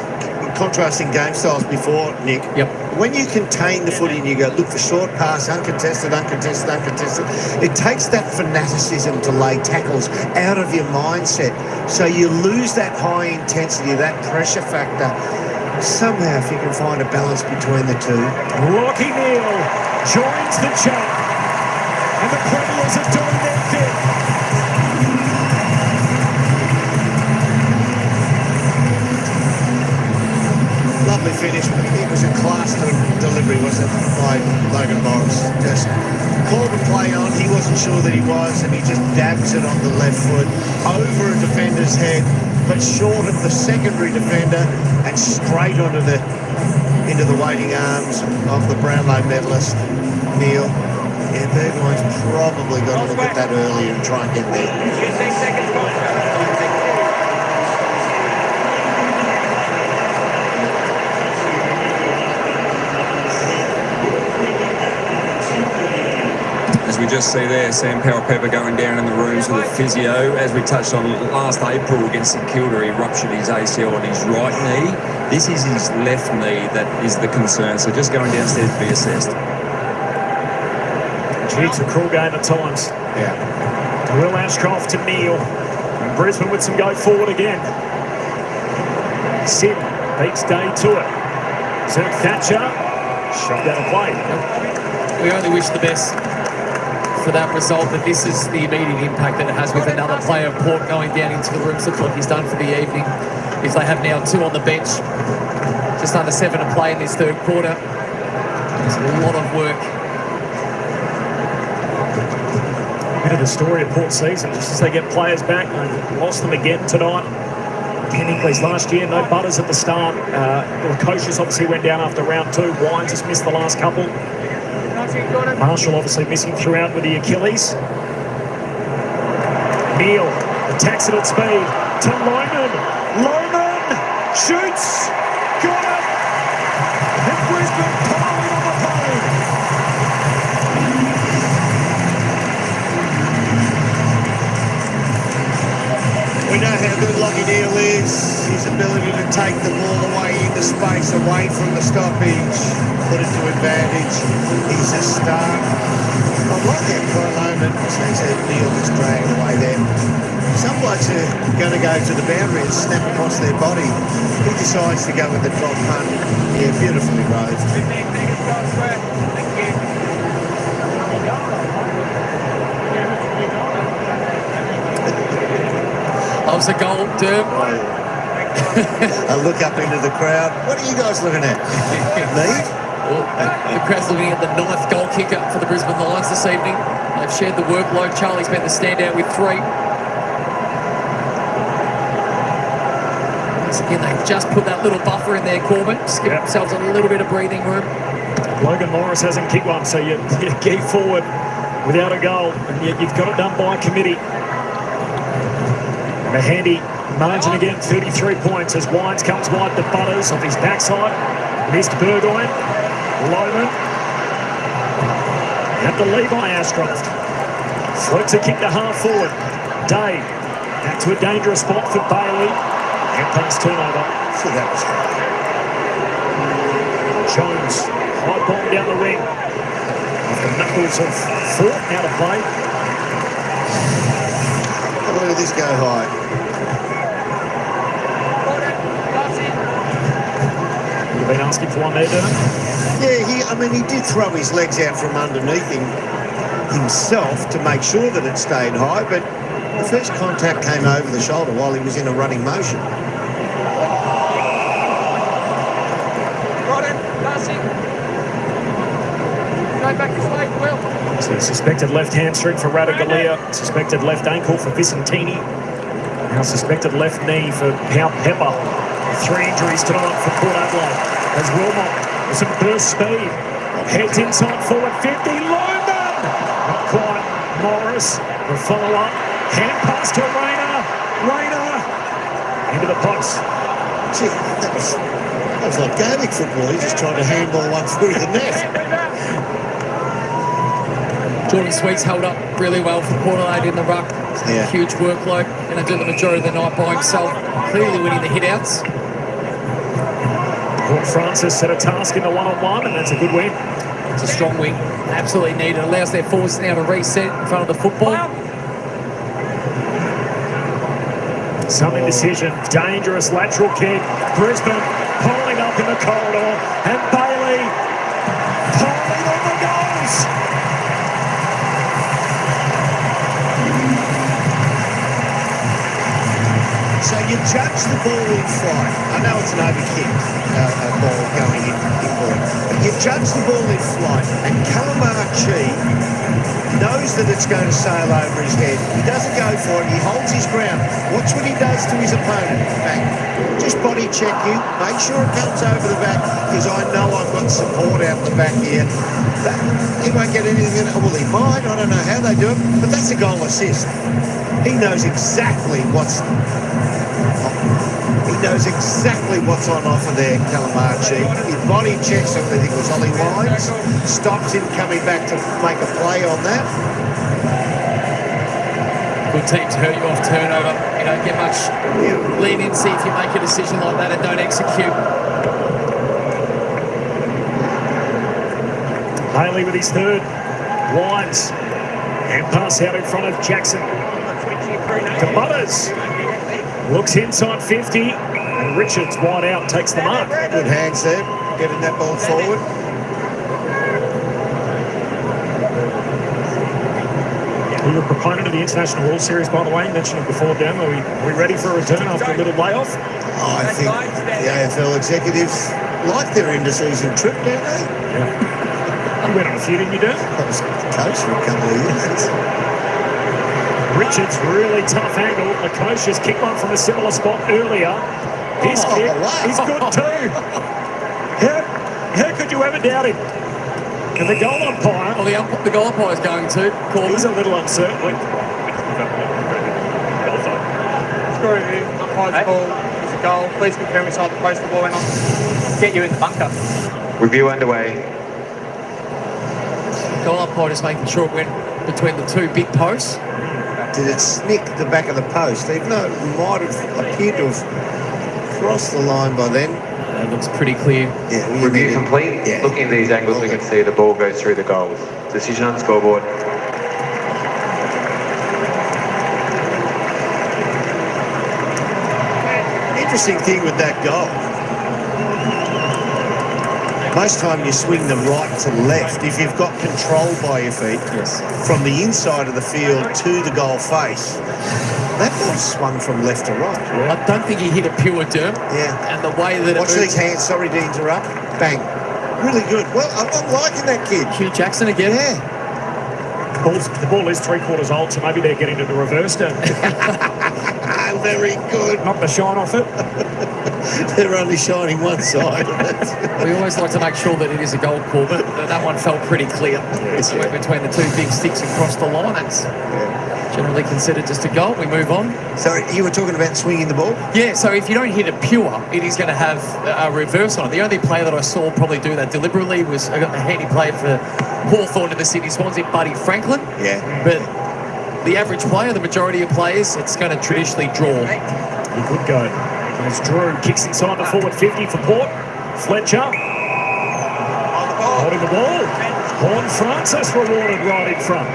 contrasting game styles before, Nick. Yep. When you contain the footy and you go look for short pass, uncontested, it takes that fanaticism to lay tackles out of your mindset. So you lose that high intensity, that pressure factor. Somehow, if you can find a balance between the two. Lockie Neal joins the chat. And the Premiers are doing their bit. Lovely finish, but it was a class delivery, wasn't it, by Logan Morris? Just called the play on, he wasn't sure that he was, and he just dabs it on the left foot over a defender's head, but short of the secondary defender and straight into the waiting arms of the Brownlow medalist, Neil. Yeah, Bergwine's probably got to look at that earlier and try and get there. As we just see there, Sam Powell-Pepper going down in the rooms with a physio. As we touched on last April against St Kilda, he ruptured his ACL on his right knee. This is his left knee that is the concern. So just going downstairs to be assessed. Gee, it's a cruel game at times. Yeah. Will Ashcroft to Neil. And Brisbane with some go forward again. Sid beats Day to it. Zerk Thatcher. Shot down a play. We only wish the best for that result, but this is the immediate impact that it has with another player of Port going down into the rooms. Looks like he's done for the evening. If they have now 2 on the bench, just under 7 to play in this third quarter. It's a lot of work. Bit of the story of Port season, just as they get players back. They lost them again tonight. Ken Hinkley's last year, no Butters at the start. The coaches obviously went down after round 2. Wines has missed the last couple. Marshall obviously missing throughout with the Achilles. Neal attacks it at speed to Lohman. Lohman shoots. Got it. And Brisbane piling on the plane. We know how good Lockie Neal is. His ability to take the ball away into space, away from the stoppage, put it to advantage. He's a star. I like that for a moment. As Neal was dragged away there. Some blokes are going to go to the boundary and snap across their body. He decides to go with the drop punt. Yeah, beautifully rode. Loves a goal, Derm. I look up into the crowd. What are you guys looking at? Me? Well, the crowd's looking at the 9th goal kicker for the Brisbane Lions this evening. They've shared the workload. Charlie's been the standout with 3. Once again, they've just put that little buffer in there, Corbin. Just give themselves a little bit of breathing room. Logan Morris hasn't kicked one, so you keep forward without a goal, and yet you've got it done by committee. And a handy margin again, 33 points as Wines comes wide to Butters off his backside. Missed Burgoyne. Lohman. At the Levi Ashcroft. Floats a kick to half forward. Day. Back to a dangerous spot for Bailey. And pass turnover. So that was hard. Jones. High bomb down the ring. After knuckles of Fort out of play. Look at this go high. You've been asking for one there, Dylan? Yeah, he did throw his legs out from underneath him himself to make sure that it stayed high, but the first contact came over the shoulder while he was in a running motion. So suspected left hamstring for Radagalia, suspected left ankle for Vicentini, now suspected left knee for Pepper. 3 injuries tonight for Port Adelaide. As Wilmot with some burst speed, heads inside forward 50. Lohman, not quite. Morris, the follow-up, hand pass to Rayner. Into the post. Gee, that was like Gaelic football. He just tried to handball one through the net. Jordan Sweet's held up really well for Port Adelaide in the ruck. Yeah. Huge workload. Going to do the majority of the night by himself. Clearly winning the hit-outs. Port Francis set a task in the one-on-one, and that's a good win. It's a strong win. Absolutely needed. Allows their forwards now to reset in front of the football. Some indecision. Dangerous lateral kick. Brisbane piling up in the corridor. And Bailey piling on the goals. So you judge the ball in flight. I know it's an overkick, a ball going in ball. But you judge the ball in flight, and Calamari knows that it's going to sail over his head. He doesn't go for it. He holds his ground. Watch what he does to his opponent. Bang. Just body check you. Make sure it comes over the back, because I know I've got support out the back here. But he won't get anything. Well, he might. I don't know how they do it, but that's a goal assist. He knows exactly what's on offer there, Calamari. He body checks him. I think it was Ollie Wines. Stops him coming back to make a play on that. Good teams hurt you off turnover. You don't get much leniency if you make a decision like that and don't execute. Haley with his third. Wines. And pass out in front of Jackson. To Butters. Looks inside 50. And Richards wide out, takes the mark. Good hands there, getting that ball forward. You're a proponent of the International World Series, by the way. You mentioned it before, Dan. Are we ready for a return after a little layoff? I think the AFL executives like their end-of-season trip, don't they? Yeah. You went on a few, didn't you, Dan? I was coach for a couple of years. Richards, really tough angle. The coach just kicked one from a similar spot earlier. His kick is good too. How could you ever doubt him? And the goal umpire... Well, the goal umpire is going to call. He's a little uncertain. Screw you. Umpire's call. It's a goal. Please confirm which side the post the ball went on. Get you in the bunker. Review underway. Goal umpire just making sure it went between the two big posts. Did it snick the back of the post? Even though it might have appeared to have crossed the line by then. It looks pretty clear. Yeah, Review complete. Yeah. Looking at these angles, we can see the ball goes through the goals. Decision on scoreboard. Interesting thing with that goal. Most time you swing them right to left. If you've got control by your feet, from the inside of the field to the goal face, that ball swung from left to right. I don't think he hit a pure dirt. Yeah. And the way that Watch these hands. Sorry to interrupt. Bang. Really good. Well, I'm liking that kid. Hugh Jackson again. Yeah. The ball is 3/4 old, so maybe they're getting to the reverse down. Very good. Knock the shine off it. They're only shining one side of it. We always like to make sure that it is a goal call, but that one felt pretty clear. It went between the two big sticks and crossed the line. That's generally considered just a goal. We move on. So you were talking about swinging the ball? Yeah, so if you don't hit it pure, it is going to have a reverse on it. The only player that I saw probably do that deliberately was a handy player for Hawthorn to the Sydney Swans, Buddy Franklin. Yeah. But the average player, the majority of players, it's going to traditionally draw. He could go. As Drew kicks inside the forward 50 for Port. Fletcher holding the ball. Horn Francis rewarded right in front.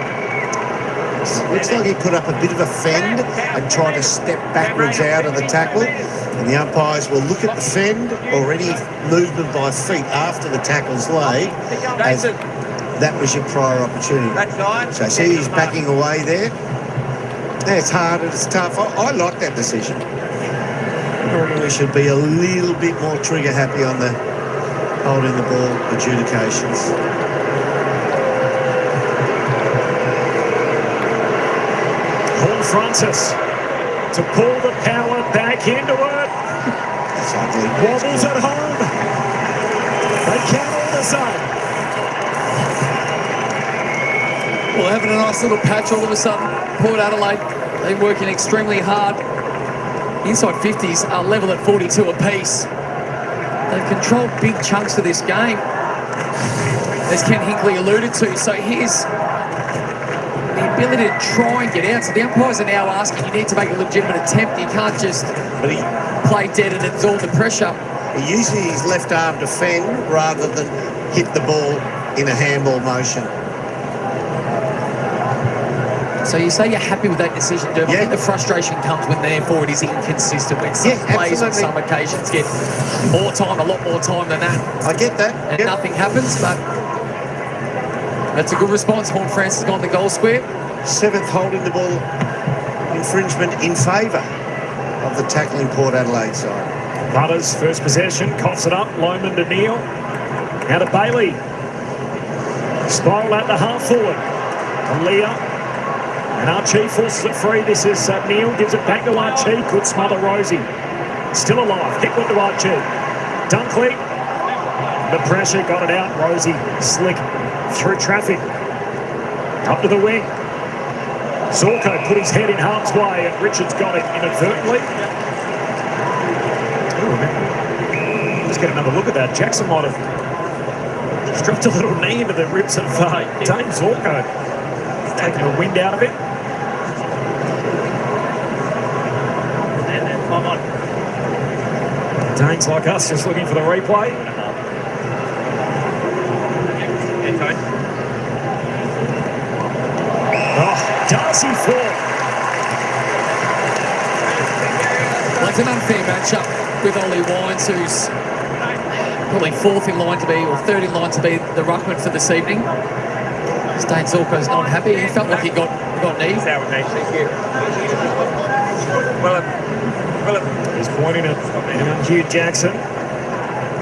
Looks like he put up a bit of a fend and tried to step backwards out of the tackle. And the umpires will look at the fend or any movement by feet after the tackle's laid, as that was your prior opportunity. So see, he's backing away there. Yeah, it's hard and it's tough. I like that decision. I reckon we should be a little bit more trigger happy on the holding the ball adjudications. Horn Francis to pull the power back into it. That's ugly. Wobbles at home. They count all the same. Well, having a nice little patch all of a sudden. Port Adelaide, they're working extremely hard. Inside 50s are level at 42 apiece. They've controlled big chunks of this game, as Ken Hinkley alluded to. So here's the ability to try and get out. So the umpires are now asking, you need to make a legitimate attempt. You can't just play dead and absorb the pressure. He uses his left arm to fend rather than hit the ball in a handball motion. So you say you're happy with that decision, Derb. I think the frustration comes when therefore it is inconsistent, when some players on some occasions get more time, a lot more time than that. I get that. And nothing happens, but that's a good response. Horn Francis got the goal square. 7th holding the ball infringement in favour of the tackling Port Adelaide side. Butters, first possession, coughs it up. Lohman to Neal. Now to Bailey. Spiral out the half forward. To Leah. And Archie forces it free. This is Neal, gives it back to Archie. Could smother Rosie. Still alive. Kick one to Archie. Dunkley. The pressure, got it out. Rosie slick through traffic. Up to the wing. Zorko put his head in harm's way and Richards got it inadvertently. Let's get another look at that. Jackson might have just dropped a little knee into the ribs of Dane Zorko. Taking the wind out of it. Dane's like us, just looking for the replay. Oh, Darcy Ford. Well, it's an unfair matchup with Ollie Wines, who's probably 4th in line to be, or 3rd in line to be the ruckman for this evening. Stain Zorko's not happy. He felt like he got knee. He's pointing at young Hugh Jackson.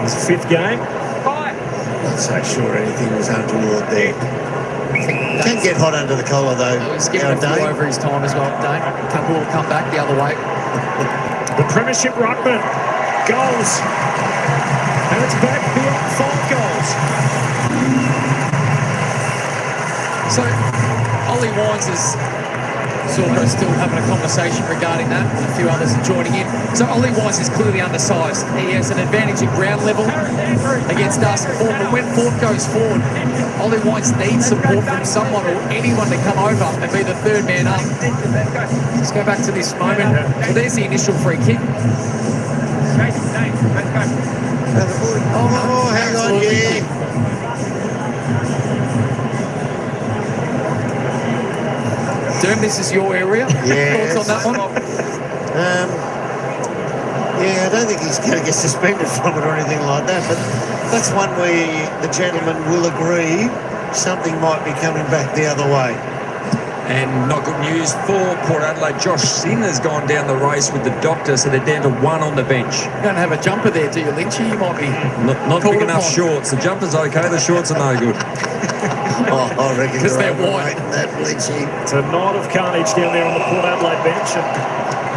His 5th game. Not so sure anything was untoward there. Can get hot under the collar though. He's getting a few over his time as well, Dane. A couple will come back the other way. The Premiership Ruckman. Goals. And it's back beyond 5 goals. So, Ollie Wines is still having a conversation regarding that. A few others are joining in. So Ollie Wines is clearly undersized. He has an advantage at ground level against us and Ford. But when Ford goes forward, Ollie Wines needs support from someone or anyone to come over and be the third man up. Let's go back to this moment. So there's the initial free kick. Oh, hang on, yeah. Derm, this is your area. Yeah. Thoughts on that one? Yeah, I don't think he's going to get suspended from it or anything like that, but that's one where the gentleman will agree something might be coming back the other way. And not good news for Port Adelaide. Josh Sin has gone down the race with the doctor, so they're down to 1 on the bench. You don't have a jumper there, do you, Lynchy? You might be Not big enough shorts. The jumper's okay, the shorts are no good. I reckon because they're white. That Lynchy. It's a night of carnage down there on the Port Adelaide bench. And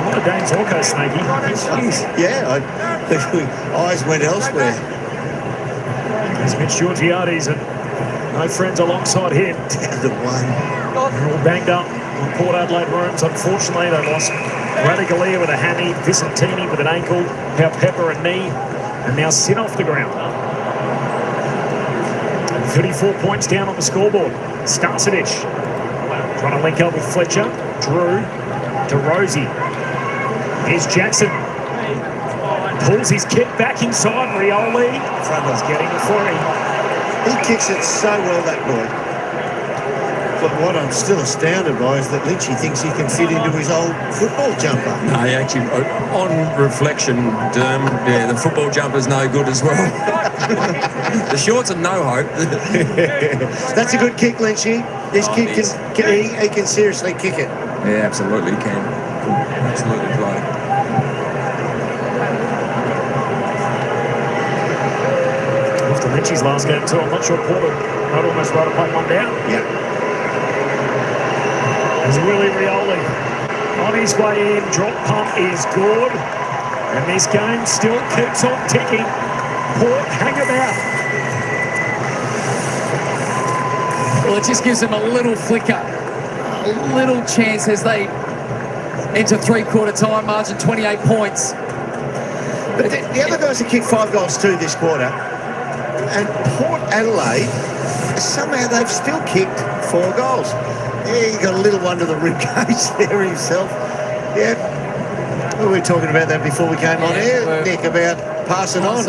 what a Dane Zorko, Snaky. Yeah, eyes went elsewhere. There's Mitch Georgiades and no friends alongside him. Down to 1. They're all banged up on Port Adelaide rooms. Unfortunately, they lost Radicalia with a hammy, Vicentini with an ankle, Pau Pepper a knee, and now Sin off the ground. 34 points down on the scoreboard. Starcevic trying to link up with Fletcher. Drew to Rosie. Here's Jackson. Pulls his kick back inside. Rioli. Frontman's getting the 40. He kicks it so well, that boy. But what I'm still astounded by is that Lynchy thinks he can fit into his old football jumper. No, actually, on reflection, yeah, the football jumper's no good as well. The shorts are no hope. That's a good kick, Lynchy. This kid he can seriously kick it. Yeah, absolutely can. Absolutely play. After Lynchy's last game too, I'm not sure Porter might almost rather play one down. Yeah. As Willie Rioli on his way in, drop pump is good. And this game still keeps on ticking. Port hang about. Well, it just gives them a little flicker, a little chance as they enter 3/4 time, margin 28 points. But the other guys have kicked 5 goals too this quarter. And Port Adelaide, somehow they've still kicked 4 goals. Yeah, he got a little one to the rib cage there himself. Yeah. We were talking about that before we came on air, Nick, about pass it on.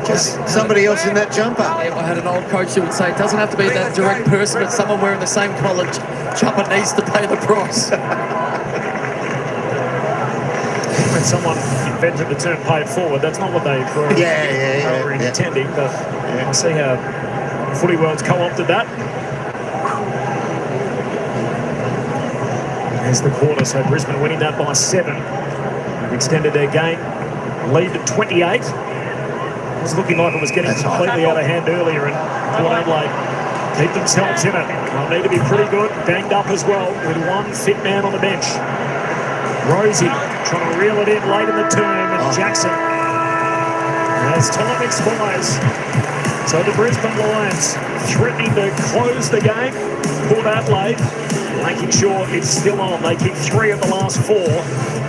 Just somebody else in that jumper. Yeah, I had an old coach who would say it doesn't have to be that direct person, but someone wearing the same coloured jumper needs to pay the price. When someone invented the term "pay it forward," that's not what they were intending. But I see how Footy World's co-opted that. There's the quarter, so Brisbane winning that by 7. They've extended their game lead to 28. It was looking like it was getting completely out of hand earlier, and Port Adelaide keep themselves in it. They'll need to be pretty good, banged up as well, with one fit man on the bench. Rosie trying to reel it in late in the term, and Jackson. As time expires, so the Brisbane Lions threatening to close the game. Port Adelaide making sure it's still on. They kicked 3 of the last 4.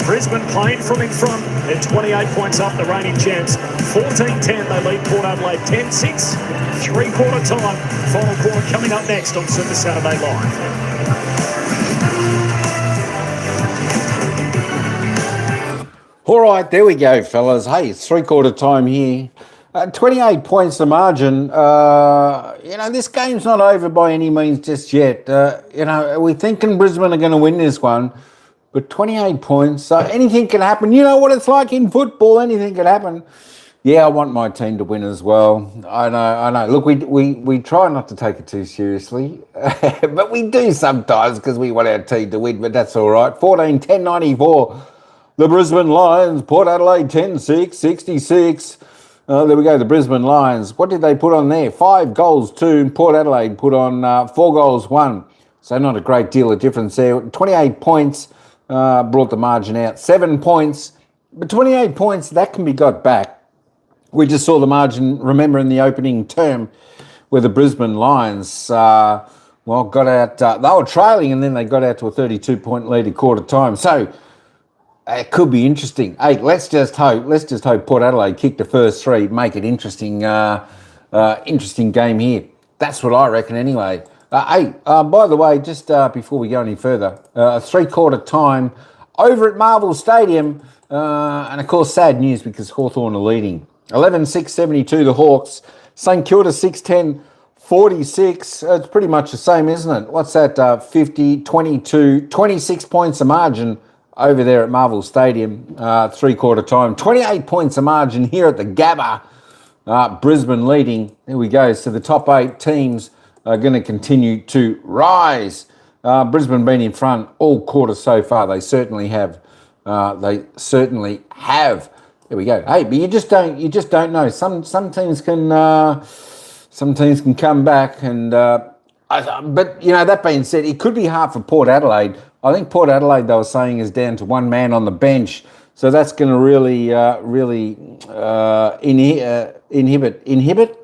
Brisbane playing from in front. They're 28 points up, the reigning champs. 14-10, they lead Port Adelaide 10-6. 3/4 time. Final quarter coming up next on Super Saturday Live. All right, there we go, fellas. Hey, it's 3/4 time here. 28 points the margin. This game's not over by any means just yet. We're thinking Brisbane are going to win this one, but 28 points, so anything can happen. You know what it's like in football, anything can happen. Yeah, I want my team to win as well. I know. Look, we try not to take it too seriously, but we do sometimes because we want our team to win, but that's all right. 14-10-94. The Brisbane Lions, Port Adelaide 10-6, 66. There we go, the Brisbane Lions. What did they put on there? 5 goals, 2. And Port Adelaide put on 4 goals, 1. So not a great deal of difference there. 28 points brought the margin out. 7 points. But 28 points, that can be got back. We just saw the margin, remember, in the opening term where the Brisbane Lions, got out. They were trailing and then they got out to a 32-point lead at quarter time. So it could be interesting. Hey, let's just hope Port Adelaide kick the first 3, make it interesting, interesting game here. That's what I reckon anyway. By the way, just before we go any further, 3-quarter time over at Marvel Stadium, and of course sad news because Hawthorn are leading. 11-6-72 the Hawks. St Kilda 6-10 46. It's pretty much the same, isn't it? What's that? 50, 22, 26 points a margin over there at Marvel Stadium, 3-quarter time. 28 points a margin here at the Gabba. Brisbane leading. There we go. So the top 8 teams are going to continue to rise. Brisbane been in front all quarter so far. They certainly have. There we go. Hey, but you just don't know. Some teams can come back, and but you know, that being said, it could be hard for Port Adelaide. I think Port Adelaide, they were saying, is down to 1 man on the bench, so that's going to really inhibit.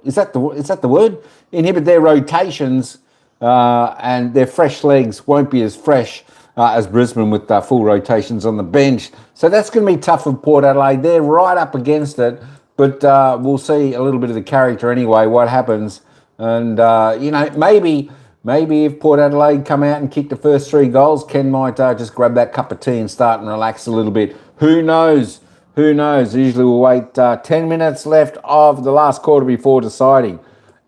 Is that the word? Inhibit their rotations, and their fresh legs won't be as fresh as Brisbane with full rotations on the bench. So that's going to be tough for Port Adelaide. They're right up against it, but we'll see a little bit of the character anyway, what happens. And, maybe if Port Adelaide come out and kick the first 3 goals, Ken might just grab that cup of tea and start and relax a little bit. Who knows? Usually we'll wait 10 minutes left of the last quarter before deciding.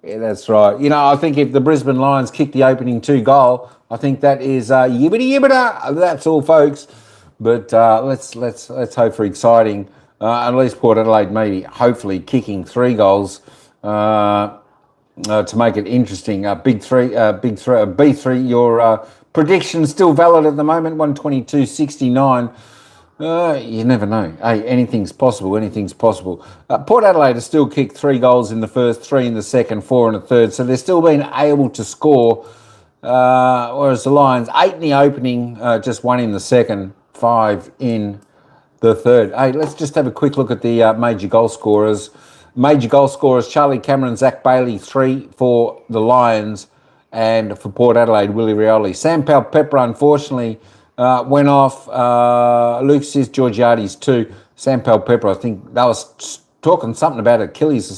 Yeah, that's right. I think if the Brisbane Lions kick the opening 2 goal, I think that is yibbity-yibbita. That's all, folks. But let's hope for exciting. At least Port Adelaide maybe, hopefully, kicking 3 goals to make it interesting. B3. Your prediction still valid at the moment. 122.69. You never know. Hey, anything's possible. Port Adelaide has still kicked 3 goals in the first, 3 in the second, 4 in the third. So they're still being able to score. Whereas the Lions, 8 in the opening, just 1 in the second, 5 in the third. Hey, let's just have a quick look at the major goal scorers. Major goal scorers, Charlie Cameron, Zach Bailey, 3 for the Lions, and for Port Adelaide, Willie Rioli. Sam Powell-Pepper, unfortunately, went off. Luke Sis Georgiades, 2. Sam Powell-Pepper, I think they was talking something about Achilles or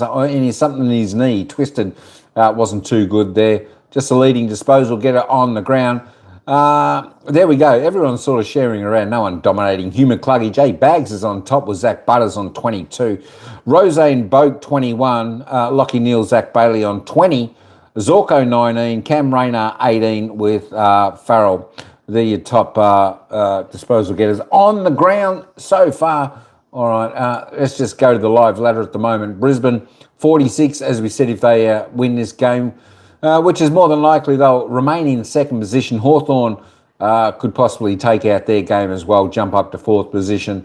something in his knee, twisted. Wasn't too good there. Just a leading disposal, get it on the ground. There we go. Everyone's sort of sharing around. No one dominating. Hugh McCluggage. Jay Baggs is on top with Zach Butters on 22. Rosane Boak, 21. Lockie Neal, Zach Bailey on 20. Zorko, 19. Cam Rayner, 18 with Farrell. They're your top disposal getters on the ground so far. All right, let's just go to the live ladder at the moment. Brisbane, 46, as we said, if they win this game, which is more than likely they'll remain in second position. Hawthorn could possibly take out their game as well, jump up to 4th position.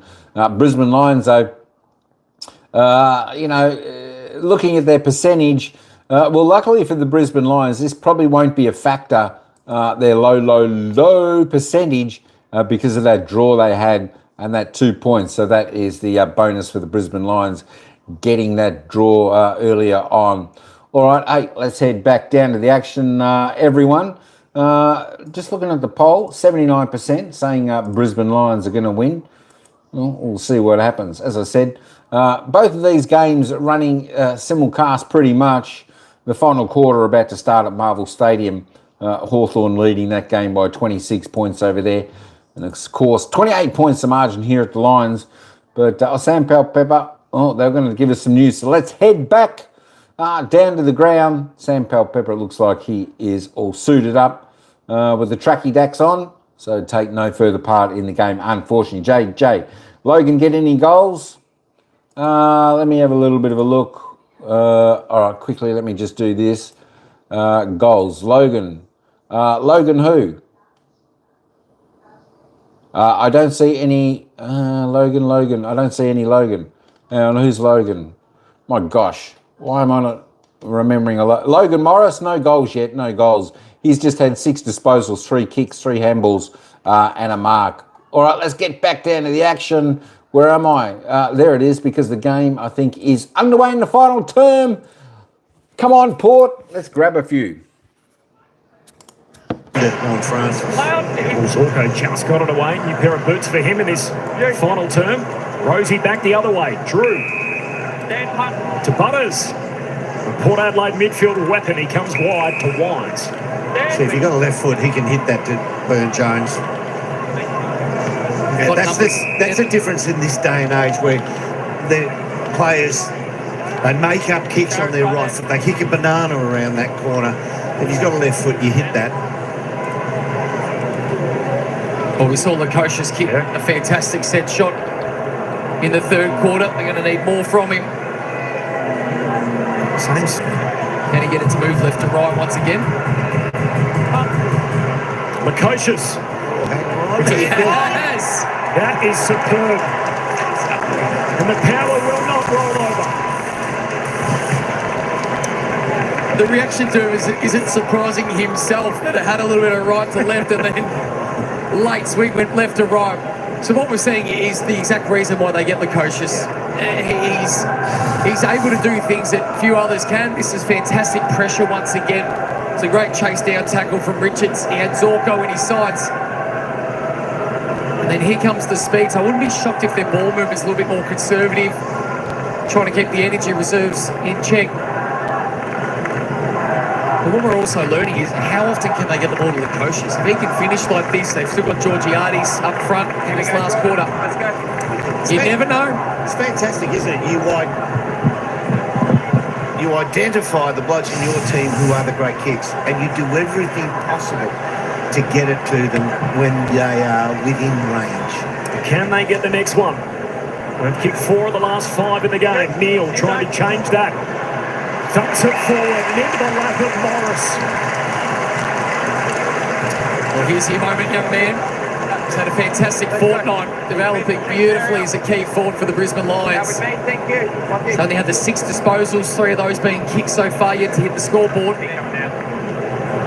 Brisbane Lions, though, looking at their percentage, well, luckily for the Brisbane Lions, this probably won't be a factor, their low percentage, because of that draw they had and that 2 points. So that is the bonus for the Brisbane Lions, getting that draw earlier on. All right, hey, let's head back down to the action, everyone. Just looking at the poll, 79% saying Brisbane Lions are going to win. Well, we'll see what happens. As I said, both of these games running simulcast pretty much. The final quarter about to start at Marvel Stadium. Hawthorn leading that game by 26 points over there. And of course, 28 points the margin here at the Lions. But Sam Powell-Pepper, they're going to give us some news. So let's head back down to the ground. Sam Powell-Pepper, it looks like he is all suited up with the tracky dacks on. So take no further part in the game, unfortunately. Jay, Logan get any goals? Let me have a little bit of a look. All right, quickly, let me just do this. Goals. Logan. Logan who? I don't see any Logan. I don't see any Logan. And who's Logan? My gosh, why am I not remembering a lot? Logan Morris, no goals yet, no goals. He's just had 6 disposals, 3 kicks, 3 handballs, and a mark. All right, let's get back down to the action. Where am I? There it is, because the game, I think, is underway in the final term. Come on, Port, let's grab a few. On France. Zorko just got it away. New pair of boots for him in this final term. Rosie back the other way. Drew to Butters. Port Adelaide midfield weapon. He comes wide to Wines. See, if you've got a left foot, he can hit that to Burn Jones. Yeah, that's the difference in this day and age where the players, they make up kicks on their right foot. They kick a banana around that corner. If he's got a left foot, you hit that. Well, we saw Lukosius kick a fantastic set shot in the third quarter. They're going to need more from him. Can he get it to move left to right once again? Lukosius. Yes! That is superb. And the power will not roll over. The reaction to him is it surprising himself that it had a little bit of right to left and then late sweep went left to right. So what we're seeing is the exact reason why they get Lukosius. He's able to do things that few others can. This is fantastic pressure once again. It's a great chase down tackle from Richards. He had Zorko in his sights. And then here comes the speed. So I wouldn't be shocked if their ball movement's a little bit more conservative, trying to keep the energy reserves in check. But what we're also learning is how often can they get the ball to Lukosius. If he can finish like this, they've still got Georgiades up front in this last quarter. You never know. It's fantastic, isn't it? You identify the blokes in your team who are the great kicks, and you do everything possible to get it to them when they are within range. Can they get the next one? They've kicked 4 of the last 5 in the game. Neil trying to change that. Dumps it forward, into the lap of Morris. Well, here's your moment, young man. He's had a fantastic fortnight, developing beautifully as a key forward for the Brisbane Lions. He's only had the 6 disposals, 3 of those being kicked so far yet to hit the scoreboard.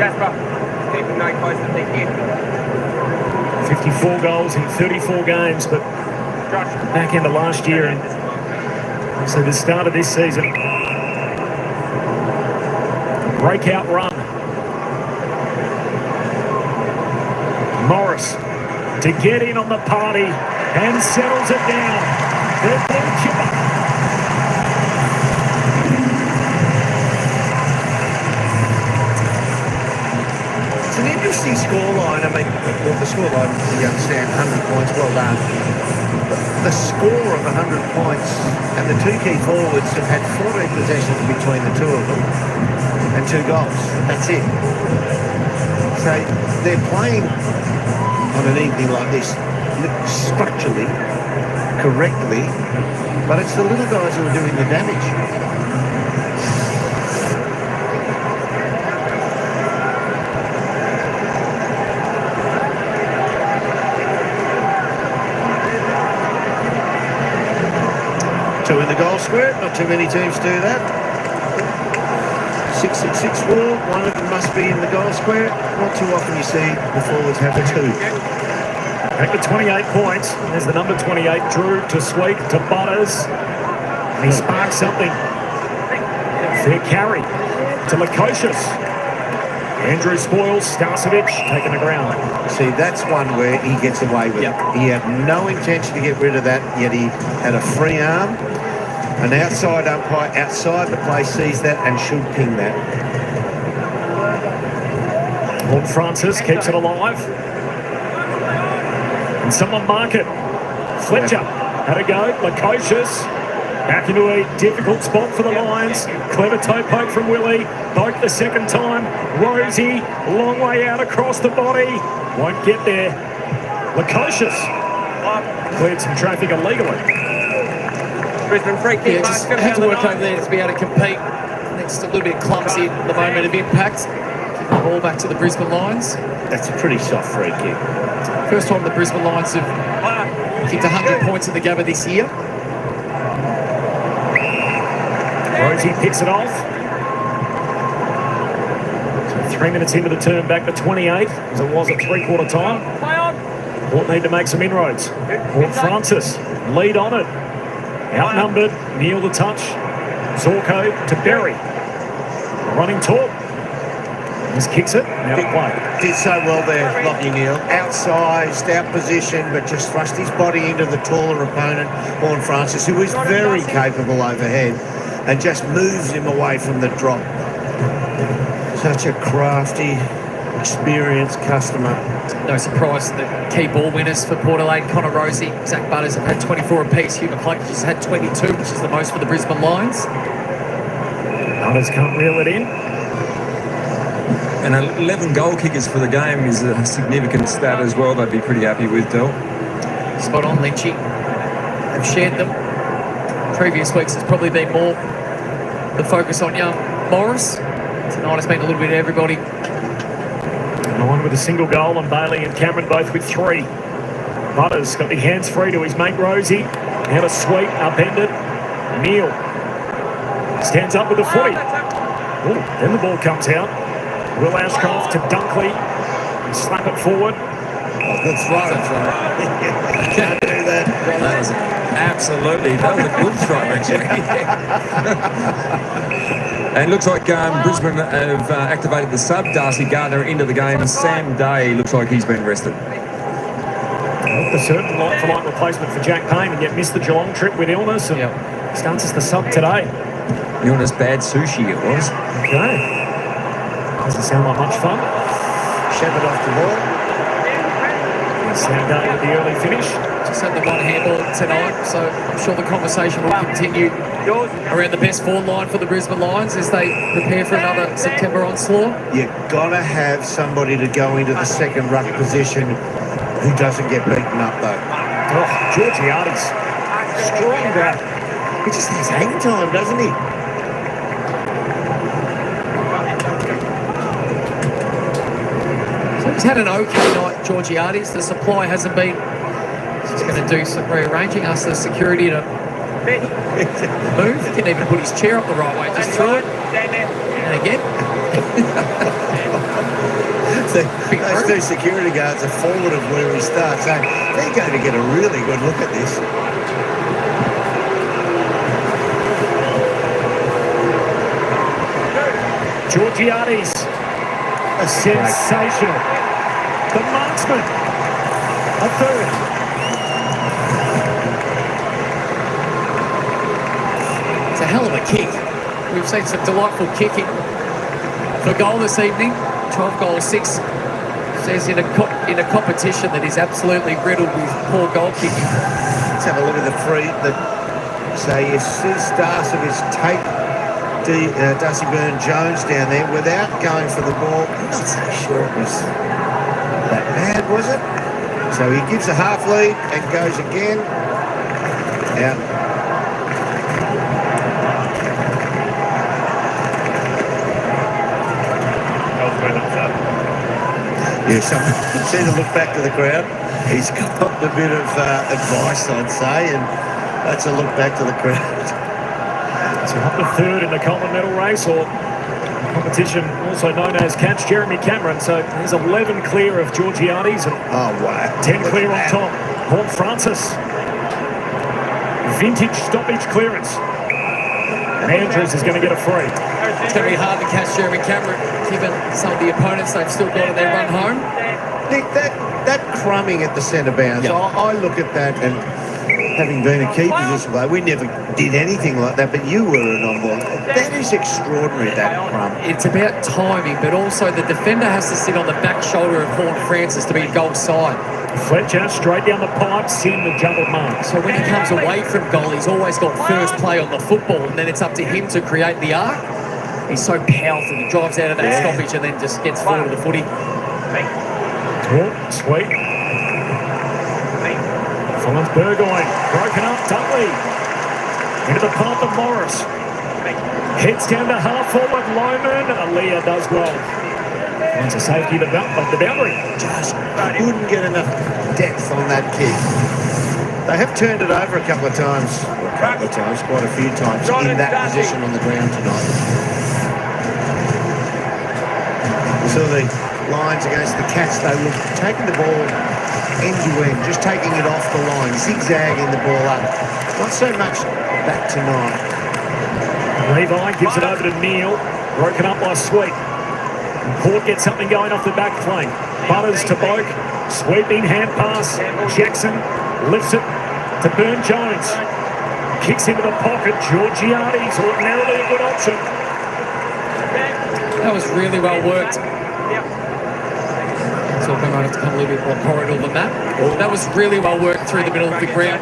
Jasper, keep him no closer, thank you. 54 goals in 34 games, but back into last year and so the start of this season. Breakout run. Morris to get in on the party and settles it down. The blue chipper. It's an interesting scoreline. I mean, well, the scoreline, you understand, 100 points, well done. The score of 100 points, and the 2 key forwards have had 14 possessions between the 2 of them and 2 goals. That's it. So they're playing on an evening like this structurally, correctly, but it's the little guys who are doing the damage. Two in the goal square, not too many teams do that. 6-6-6 wall, one of them must be in the goal square. Not too often you see the forwards have a 2. Back to 28 points. There's the number 28, Drew to Sweet to Butters. And he sparks something. Fair carry to Lukosius. Andrew spoils, Starcevic taking the ground. See, that's one where he gets away with it. He had no intention to get rid of that, yet he had a free arm. An outside umpire outside the play sees that and should ping that. Lord Francis keeps it alive. And someone mark it. Fletcher had a go. Lukosius back into a difficult spot for the Lions. Clever toe poke from Willie. Poke the second time. Rosie, long way out across the body. Won't get there. Lukosius cleared some traffic illegally. Brisbane free kick. Yeah, just had to work over there to be able to compete. It's a little bit clumsy at the moment of impact. Kick the ball back to the Brisbane Lions. That's a pretty soft free kick. First time the Brisbane Lions have kicked 100 points at the Gabba this year. Rosie picks it off. So 3 minutes into the turn, back to 28, as it was at three-quarter time. Port need to make some inroads. Port Francis lead on it. Outnumbered, Neil the touch. Zorko to Berry. Running talk. Just kicks it, out of play. Did so well there, Lockie Neal. Outsized, out position, but just thrust his body into the taller opponent, Horn Francis, who is very capable overhead, and just moves him away from the drop. Such a crafty, experienced customer. No surprise, the key ball winners for Port Adelaide, Connor Rosie, Zach Butters have had 24 apiece. Hugh McClunkey has had 22, which is the most for the Brisbane Lions. Butters can't reel it in. And 11 goal kickers for the game is a significant stat as well. They'd be pretty happy with, Del. Spot on, Lynchy. They've shared them. Previous weeks has probably been more the focus on young Morris. Tonight has been a little bit of everybody. Nine with a single goal, and Bailey and Cameron both with 3. Butters got the hands free to his mate Rosie. Had a sweep, upended. Neil stands up with the footy. Ooh, then the ball comes out. Will Ashcroft to Dunkley. Slap it forward. Good throw. Can't do that. That was absolutely, that was a good throw, actually. And looks like Brisbane have activated the sub, Darcy Gardner, into the game. Sam Day looks like he's been rested. A certain like-for-like replacement for Jack Payne, and yet missed the Geelong trip with illness, and starts as the sub today. Illness, bad sushi it was. Okay. Doesn't sound like much fun. Shepherd off the ball. Sam Day with the early finish. Just had the one handball tonight, so I'm sure the conversation will continue around the best forward line for the Brisbane Lions as they prepare for another September onslaught. You've got to have somebody to go into the second ruck position who doesn't get beaten up, though. Oh, Georgiades. Strong grab. He just has hang time, doesn't he? He's had an okay night, Georgiades. The supply hasn't been. He's going to do some rearranging, ask the security to move. He didn't even put his chair up the right way, just threw it. And again. Those 2 security guards are forward of where he starts. So they're going to get a really good look at this. Georgiades. Sensational. The marksman. A third. It's a hell of a kick. We've seen some delightful kicking for goal this evening. 12 goals, 6. Says in a competition that is absolutely riddled with poor goal kicking. Let's have a look at the free. So you see Starson is take Darcy Byrne-Jones down there without going for the ball. I'm not so sure it was that bad, was it? So he gives a half lead and goes again. Out. Yeah, you see the look back to the crowd. He's got a bit of advice, I'd say, and that's a look back to the crowd. So up the third in the Coleman medal race, or competition also known as Catch Jeremy Cameron. So he's 11 clear of Georgiades and 10 clear on top. Horn Francis. Vintage stoppage clearance. And Andrews is going to get a free. It's going to be hard to catch Jeremy Cameron, given some of the opponents they've still got in their run home. Nick, that crumbing at the centre bounce, I look at that, and having been a key position player, we never did anything like that, but you were an on-ball. That is extraordinary, that crumb. It's about timing, but also the defender has to sit on the back shoulder of Horn Francis to be goal side. Fletcher straight down the pipe, seeing the jumbled mark. So when he comes away from goal, he's always got first play on the football, and then it's up to him to create the arc. He's so powerful. He drives out of that stoppage and then just gets forward to the footy. Oh, sweet. Finds Burgoyne. Broken up, Dunkley. Into the path of Morris. Heads down to half forward. Loman. Aaliyah does well. Finds a safety of the boundary. Just couldn't get enough depth on that kick. They have turned it over a couple of times. Quite a few times in that position on the ground tonight. So the Lions against the Cats, they were taking the ball end to end, just taking it off the line, zigzagging the ball up. Not so much that tonight. Levi gives it over to Neil. Broken up by Sweet. Court gets something going off the back flank. Butters to Boak. Sweeping hand pass. Jackson lifts it to Burn Jones. Kicks into the pocket. Georgiades, ordinarily a good option. That was really well worked. So we might have to come a little bit more corridor than that. That was really well worked through the middle of the ground.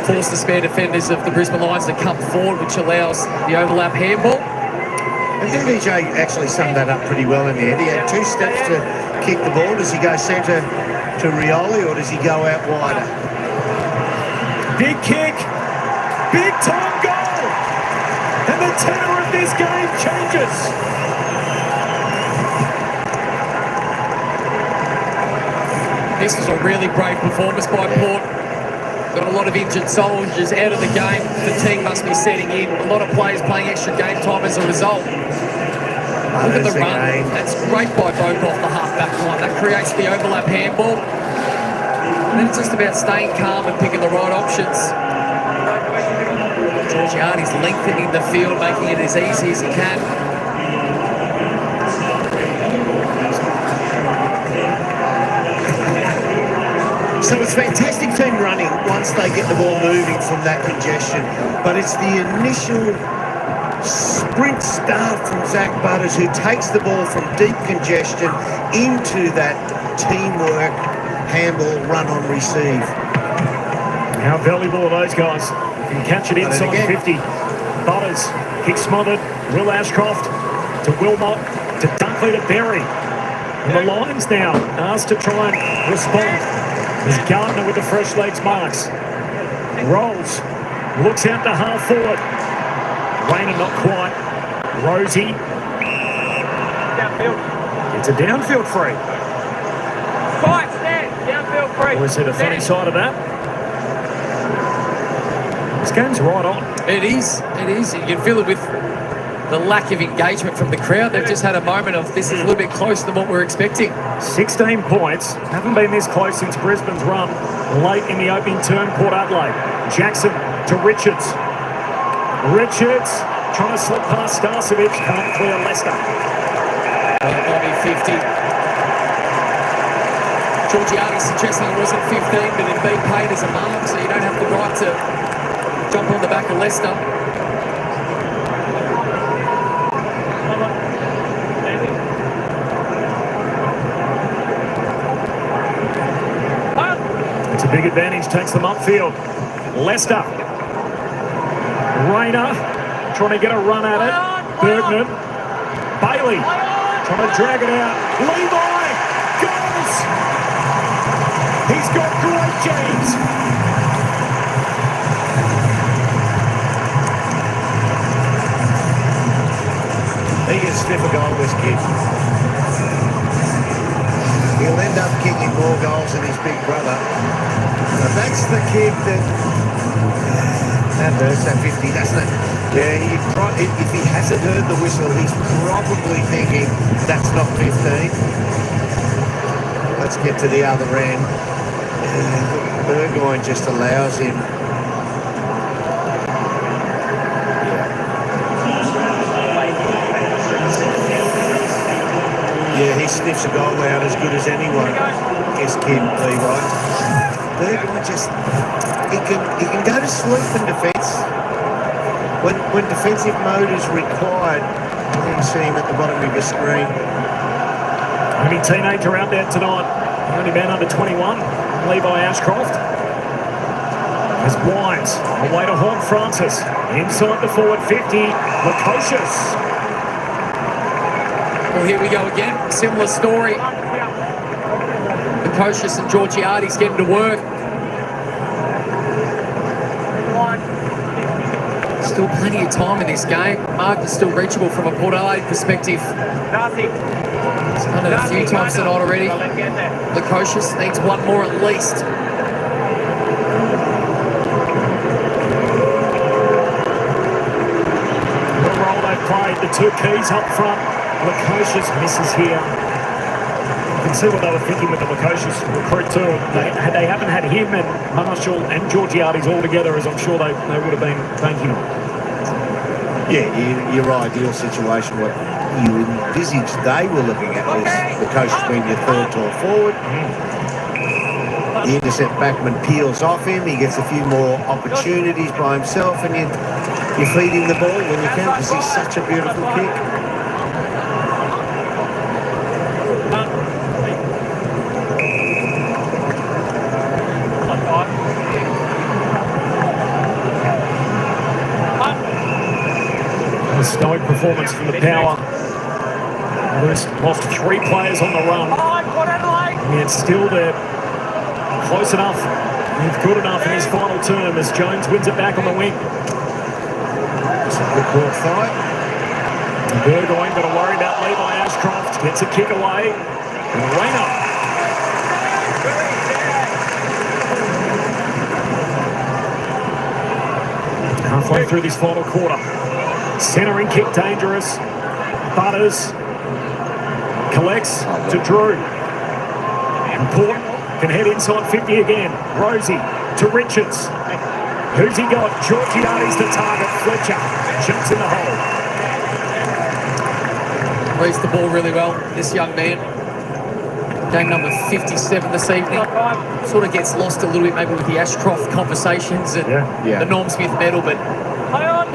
Forced the spare defenders of the Brisbane Lions to come forward, which allows the overlap handball. I think DJ actually summed that up pretty well in the end. He had 2 steps to kick the ball. Does he go centre to Rioli or does he go out wider? Big kick. Big time goal. And the tenor of this game changes. This was a really brave performance by Port. Got a lot of injured soldiers out of the game. Fatigue must be setting in. A lot of players playing extra game time as a result. Look at the run. That's great by Boak off the half-back line. That creates the overlap handball. And then it's just about staying calm and picking the right options. Georgiades lengthening the field, making it as easy as he can. So it's fantastic team running once they get the ball moving from that congestion. But it's the initial sprint start from Zach Butters who takes the ball from deep congestion into that teamwork, handball, run on receive. How valuable are those guys? Can catch it inside 50. Butters, kick smothered. Will Ashcroft to Wilmot, to Dunkley to Berry. And the Lions now asked to try and respond. There's Gardner with the fresh legs marks. Rolls. Looks out to half forward. Rayner not quite. Rosie. It's a downfield free. Downfield free. Always see the funny side of that. This game's right on. It is. It is. You can feel it with the lack of engagement from the crowd. They've just had a moment of this is a little bit closer than what we're expecting. 16 points. Haven't been this close since Brisbane's run late in the opening term. Port Adelaide. Jackson to Richards. Richards trying to slip past Starcevic. Can't clear Leicester. Bobby 50. Georgiades suggesting it wasn't 15, but it being paid as a mark, so you don't have the right to jump on the back of Leicester. It's a big advantage, takes them upfield. Leicester. Rayner trying to get a run at it. Bergman. Bailey trying to drag it out. Levi goes! He's got great games. He can sniff a goal, this kid. He'll end up kicking more goals than his big brother. But that's the kid that hurts that 50, doesn't it? Yeah, if he hasn't heard the whistle, he's probably thinking that's not 15. Let's get to the other end. Burgoyne just allows him. Yeah, he sniffs a goal out as good as anyone. Guess kid, Levi. Burgoyne just, he can go to sleep in defence. When defensive mode is required, you can see him at the bottom of your screen. Only teenager out there tonight. Only man under 21, Levi Ashcroft. As Wines away to Horn Francis. Inside the forward 50, Lukosius. Well, here we go again. Similar story. Lukosius and Georgiades getting to work. Still plenty of time in this game. Mark is still reachable from a Port Adelaide perspective. Nothing. He's done it a few times tonight already. Lukosius needs one more at least. The role they've played, the two keys up front. Lukosius misses here. You can see what they were thinking with the Lukosius recruit too. They haven't had him and Marshall and Georgiades all together, as I'm sure they would have been banking on. Yeah, your ideal situation, what you envisaged they were looking at was the coach being your third tall forward. The intercept backman peels off him, he gets a few more opportunities by himself, and you feed him the ball when you can, because he's such a beautiful kick. A stoic performance from the power. Lost 3 players on the run. And yet still they're close enough, and good enough in his final term as Jones wins it back on the wing. It's a good ball fight. Burgoyne got to worry about Levi Ashcroft. Gets a kick away. And Rayner. Halfway through this final quarter. Centering kick dangerous. Butters collects to Drew. Important. Can head inside 50 again. Rosie to Richards. Who's he got? Georgiades the target. Fletcher jumps in the hole. Reads the ball really well, this young man. Game number 57 this evening. Sort of gets lost a little bit maybe with the Ashcroft conversations and the Norm Smith medal, but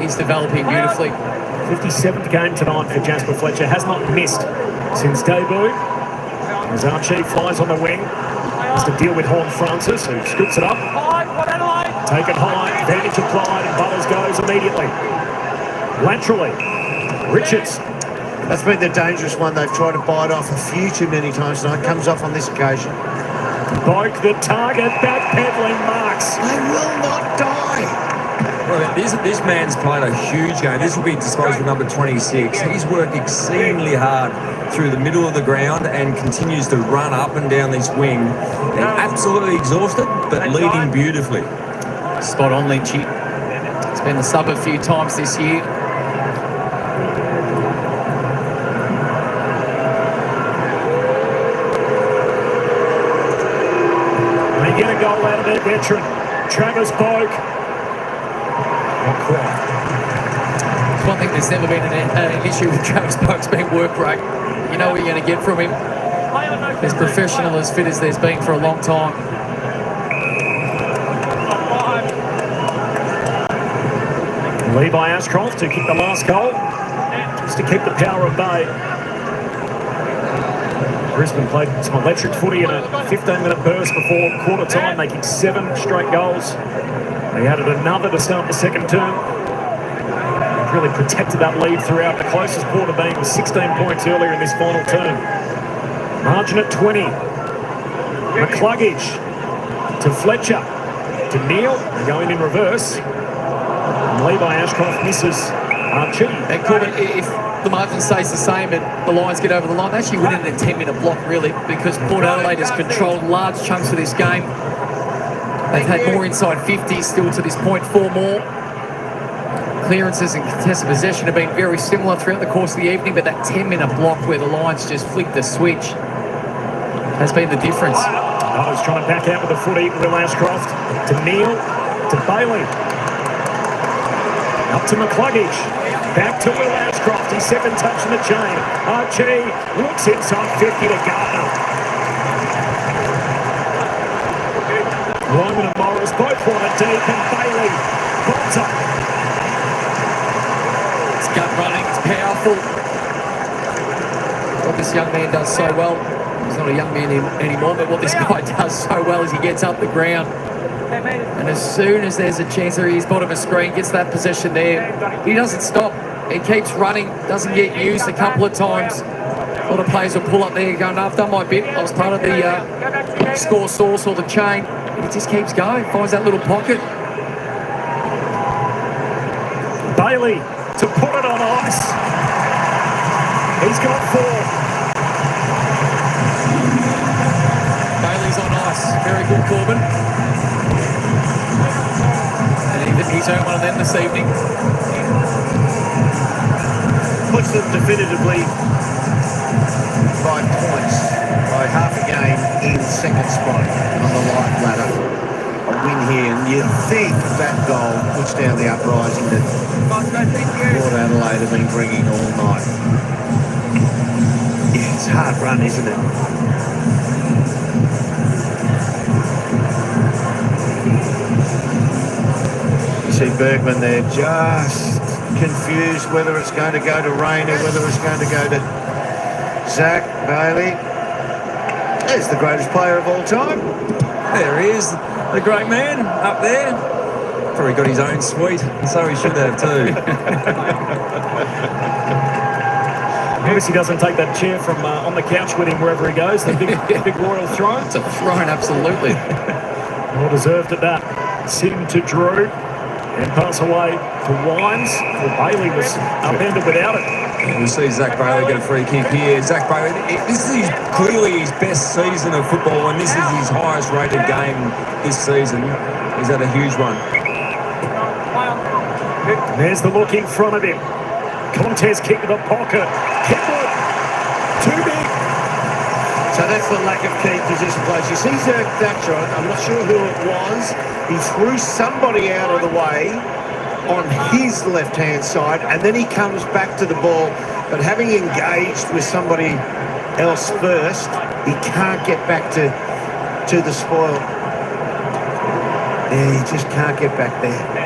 he's developing beautifully. 57th game tonight for Jasper Fletcher. Has not missed since debut. As Archie flies on the wing. Has to deal with Horn Francis, who scoops it up. Take it high, advantage applied, and Butters goes immediately. Laterally, Richards. That's been the dangerous one. They've tried to bite off a few too many times tonight. Comes off on this occasion. Boak the target, backpedaling marks. They will not die. Well, this man's played a huge game. This will be disposal number 26. He's worked exceedingly hard through the middle of the ground and continues to run up and down this wing. And absolutely exhausted, but leading beautifully. Spot on, Lynchy. He's been the sub a few times this year. They get a goal out of their veteran, Travis Boak. Not quite. It's one thing there's never been an issue with Travis Boak's been work rate. You know what you're going to get from him. As professional, as fit as there's been for a long time. Levi Ashcroft to kick the last goal, just to keep the power at bay. Brisbane played some electric footy in a 15-minute burst before quarter time, making 7 straight goals. They added another to start the second term. They've really protected that lead throughout, the closest quarter being was 16 points earlier in this final term. Margin at 20. McCluggage to Fletcher to Neal, going in reverse. And Levi Ashcroft misses Archie. And Corbin, if the margin stays the same and the Lions get over the line, they actually win it in a 10-minute block, really, because Port Adelaide has controlled large chunks of this game. They've had more inside 50 still to this point, 4 more. Clearances and contested possession have been very similar throughout the course of the evening, but that 10-minute block where the Lions just flicked the switch has been the difference. I was trying to back out with the footy. Will Ashcroft to Neal to Bailey. Up to McCluggage. Back to Will Ashcroft. His second touch in the chain. Archie looks inside 50 to Gabba. Ryman and Morris both want it deep, and Bailey bolts up. It's gut running, it's powerful. What this young man does so well, he's not a young man anymore, but what this guy does so well is he gets up the ground. And as soon as there's a chance there, he's bottom of screen, gets that possession there. He doesn't stop. He keeps running, doesn't get used a couple of times. A lot of players will pull up there going, no, I've done my bit. I was part of the score source or the chain. And he just keeps going, finds that little pocket. Bailey to put it on ice. He's got 4. Bailey's on ice. Very good, Corbin. And even he's earned one of them this evening. Puts them definitively by points, by half a game in second spot on the light ladder. A win here, and you'd think that goal puts down the uprising that Port Adelaide have been bringing all night. Yeah, it's a hard run, isn't it? You see Bergman there just confused whether it's going to go to Rayner, whether it's going to go to Zach Bailey. There's the greatest player of all time. There he is, the great man up there. Probably got his own suite, and so he should have too. Obviously doesn't take that chair from on the couch with him wherever he goes. The big royal throne. It's a throne, absolutely. Well deserved at that. Sim to Drew. And pass away to Wines. Well, Bailey was upended without it. We see Zach Bailey get a free kick here. Zach Bailey, this is clearly his best season of football, and this is his highest rated game this season. He's had a huge one. There's the look in front of him. Contest kick to the pocket. Hipwood. Too big. So that's the lack of key position plays. You see Zach Thatcher, I'm not sure who it was. He threw somebody out of the way on his left-hand side, and then he comes back to the ball. But having engaged with somebody else first, he can't get back to the spoil. Yeah, he just can't get back there.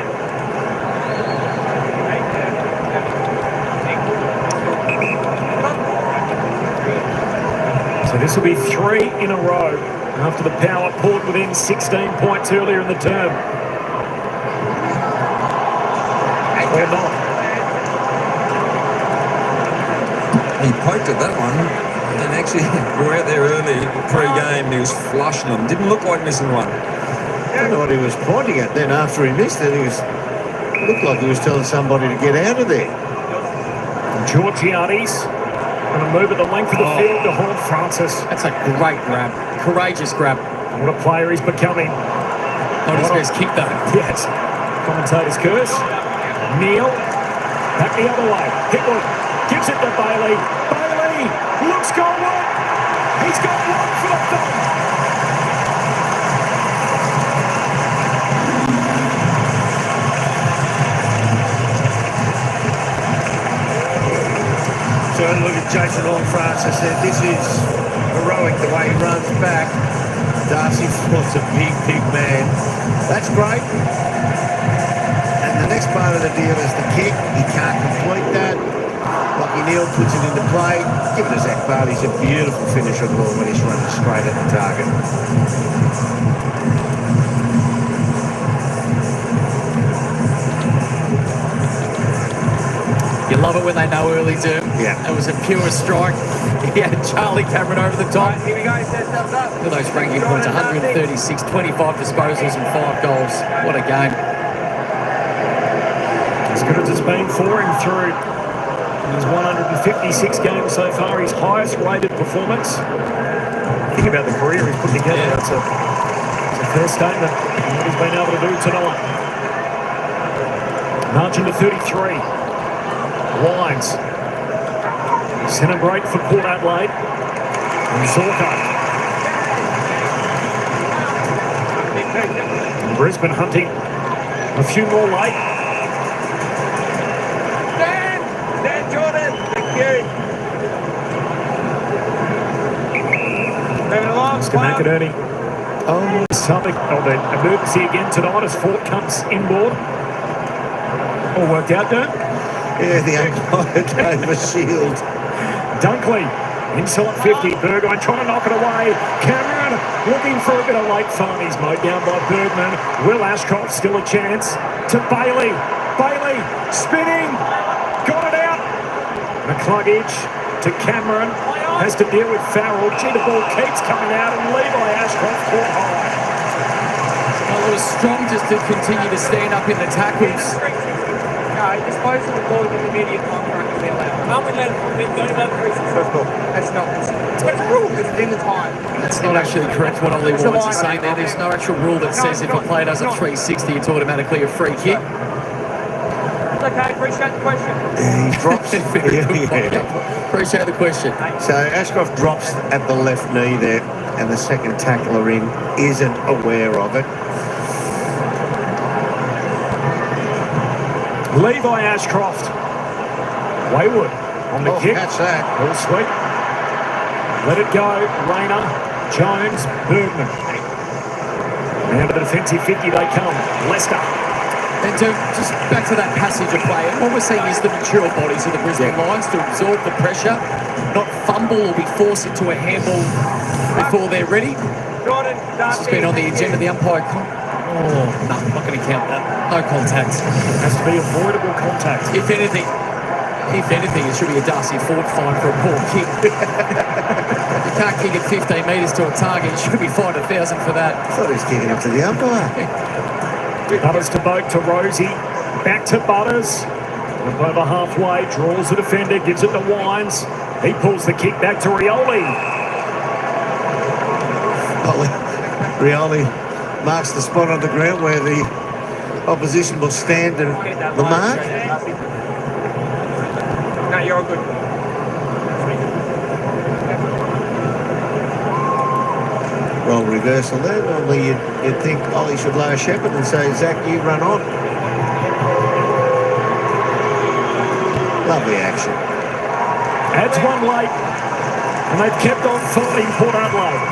So this will be 3 in a row after the power pulled within 16 points earlier in the term. Or not. He poked at that one, and actually we were out there early pre-game and he was flushing them. Didn't look like missing one. I don't know what he was pointing at then after he missed it. Looked like he was telling somebody to get out of there. Georgiades going to move at the length of the field to Horn Francis. That's a great grab. Courageous grab. What a player he's becoming. Not his best kick, though. Yes. Commentator's curse. Neil. Back the other way. Hipwood gives it to Bailey. Bailey looks got one. He's got one for the thumb. So look at Jason Horn-Francis there. This is heroic the way he runs back. Darcy Ford's a big man. That's great. And the next part of the deal is the kick. He can't complete that. Lockie Neal puts it into play. Give it to Zach Bailey. He's a beautiful finish on the ball when he's running straight at the target. You love it when they know early, Derm. Yeah. It was a pure strike. He had Charlie Cameron over the top. Here we go, set stuff up. Look at those ranking points, 136, 25 disposals and 5 goals. What a game. As good as it's been for him through his 156 games so far, his highest rated performance. Think about the career he's put together. Yeah. It's a fair statement of what he's been able to do tonight. Margin to 33. Wines. Centre break for Port Adelaide. And Zorko. Brisbane hunting a few more late. Dan Jordan. Thank you. Moving along. McInerney. Oh, something. Oh, the emergency again tonight as Fort comes inboard. All worked out, Dirk. Yeah, the umpire gave a shield. Dunkley, inside 50. Burgoyne trying to knock it away. Cameron looking for a bit of late fun. He's mowed down by Bergman. Will Ashcroft still a chance to Bailey. Bailey spinning. Got it out. McCluggage to Cameron. Has to deal with Farrell. Gee, the ball keeps coming out and Levi Ashcroft caught high. Well, it was strong just to continue to stand up in the tackles. Okay, dispose of the ball in the immediate time frame is allowed. Can't we let it go to that person? That's not. It's a rule. It's in the time. That's not actually correct what Ollie Wines is saying there. There's no actual rule that says if a player does a 360, it's automatically a free kick. It's okay, appreciate the question. He drops. Appreciate the question. So Ashcroft drops at the left knee there, and the second tackler in isn't aware of it. Levi Ashcroft. Wayward on the kick. Catch that. All sweet. Let it go. Rayner, Jones, Bergman. Now to the defensive 50 they come. Leicester. And just back to that passage of play, what we're seeing is the mature bodies of the Brisbane Lions to absorb the pressure, not fumble or be forced into a handball before they're ready. This has been on the agenda. The umpire. No, I'm not going to count that. No contact. Has to be avoidable contact. If anything, it should be a Darcy Ford fine for a poor kick. You can't kick it 15 metres to a target. You should be fined $1,000 for that. I thought he was kicking up to the umpire. Butters to Boak to Rosie. Back to Butters. Up over halfway. Draws the defender. Gives it to Wines. He pulls the kick back to Rioli. Rioli marks the spot on the ground where the opposition will stand at the mark. No, you're all good. Well, reversal there. Normally you'd think Ollie should lower Shepherd and say, Zach, you run on. Lovely action. Adds one late. And they've kept on fighting Port Adelaide.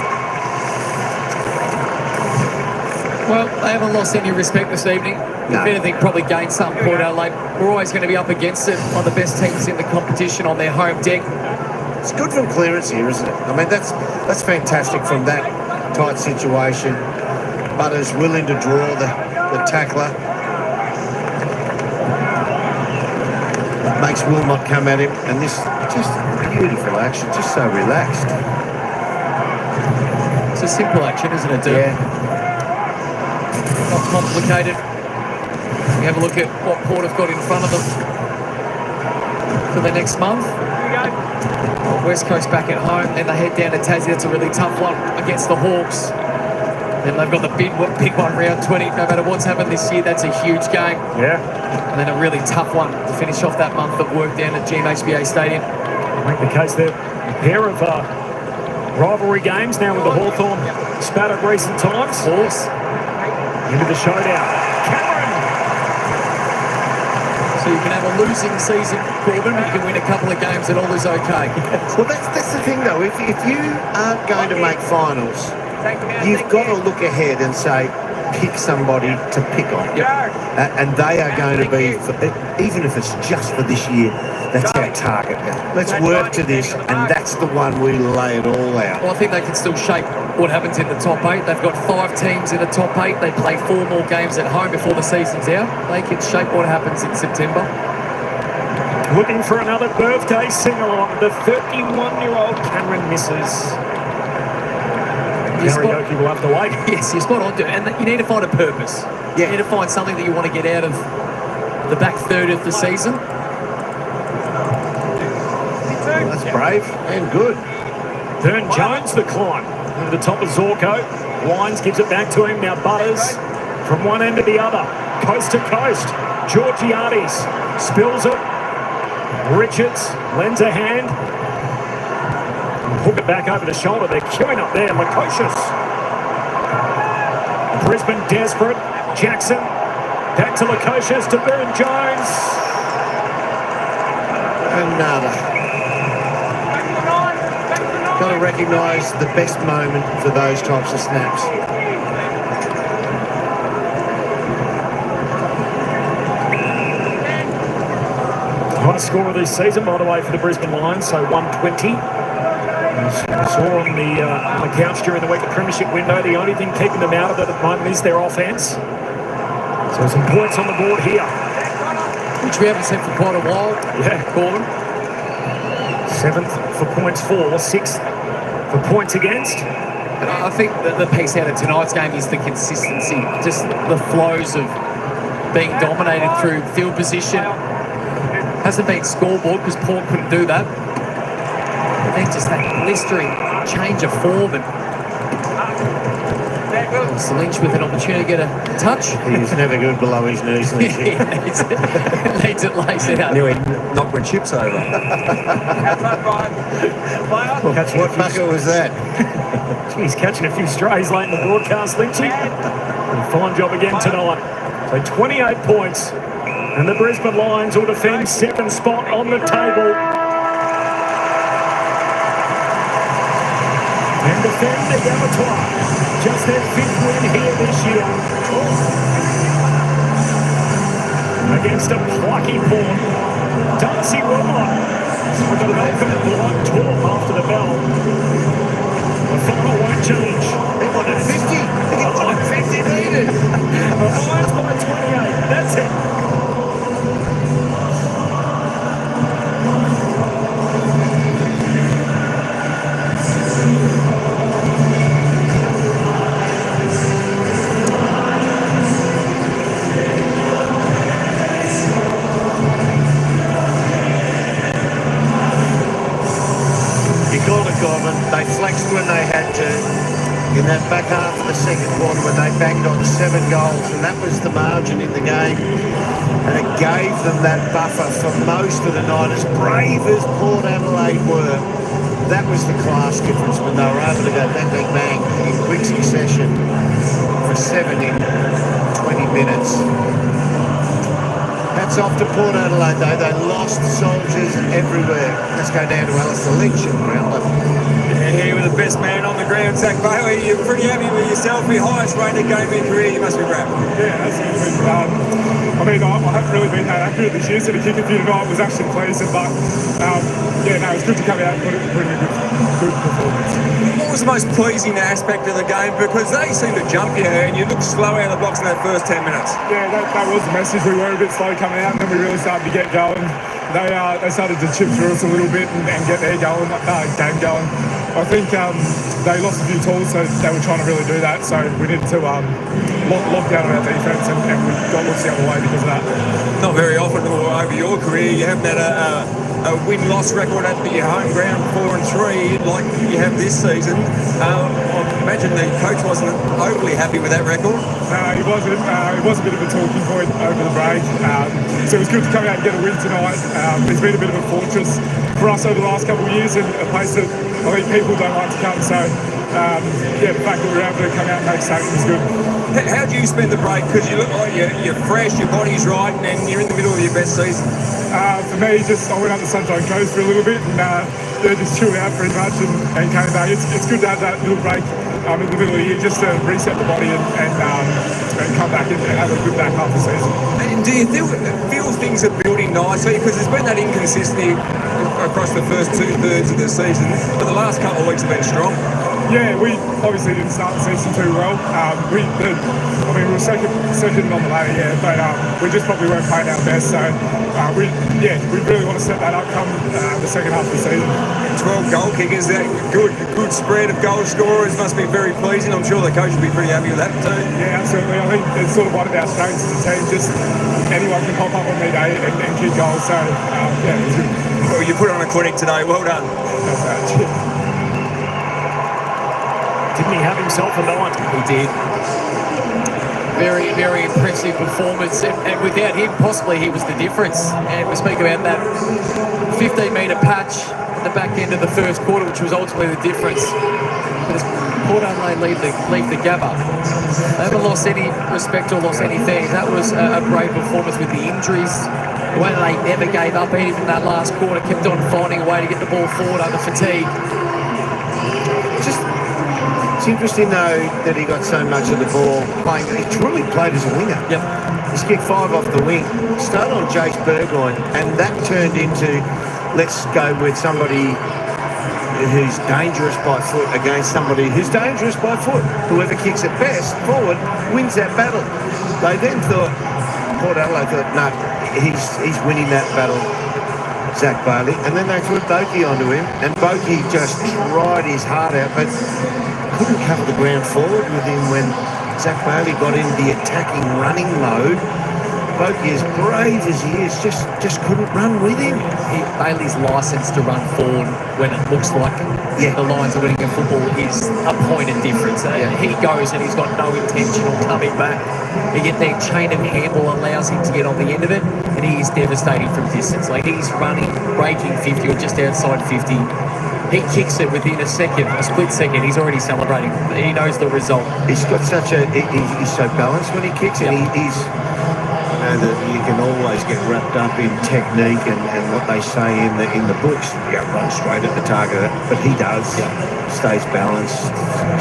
Well, they haven't lost any respect this evening. No. If anything, probably gained some. Port Adelaide. We're always going to be up against it. One of the best teams in the competition on their home deck. It's good from clearance here, isn't it? I mean, that's fantastic from that tight situation. Butters willing to draw the tackler. Makes Wilmot come at him, and this just beautiful action, just so relaxed. It's a simple action, isn't it, Dirk? Yeah. Not complicated. We have a look at what Port have got in front of them for the next month. West Coast back at home, then they head down to Tassie. That's a really tough one against the Hawks. Then they've got the big one, round 20. No matter what's happened this year, that's a huge game. Yeah. And then a really tough one to finish off that month of work down at GMHBA Stadium. I make the case there. A pair of rivalry games now with the Hawthorn spat of recent times. Of course. Into the showdown. Cameron! So you can have a losing season, Corbin, but you can win a couple of games and all is okay. Well, that's the thing, though. If you aren't going to make finals, you've got to look ahead and say, pick somebody to pick on. And they are going to be, even if it's just for this year, that's our target. Let's work to this, and that's the one we lay it all out. Well, I think they can still shape what happens in the top 8. They've got 5 teams in the top 8. They play 4 more games at home before the season's out. They can shape what happens in September. Looking for another birthday sing-along. The 31-year-old Cameron misses. Karaoke will have to wait. Yes, you're spot on, dude. And you need to find a purpose. Yeah. You need to find something that you want to get out of the back third of the season. That's brave and good. Vern Jones, the climb. Over the top of Zorko. Wines gives it back to him. Now Butters from one end to the other. Coast to coast. Georgiades spills it. Richards lends a hand. Hook it back over the shoulder. They're queuing up there. Lukosius. Brisbane desperate. Jackson. Back to Lukosius to Vern Jones. Another. Got to recognise the best moment for those types of snaps. Highest score of this season, by the way, for the Brisbane Lions, so 120. I saw on the couch during the week, the premiership window, the only thing keeping them out of it at the moment is their offence. So some points on the board here. Which we haven't seen for quite a while. Yeah, Corbin. 7th for points for, 6th for points against. And I think that the piece out of tonight's game is the consistency, just the flows of being dominated through field position. Hasn't been scoreboard because Port couldn't do that. But then just that blistering change of form, and Lynch with an opportunity to get a touch. He's never good below his knees, Lynch. He needs it lace out. Knew he knocked my chips over. What bucket was that? He's catching a few strays late in the broadcast, Lynchy. Fine job again tonight. So 28 points. And the Brisbane Lions will defend second spot on the table. And defend the Gabba. Just their 5th win here this year. Against a plucky Port. Darcy Wilmot. We've got an open blind talk after the bell. The final won't change. They wanted 50. They wanted 50 needed. The Lions by 28. That's it. They flexed when they had to. In that back half of the second quarter when they banged on 7 goals, and that was the margin in the game. And it gave them that buffer for most of the night, as brave as Port Adelaide were. That was the class difference when they were able to go bang, bang, bang in quick succession for 7 in 20 minutes. Hats off to Port Adelaide, though. They lost soldiers everywhere. Let's go down to Alistair Lynch at ground level. Yeah, you were the best man on the ground, Zach Bailey. You're pretty happy with yourself. Your highest rated game in your career, you must be wrapped. Yeah, absolutely. I mean, I haven't really been that accurate this year, so the kick a few tonight was actually pleasing, but yeah, no, it's good to come out and put in a good performance. What was the most pleasing aspect of the game? Because they seemed to jump you and you looked slow out of the blocks in that first 10 minutes. Yeah, that was the message. We were a bit slow coming out, and then we really started to get going. They started to chip through us a little bit and get their game going. I think they lost a few tools, so they were trying to really do that. So we needed to lock down on our defence, and we got looked the other way because of that. Not very often over your career, you haven't had a win-loss record at your home ground, 4-3, like you have this season. I imagine the coach wasn't overly happy with that record. No, he wasn't. It was a bit of a talking point over the break. So it was good to come out and get a win tonight. It's been a bit of a fortress for us over the last couple of years, and a place that I think people don't like to come. So yeah, the fact that we were able to come out and make something was good. How do you spend the break? Because you look like you're fresh, your body's right, and you're in the middle of your best season. For me, I went up the Sunshine Coast for a little bit and just chilled out pretty much and came back. It's good to have that little break in the middle of the year just to reset the body and come back and have a good back half of the season. And do you feel things are building nicely? Because there's been that inconsistency across the first 2/3 of the season, but the last couple of weeks have been strong. Yeah, we obviously didn't start the season too well. We were second on the ladder, yeah, but we just probably weren't playing our best. So we really want to set that up come the second half of the season. 12 goal kickers, that good spread of goal scorers must be very pleasing. I'm sure the coach will be pretty happy with that too. Yeah, absolutely. I think it's sort of one of our strengths as a team. Just anyone can pop up on me day and kick goals. So yeah, it was good. Well, you put on a clinic today. Well done. That's right. Didn't he have himself a night? He did. Very, very impressive performance, and without him, possibly he was the difference. And we speak about that 15-metre patch at the back end of the first quarter, which was ultimately the difference. But as Port Adelaide leave the Gabba, they haven't lost any respect or lost anything. That was a great performance with the injuries. The way they never gave up even in that last quarter, kept on finding a way to get the ball forward under fatigue. It's interesting, though, that he got so much of the ball playing. He truly played as a winger. Yep. He's kicked 5 off the wing. Started on Jace Burgoyne, and that turned into, let's go with somebody who's dangerous by foot against somebody who's dangerous by foot. Whoever kicks it best forward wins that battle. They then thought, Port Adelaide thought, no, he's winning that battle, Zach Bailey. And then they threw Boki onto him, and Boki just tried his heart out, but couldn't cover the ground forward with him when Zach Bailey got into the attacking running mode. Spokey, as brave as he is, just couldn't run with him. Bailey's licence to run forward when it looks like the Lions are winning a football is a point of difference. He goes and he's got no intention of coming back. And yet their chain of handle allows him to get on the end of it, and he is devastating from distance. Like, he's running, breaking 50 or just outside 50. He kicks it within a split second. He's already celebrating. He knows the result. He's got such a... He's so balanced when he kicks it. He's... You can always get wrapped up in technique and what they say in the books. Run straight at the target. But he does. Stays balanced,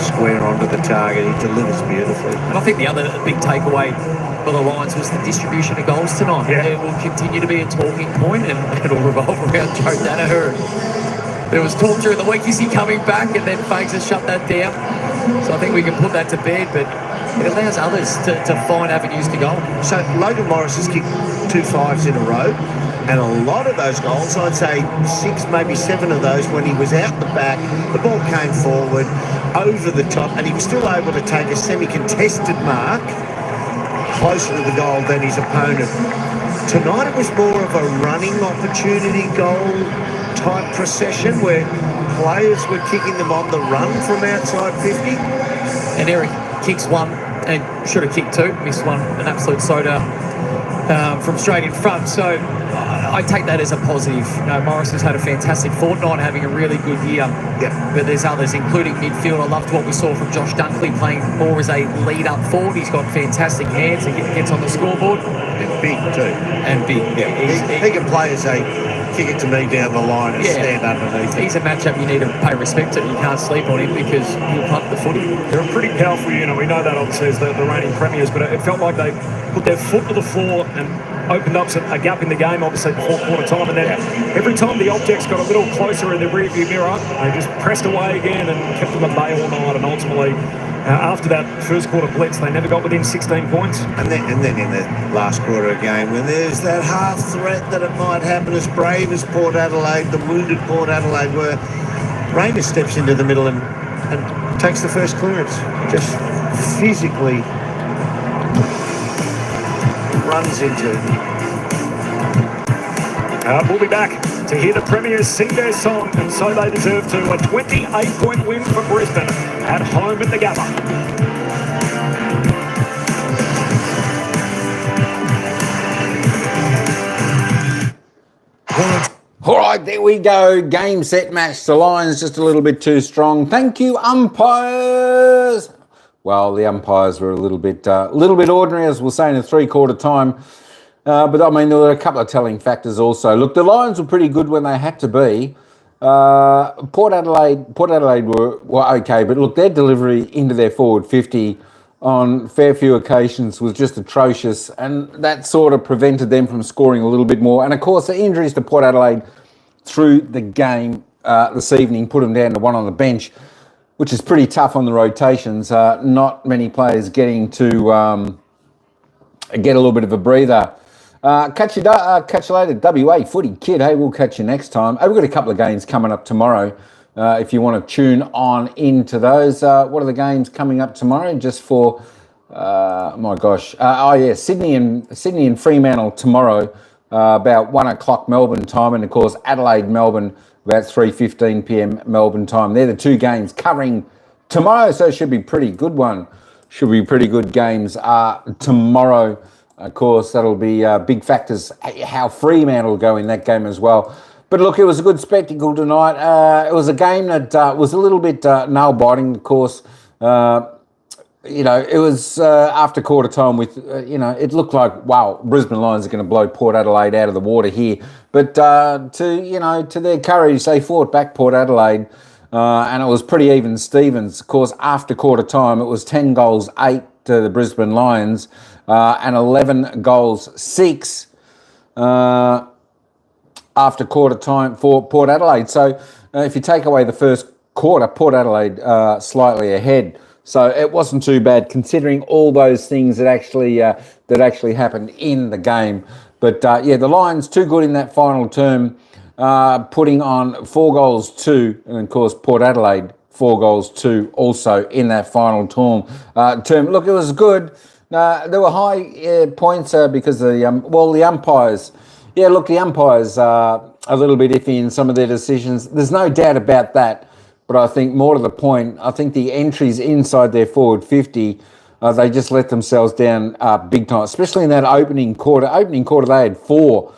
square onto the target. He delivers beautifully. And I think the other big takeaway for the Lions was the distribution of goals tonight. It will continue to be a talking point, and it'll revolve around Joe Danaher. There was talk during the week, is he coming back? And then Fakes has shut that down. So I think we can put that to bed, but it allows others to find avenues to goal. So Logan Morris has kicked 2 5s in a row, and a lot of those goals, I'd say 6, maybe 7 of those, when he was out the back, the ball came forward, over the top, and he was still able to take a semi-contested mark closer to the goal than his opponent. Tonight it was more of a running opportunity goal type procession where players were kicking them on the run from outside 50. And Eric kicks one and should have kicked 2, missed one, an absolute soda from straight in front. So I take that as a positive. Morris has had a fantastic fortnight, having a really good year. But there's others, including midfield. I loved what we saw from Josh Dunkley playing more as a lead-up forward. He's got fantastic hands and gets on the scoreboard. And big too. And big. He can play as a kick it to me down the line and stand underneath. He's a matchup you need to pay respect to. You can't sleep on him because he'll punt the footy. They're a pretty powerful unit. We know that obviously as the reigning premiers, but it felt like they put their foot to the floor and opened up a gap in the game, obviously before quarter time, and then every time the objects got a little closer in the rearview mirror, they just pressed away again and kept them at bay all night. And ultimately, after that first quarter blitz, they never got within 16 points. And then in the last quarter of the game, when there's that half threat that it might happen, as brave as Port Adelaide, the wounded Port Adelaide were, Rayner steps into the middle and takes the first clearance. Just physically runs into it. We'll be back to hear the Premiers sing their song, and so they deserve to. A 28-point win for Brisbane at home at the Gabba. All right, there we go. Game, set, match. The Lions just a little bit too strong. Thank you, umpires. Well, the umpires were a little bit ordinary, as we'll say, in a three-quarter time. But, I mean, there were a couple of telling factors also. Look, the Lions were pretty good when they had to be. Port Adelaide were okay, but, look, their delivery into their forward 50 on fair few occasions was just atrocious, and that sort of prevented them from scoring a little bit more. And, of course, the injuries to Port Adelaide through the game this evening put them down to 1 on the bench, which is pretty tough on the rotations. Not many players getting to get a little bit of a breather. Catch you later, WA Footy Kid. Hey, we'll catch you next time. We've got a couple of games coming up tomorrow. If you want to tune on into those. What are the games coming up tomorrow? Just for, Sydney and Fremantle tomorrow, about 1 o'clock Melbourne time, and of course Adelaide, Melbourne, about 3:15 p.m. Melbourne time. They're the 2 games covering tomorrow, so it should be a pretty good one. Should be pretty good games tomorrow. Of course, that'll be big factors how Fremantle will go in that game as well. But look, it was a good spectacle tonight. It was a game that was a little bit nail-biting, of course. It was after quarter time with, it looked like, wow, Brisbane Lions are going to blow Port Adelaide out of the water here. But to their courage, they fought back Port Adelaide, and it was pretty even Stevens. Of course, after quarter time, it was 10 goals, 8 to the Brisbane Lions, and 11 goals, 6 after quarter time for Port Adelaide. So if you take away the first quarter, Port Adelaide slightly ahead. So it wasn't too bad considering all those things that actually happened in the game. But the Lions too good in that final term, putting on 4 goals 2, and of course Port Adelaide 4 goals 2 also in that final term. Look, it was good. No, there were high points because the umpires. Yeah, look, the umpires are a little bit iffy in some of their decisions. There's no doubt about that. But I think more to the point, I think the entries inside their forward 50, they just let themselves down big time, especially in that opening quarter. Opening quarter, they had 4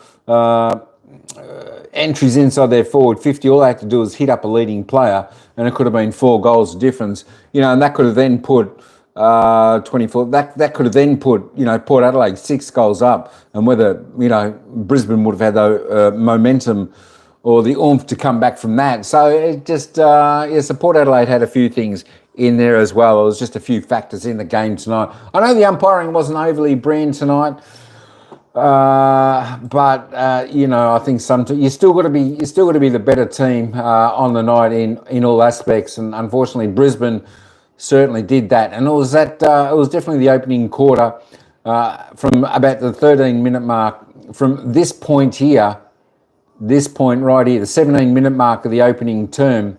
entries inside their forward 50. All they had to do was hit up a leading player, and it could have been 4 goals difference. And that could have then put 24. That could have then put Port Adelaide 6 goals up, and whether Brisbane would have had the momentum or the oomph to come back from that. So it just so Port Adelaide had a few things in there as well. There was just a few factors in the game tonight. I know the umpiring wasn't overly brilliant tonight. But I think sometimes you still got to be the better team on the night in all aspects, and unfortunately Brisbane certainly did that. And it was definitely the opening quarter from about the 13-minute mark. From this point right here, the 17-minute mark of the opening term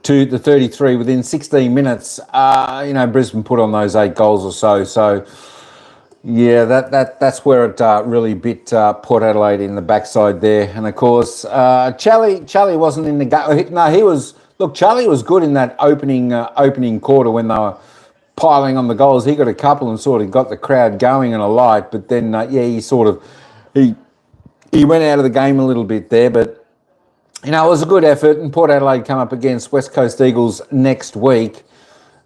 to the 33, within 16 minutes, Brisbane put on those 8 goals or so. So. Yeah, that's where it really bit Port Adelaide in the backside there. And of course, Charlie wasn't in the game. No, he was. Look, Charlie was good in that opening quarter when they were piling on the goals. He got a couple and sort of got the crowd going and a light. But then, he went out of the game a little bit there. But it was a good effort. And Port Adelaide come up against West Coast Eagles next week.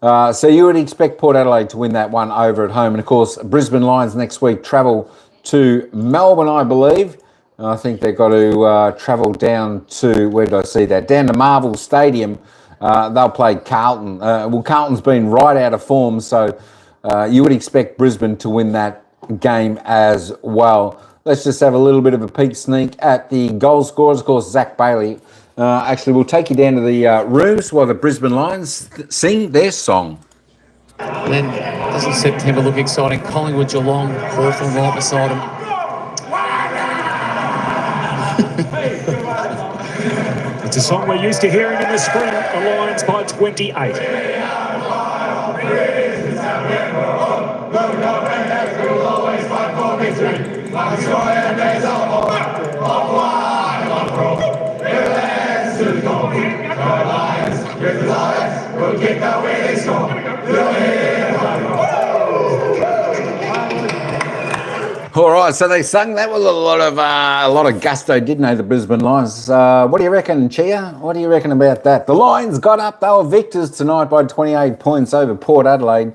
So you would expect Port Adelaide to win that one over at home. And, of course, Brisbane Lions next week travel to Melbourne, I believe. I think they've got to travel down to, where did I see that? Down to Marvel Stadium. They'll play Carlton. Carlton's been right out of form, so you would expect Brisbane to win that game as well. Let's just have a little bit of a peek sneak at the goal scorers. Of course, Zach Bailey. Actually, we'll take you down to the rooms while the Brisbane Lions sing their song. And then doesn't September look exciting? Collingwood, Geelong, Hawthorn right beside them. It's a song we're used to hearing in the spring. The Lions by 28. All right, so they sung that with a lot of gusto, didn't they, the Brisbane Lions? What do you reckon, Chia? What do you reckon about that? The Lions got up. They were victors tonight by 28 points over Port Adelaide.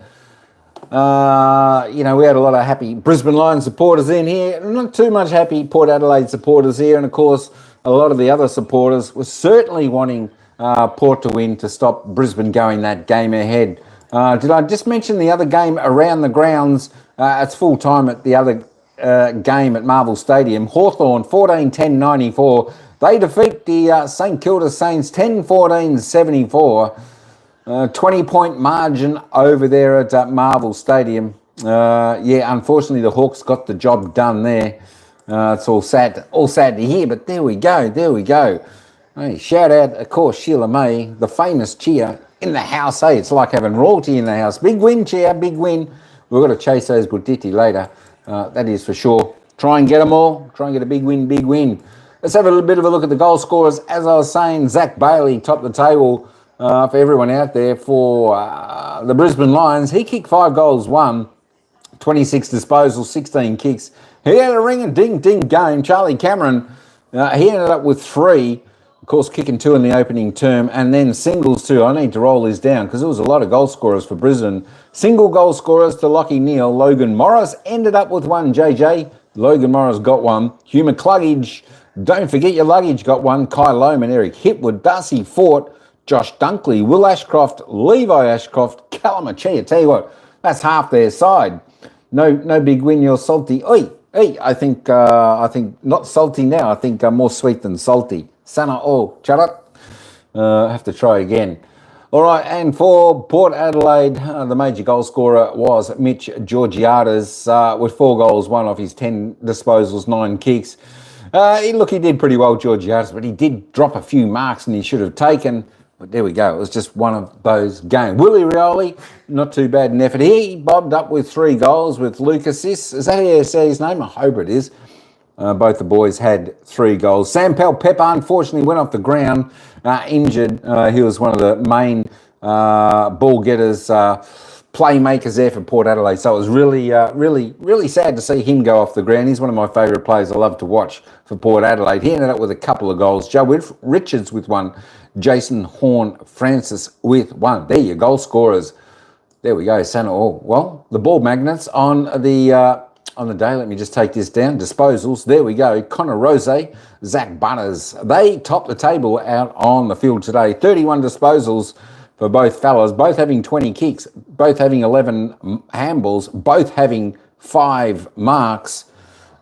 We had a lot of happy Brisbane Lions supporters in here. Not too much happy Port Adelaide supporters here. And, of course, a lot of the other supporters were certainly wanting Port to win to stop Brisbane going that game ahead. Did I just mention the other game around the grounds? It's full time at the other game at Marvel Stadium. Hawthorn 14-10-94. They defeat the St Kilda Saints 10-14-74. 20-point margin over there at Marvel Stadium. Unfortunately the Hawks got the job done there. It's all sad to hear, but there we go. Hey, shout out, of course, Sheila May, the famous cheer in the house. Hey, it's like having royalty in the house. Big win, cheer, big win. We've got to chase those Buditi later. That is for sure. Try and get them all. Try and get a big win. Let's have a little bit of a look at the goal scorers. As I was saying, Zach Bailey topped the table for everyone out there for the Brisbane Lions. He kicked 5 goals, 26 disposals, 16 kicks. He had a ring-a-ding-ding game. Charlie Cameron, he ended up with 3. Of course, kicking 2 in the opening term, and then singles too. I need to roll this down because there was a lot of goal scorers for Brisbane. Single goal scorers to Lockie Neal. Logan Morris ended up with 1. JJ. Logan Morris got 1. Hugh McCluggage, don't forget your luggage, got 1. Kai Lohman, Eric Hipwood, Darcy Fort, Josh Dunkley, Will Ashcroft, Levi Ashcroft, Callum Achia. Tell you what, that's half their side. No big win. You're salty. Oi, I think not salty now. I think more sweet than salty. Sana, shut up. I have to try again. All right, and for Port Adelaide, the major goal scorer was Mitch Georgiades with 4 goals, 1 off his 10 disposals, 9 kicks. He did pretty well, Georgiades, but he did drop a few marks and he should have taken. But there we go. It was just one of those games. Willie Rioli, not too bad an effort. He bobbed up with 3 goals with Luke assists. Is that how you say his name? I hope it is. Both the boys had 3 goals. Sam Pepper unfortunately went off the ground injured. He was one of the main ball getters, playmakers there for Port Adelaide. So it was really sad to see him go off the ground. He's one of my favourite players I love to watch for Port Adelaide. He ended up with a couple of goals. Joe Richards with 1. Jason Horn-Francis with 1. There you goal scorers. There we go. Well, the ball magnets on the day. Let me just take this down. Disposals. There we go. Connor Rose, Zach Butters. They topped the table out on the field today. 31 disposals for both fellas, both having 20 kicks, both having 11 handballs, both having 5 marks.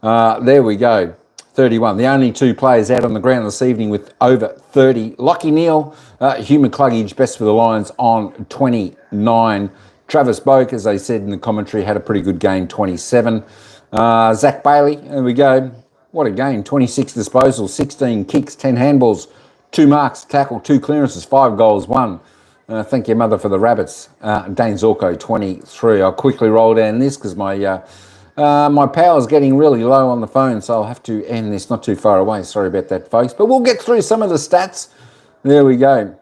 There we go. 31. The only 2 players out on the ground this evening with over 30. Lockie Neal, Hugh McCluggage, best for the Lions on 29. Travis Boak, as they said in the commentary, had a pretty good game, 27. Zach Bailey, there we go. What a game. 26 disposals, 16 kicks, 10 handballs, 2 marks, tackle, 2 clearances, 5 goals, 1. Thank your mother for the Rabbits. Dane Zorko, 23. I'll quickly roll down this because my power's getting really low on the phone, so I'll have to end this not too far away. Sorry about that, folks. But we'll get through some of the stats. There we go.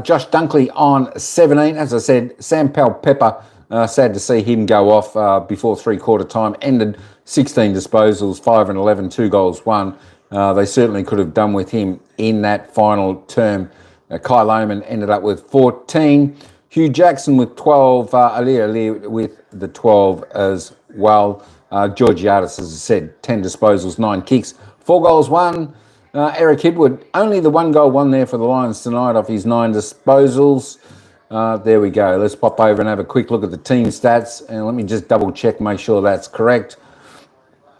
Josh Dunkley on 17. As I said, Sam Pepper, sad to see him go off before 3/4 time. Ended 16 disposals, 5 and 11, 2 goals, 1. They certainly could have done with him in that final term. Kyle Oman ended up with 14. Hugh Jackson with 12. Ali with the 12 as well. Georgiadis, as I said, 10 disposals, 9 kicks, 4 goals, 1. Eric Hidwood, only the 1 goal, 1 there for the Lions tonight off his 9 disposals. There we go. Let's pop over and have a quick look at the team stats. And let me just double check, make sure that's correct.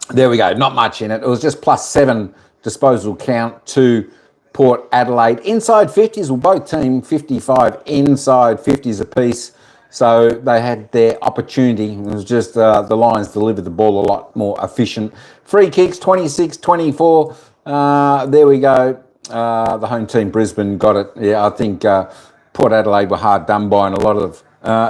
There we go. Not much in it. It was just +7 disposal count to Port Adelaide. Inside 50s, well, both team 55 inside 50s apiece. So they had their opportunity. It was just the Lions delivered the ball a lot more efficient. Free kicks, 26, 24. There we go. The home team, Brisbane, got it. Yeah, I think Port Adelaide were hard done by in a lot of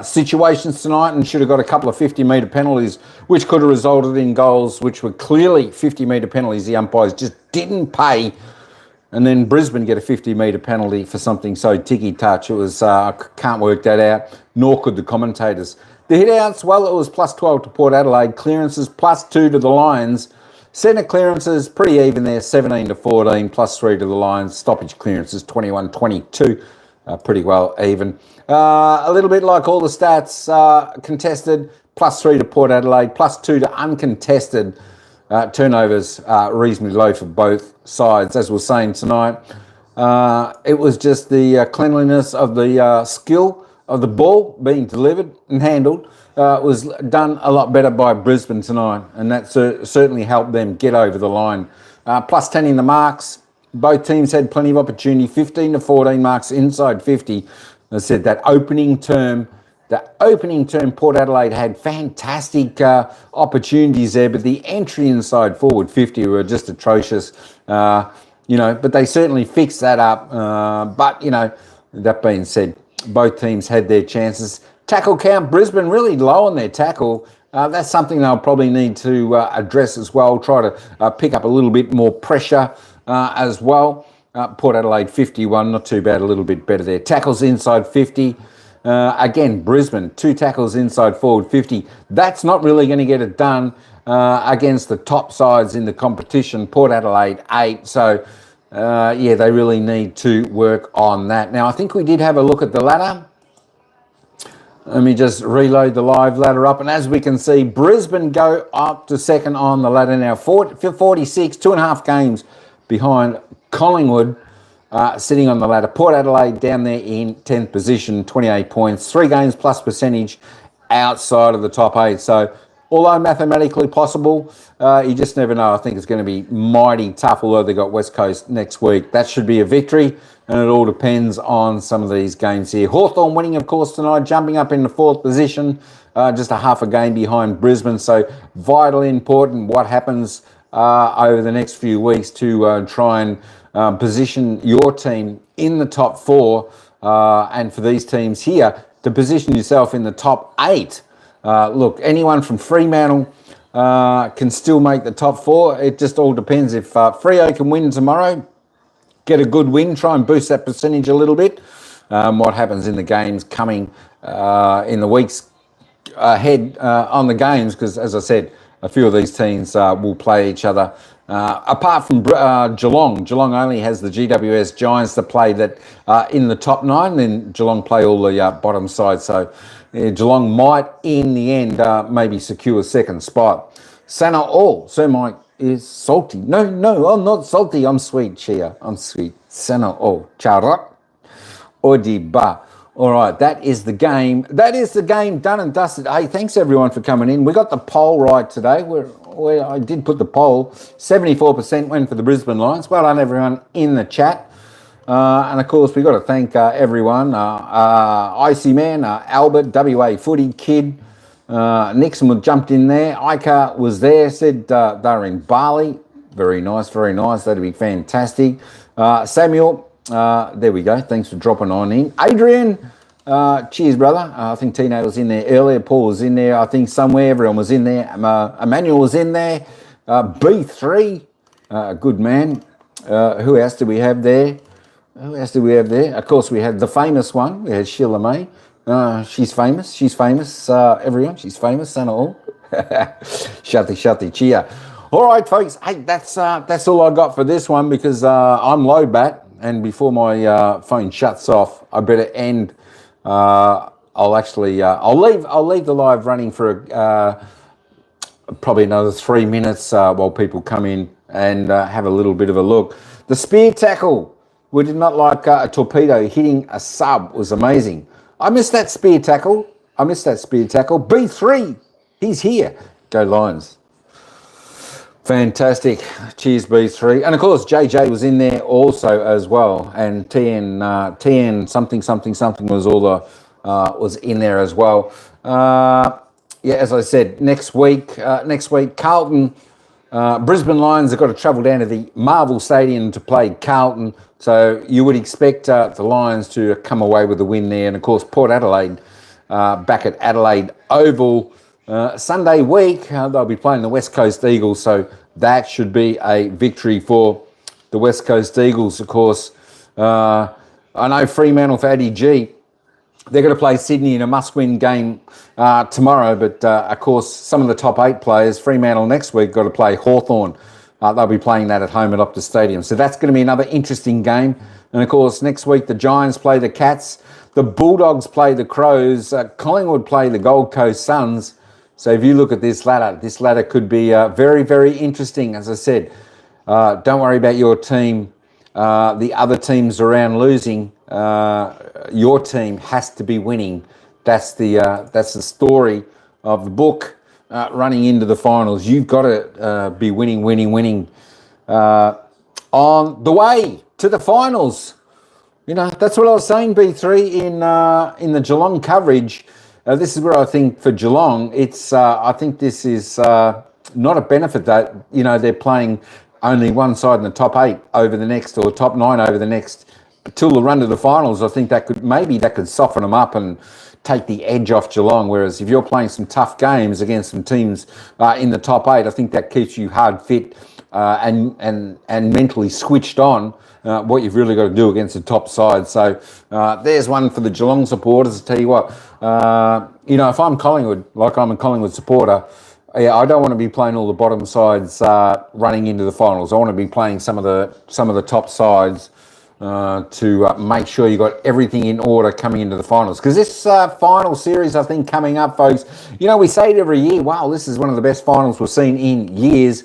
situations tonight and should have got a couple of 50-metre penalties, which could have resulted in goals, which were clearly 50-metre penalties. The umpires just didn't pay. And then Brisbane get a 50-metre penalty for something so ticky-touch. It was, can't work that out, nor could the commentators. The hit-outs, well, it was +12 to Port Adelaide. Clearances, +2 to the Lions. Centre clearances, pretty even there, 17 to 14, +3 to the Lions. Stoppage clearances, 21-22, pretty well even. A little bit like all the stats, contested, +3 to Port Adelaide, +2 to uncontested. Turnovers reasonably low for both sides. As we're saying tonight, it was just the cleanliness of the skill of the ball being delivered and handled was done a lot better by Brisbane tonight, and that certainly helped them get over the line. +10 in the marks. Both teams had plenty of opportunity, 15 to 14 marks inside 50. I said that opening term, Port Adelaide had fantastic opportunities there, but the entry inside forward 50 were just atrocious. But they certainly fixed that up. But that being said, both teams had their chances. Tackle count, Brisbane really low on their tackle. That's something they'll probably need to address as well, try to pick up a little bit more pressure as well. Port Adelaide 51, not too bad, a little bit better there. Tackles inside 50. Again, Brisbane, 2 tackles inside forward 50. That's not really going to get it done against the top sides in the competition. Port Adelaide 8. So, they really need to work on that. Now, I think we did have a look at the ladder. Let me just reload the live ladder up. And as we can see, Brisbane go up to second on the ladder now. 46, 2.5 games behind Collingwood. Sitting on the ladder. Port Adelaide down there in 10th position, 28 points, 3 games plus percentage outside of the top 8. So, although mathematically possible, you just never know. I think it's going to be mighty tough, although they got West Coast next week. That should be a victory, and it all depends on some of these games here. Hawthorn winning, of course, tonight, jumping up in the 4th position, just a half a game behind Brisbane. So, vitally important what happens over the next few weeks to try and position your team in the top 4, and for these teams here to position yourself in the top 8. Look, anyone from Fremantle can still make the top 4. It just all depends if Freo can win tomorrow, get a good win, try and boost that percentage a little bit. What happens in the games coming in the weeks ahead on the games, because as I said, a few of these teams will play each other. Apart from Geelong only has the GWS Giants to play that in the top 9, then Geelong play all the bottom side. So Geelong might in the end maybe secure second spot. Sana All, Sir Mike is salty. No, I'm not salty. I'm sweet, Chia. I'm sweet. Sana All. Charot. Odiba. All right, that is the game. That is the game done and dusted. Hey, thanks everyone for coming in. We got the poll right today. I did put the poll. 74% went for the Brisbane Lions. Well done, everyone in the chat. And of course, we got to thank everyone. Icy Man, Albert, WA Footy Kid, Nixon jumped in there. Ika was there, said they're in Bali. Very nice, very nice. That'd be fantastic. Samuel, there we go. Thanks for dropping on in. Adrian, cheers, brother. I think Tino was in there earlier. Paul was in there. I think somewhere. Everyone was in there. Emmanuel was in there. B3, good man. Who else do we have there? Of course, we had the famous one. We had Sheila May. She's famous. Everyone, she's famous. Sana all. Shati, cheer. All right, folks. Hey, that's all I got for this one because I'm low bat. And before my phone shuts off, I better end. I'll leave the live running for probably another 3 minutes while people come in and have a little bit of a look. The spear tackle, we did not like a torpedo hitting a sub, was amazing. I missed that spear tackle. B3, he's here. Go Lions. Fantastic. Cheers, B3. And of course, JJ was in there also as well. And TN something was in there as well. As I said, next week, Carlton, Brisbane Lions have got to travel down to the Marvel Stadium to play Carlton. So you would expect the Lions to come away with a win there. And of course, Port Adelaide back at Adelaide Oval. Sunday week, they'll be playing the West Coast Eagles, so that should be a victory for the West Coast Eagles, of course. I know Fremantle for Addy G, they're going to play Sydney in a must-win game tomorrow, but of course, some of the top 8 players, Fremantle next week, got to play Hawthorn. They'll be playing that at home at Optus Stadium. So that's going to be another interesting game. And of course, next week, the Giants play the Cats, the Bulldogs play the Crows, Collingwood play the Gold Coast Suns. So if you look at this ladder could be very, very interesting. As I said, don't worry about your team. The other teams around losing. Your team has to be winning. That's the story of the book running into the finals. You've got to be winning. On the way to the finals. You know, that's what I was saying, B3, in the Geelong coverage. This is where I think for Geelong, it's. I think this is not a benefit that they're playing only one side in the top 8 over the next, or top 9 over the next, till the run to the finals. I think that could soften them up and take the edge off Geelong. Whereas if you're playing some tough games against some teams in the top 8, I think that keeps you hard fit and mentally switched on. What you've really got to do against the top side. So there's one for the Geelong supporters. I tell you what, if I'm Collingwood, like I'm a Collingwood supporter, I don't want to be playing all the bottom sides running into the finals. I want to be playing some of the top sides to make sure you got everything in order coming into the finals. Because this final series, I think, coming up, folks, we say it every year. Wow, this is one of the best finals we've seen in years.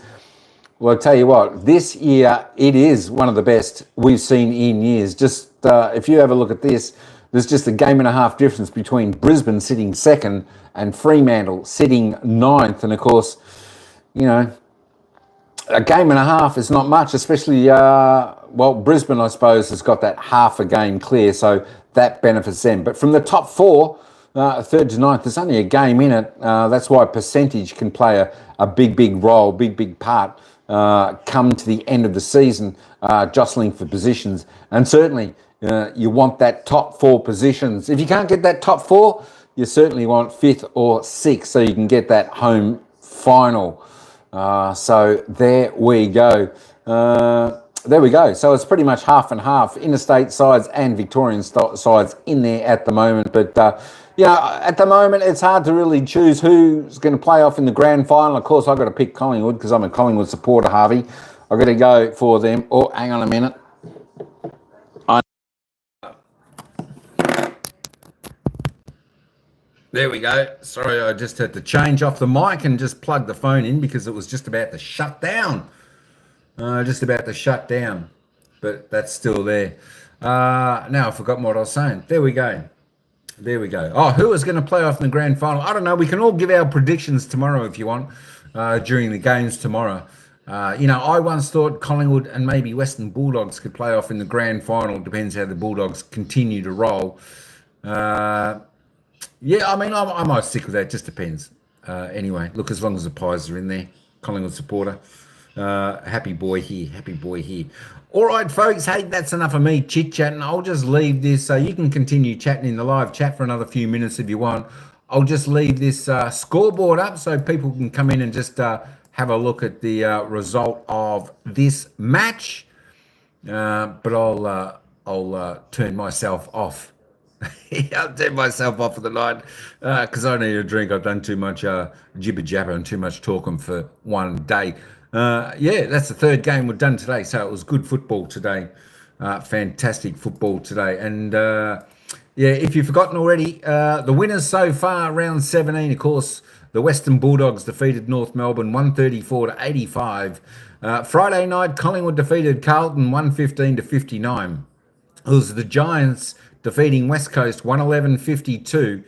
Well, I'll tell you what, this year, it is one of the best we've seen in years. Just if you have a look at this, there's just a game and a half difference between Brisbane sitting 2nd and Fremantle sitting 9th. And of course, a game and a half is not much, especially, Brisbane, I suppose, has got that half a game clear, so that benefits them. But from the top 4, 3rd to 9th, there's only a game in it. That's why percentage can play a big role, big part. come to the end of the season, jostling for positions. And certainly you want that top 4 positions. If you can't get that top 4, you certainly want 5th or 6th so you can get that home final. So there we go. There we go. So it's pretty much half and half, interstate sides and Victorian sides in there at the moment. But at the moment it's hard to really choose who's going to play off in the grand final. Of course, I've got to pick Collingwood because I'm a Collingwood supporter, Harvey. I've got to go for them. Oh, hang on a minute. There we go. Sorry, I just had to change off the mic and just plug the phone in because it was just about to shut down. But that's still there. Now I've forgotten what I was saying. There we go. Oh, who is going to play off in the grand final? I don't know. We can all give our predictions tomorrow if you want, during the games tomorrow. I once thought Collingwood and maybe Western Bulldogs could play off in the grand final. Depends how the Bulldogs continue to roll. I might stick with that. Just depends. Anyway, look, as long as the Pies are in there, Collingwood supporter. Happy boy here. All right, folks. Hey, that's enough of me chit-chatting. I'll just leave this so you can continue chatting in the live chat for another few minutes if you want. I'll just leave this scoreboard up so people can come in and just have a look at the result of this match. But I'll turn myself off. I'll turn myself off for the night because I need a drink. I've done too much jibber jabber and too much talking for one day. That's the third game we've done today. So it was good football today. Fantastic football today. And if you've forgotten already, the winners so far, round 17, of course, the Western Bulldogs defeated North Melbourne 134-85. Friday night, Collingwood defeated Carlton 115-59. It was the Giants defeating West Coast 111-52.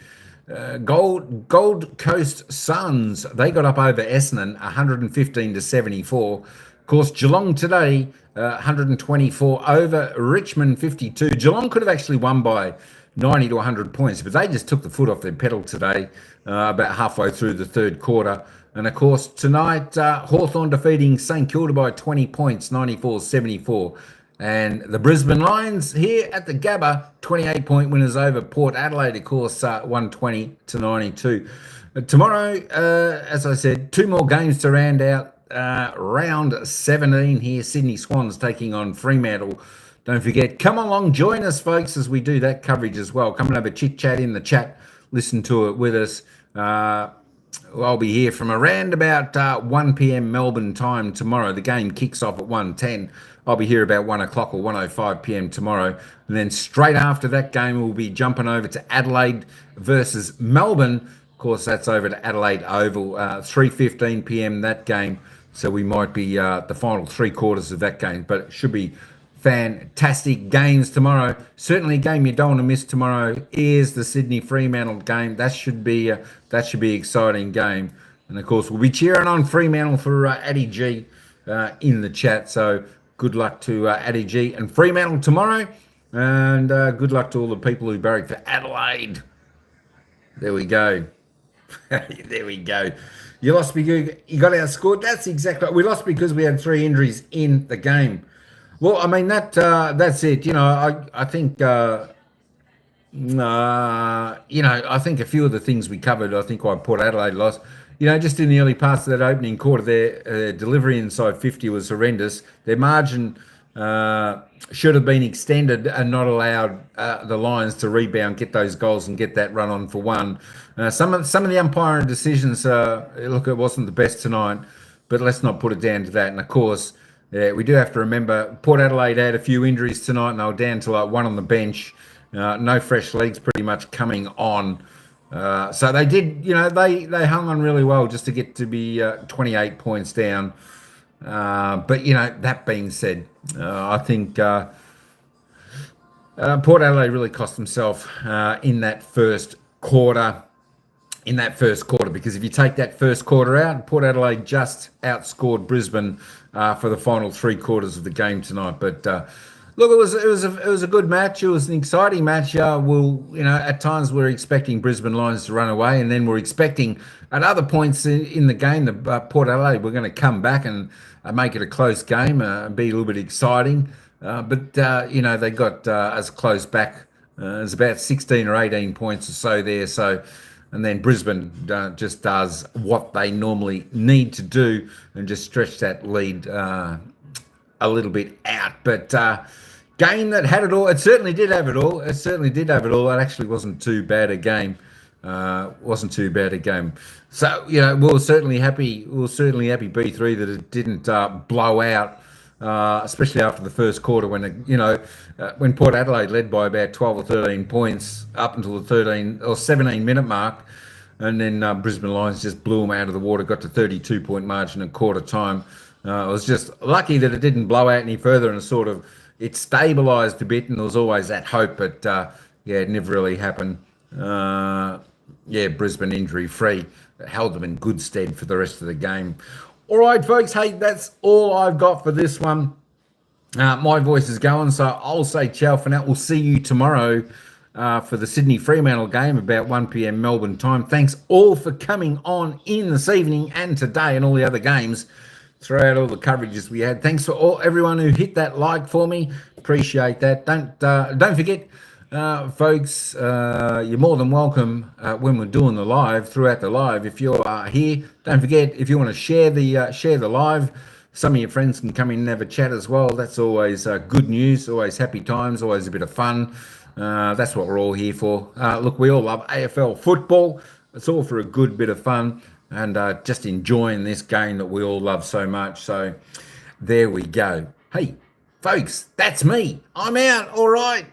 Gold Coast Suns, they got up over Essendon 115-74. Of course, Geelong today 124 over Richmond 52. Geelong could have actually won by 90 to 100 points, but they just took the foot off their pedal today about halfway through the third quarter. And of course, tonight, Hawthorn defeating St Kilda by 20 points, 94-74. And the Brisbane Lions here at the Gabba, 28-point winners over Port Adelaide, of course, 120-92. Tomorrow, as I said, 2 more games to round out round 17 here. Sydney Swans taking on Fremantle. Don't forget, come along, join us, folks, as we do that coverage as well. Come and have a chit-chat in the chat. Listen to it with us. I'll be here from around about 1 p.m. Melbourne time tomorrow. The game kicks off at 1:10. I'll be here about 1 o'clock or 1:05 p.m. tomorrow. And then straight after that game, we'll be jumping over to Adelaide versus Melbourne. Of course, that's over to Adelaide Oval, 3:15 p.m. that game. So we might be the final 3 quarters of that game. But it should be fantastic games tomorrow. Certainly a game you don't want to miss tomorrow is the Sydney Fremantle game. That should be an exciting game. And of course, we'll be cheering on Fremantle for Addy G in the chat. So good luck to Addy G and Fremantle tomorrow. And good luck to all the people who barrack for Adelaide. There we go. There we go. You lost because you got outscored. That's exactly right. We lost because we had 3 injuries in the game. Well, I mean, that's it. I think, I think a few of the things we covered, I think why Port Adelaide lost. Just in the early parts of that opening quarter, their delivery inside 50 was horrendous. Their margin should have been extended and not allowed the Lions to rebound, get those goals and get that run on for one. Some of the umpiring decisions, look, it wasn't the best tonight, but let's not put it down to that. And of course, we do have to remember Port Adelaide had a few injuries tonight and they were down to like 1 on the bench. No fresh legs pretty much coming on. So they did, they hung on really well just to get to be 28 points down. But, that being said, I think Port Adelaide really cost themselves in that first quarter. Because if you take that first quarter out, Port Adelaide just outscored Brisbane for the final 3 quarters of the game tonight. But Look, it was a good match. It was an exciting match. At times we're expecting Brisbane Lions to run away, and then we're expecting at other points in the game that Port Adelaide we're going to come back and make it a close game, and be a little bit exciting. But they got as close back as about 16 or 18 points or so there. So, and then Brisbane just does what they normally need to do and just stretch that lead a little bit out. But game that had it all. It certainly did have it all. It actually wasn't too bad a game. So we're certainly happy. B3 that it didn't blow out. Especially after the first quarter, when Port Adelaide led by about 12 or 13 points up until the 13 or 17 minute mark, and then Brisbane Lions just blew them out of the water, got to 32-point margin at quarter time. It was just lucky that it didn't blow out any further, and it stabilised a bit, and there was always that hope, but it never really happened. Brisbane injury free, held them in good stead for the rest of the game. All right, folks. Hey, that's all I've got for this one. My voice is going, so I'll say ciao for now. We'll see you tomorrow for the Sydney Fremantle game about 1 p.m. Melbourne time. Thanks all for coming on in this evening and today and all the other games throughout all the coverages we had. Thanks for everyone who hit that like for me. Appreciate that. Don't forget, folks, you're more than welcome when we're doing the live, throughout the live. If you're here, don't forget, if you want to share the live, some of your friends can come in and have a chat as well. That's always good news, always happy times, always a bit of fun. That's what we're all here for. Look, we all love AFL football. It's all for a good bit of fun and just enjoying this game that we all love so much. So there we go. Hey, folks, that's me. I'm out. All right.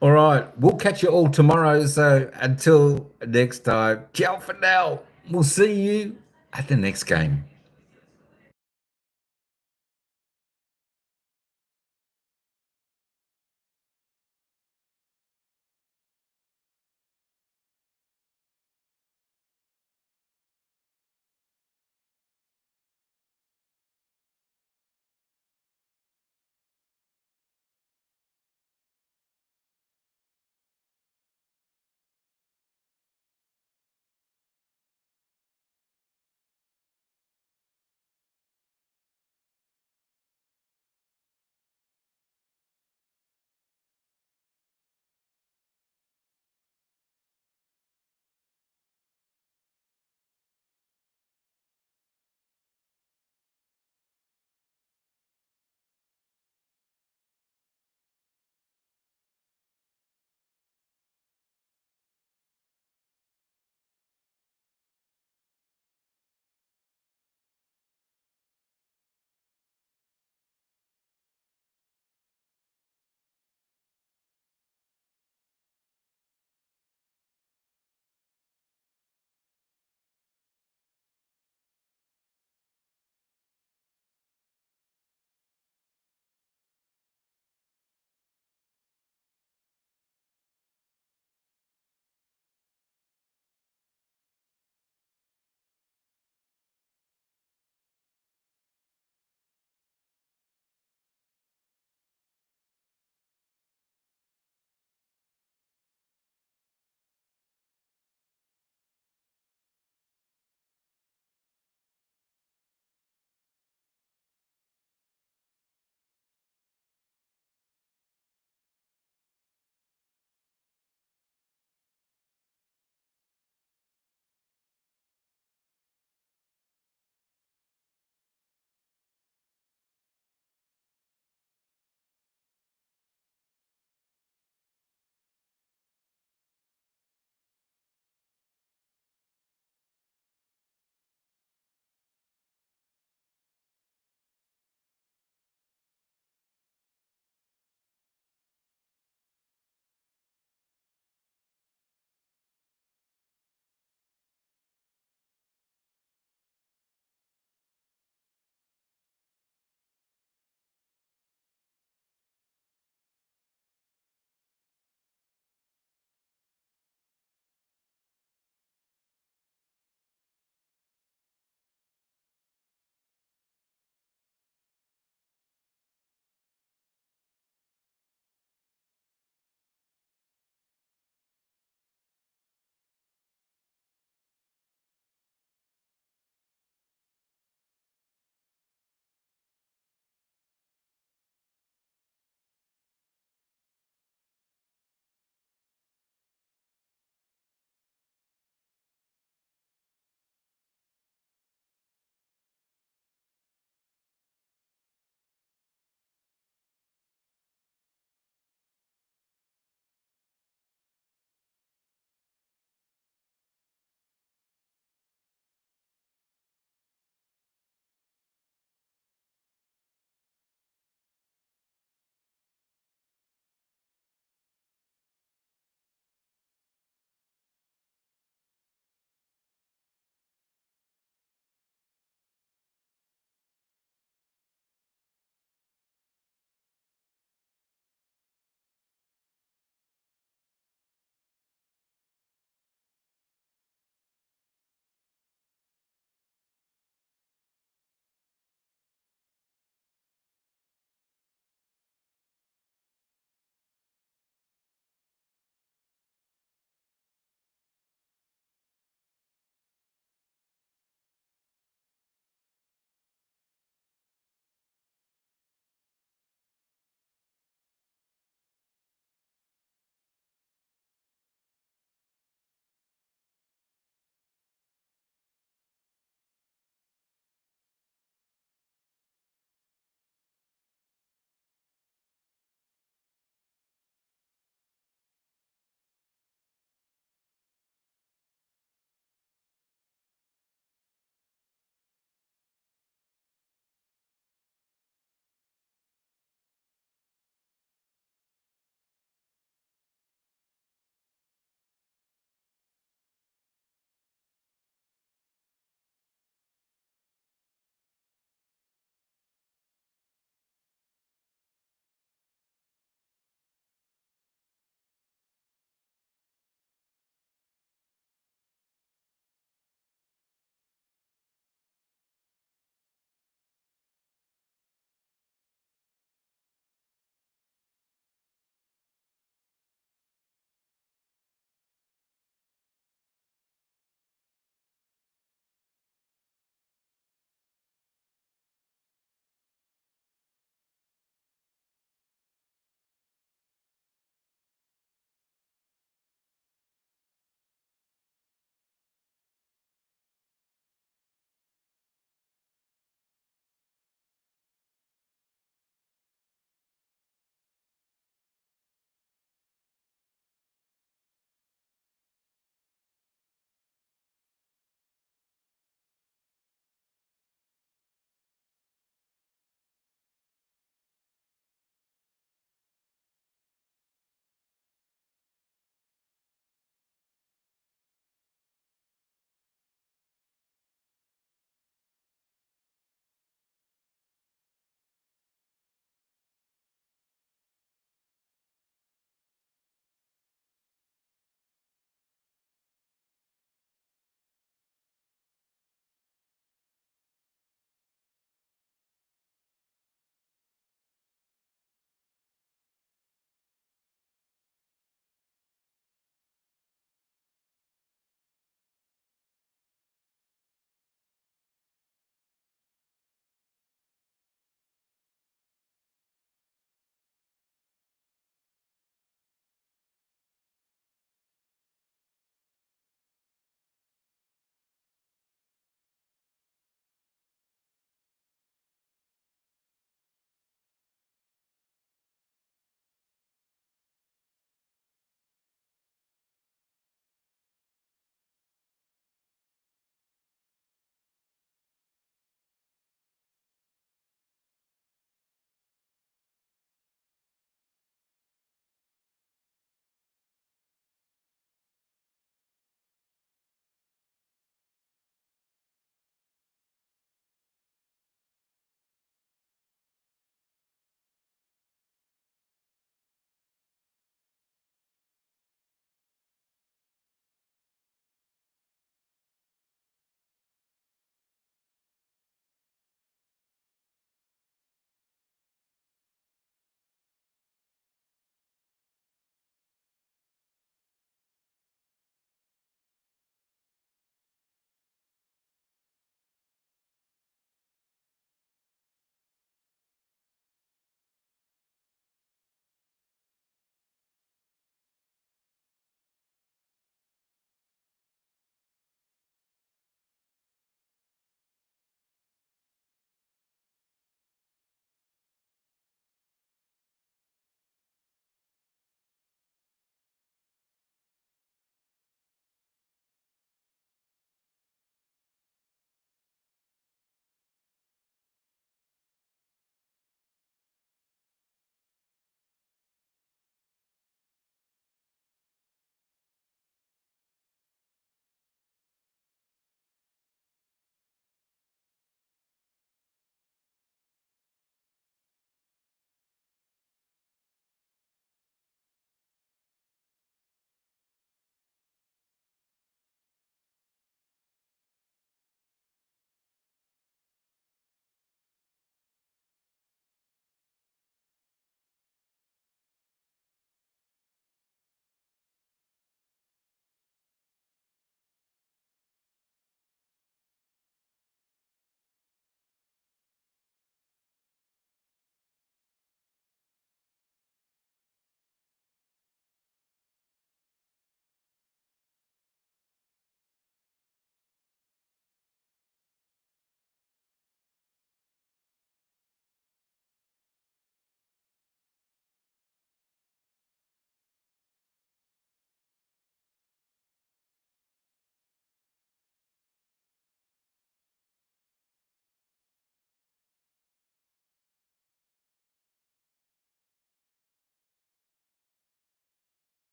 We'll catch you all tomorrow. So until next time, ciao for now. We'll see you at the next game.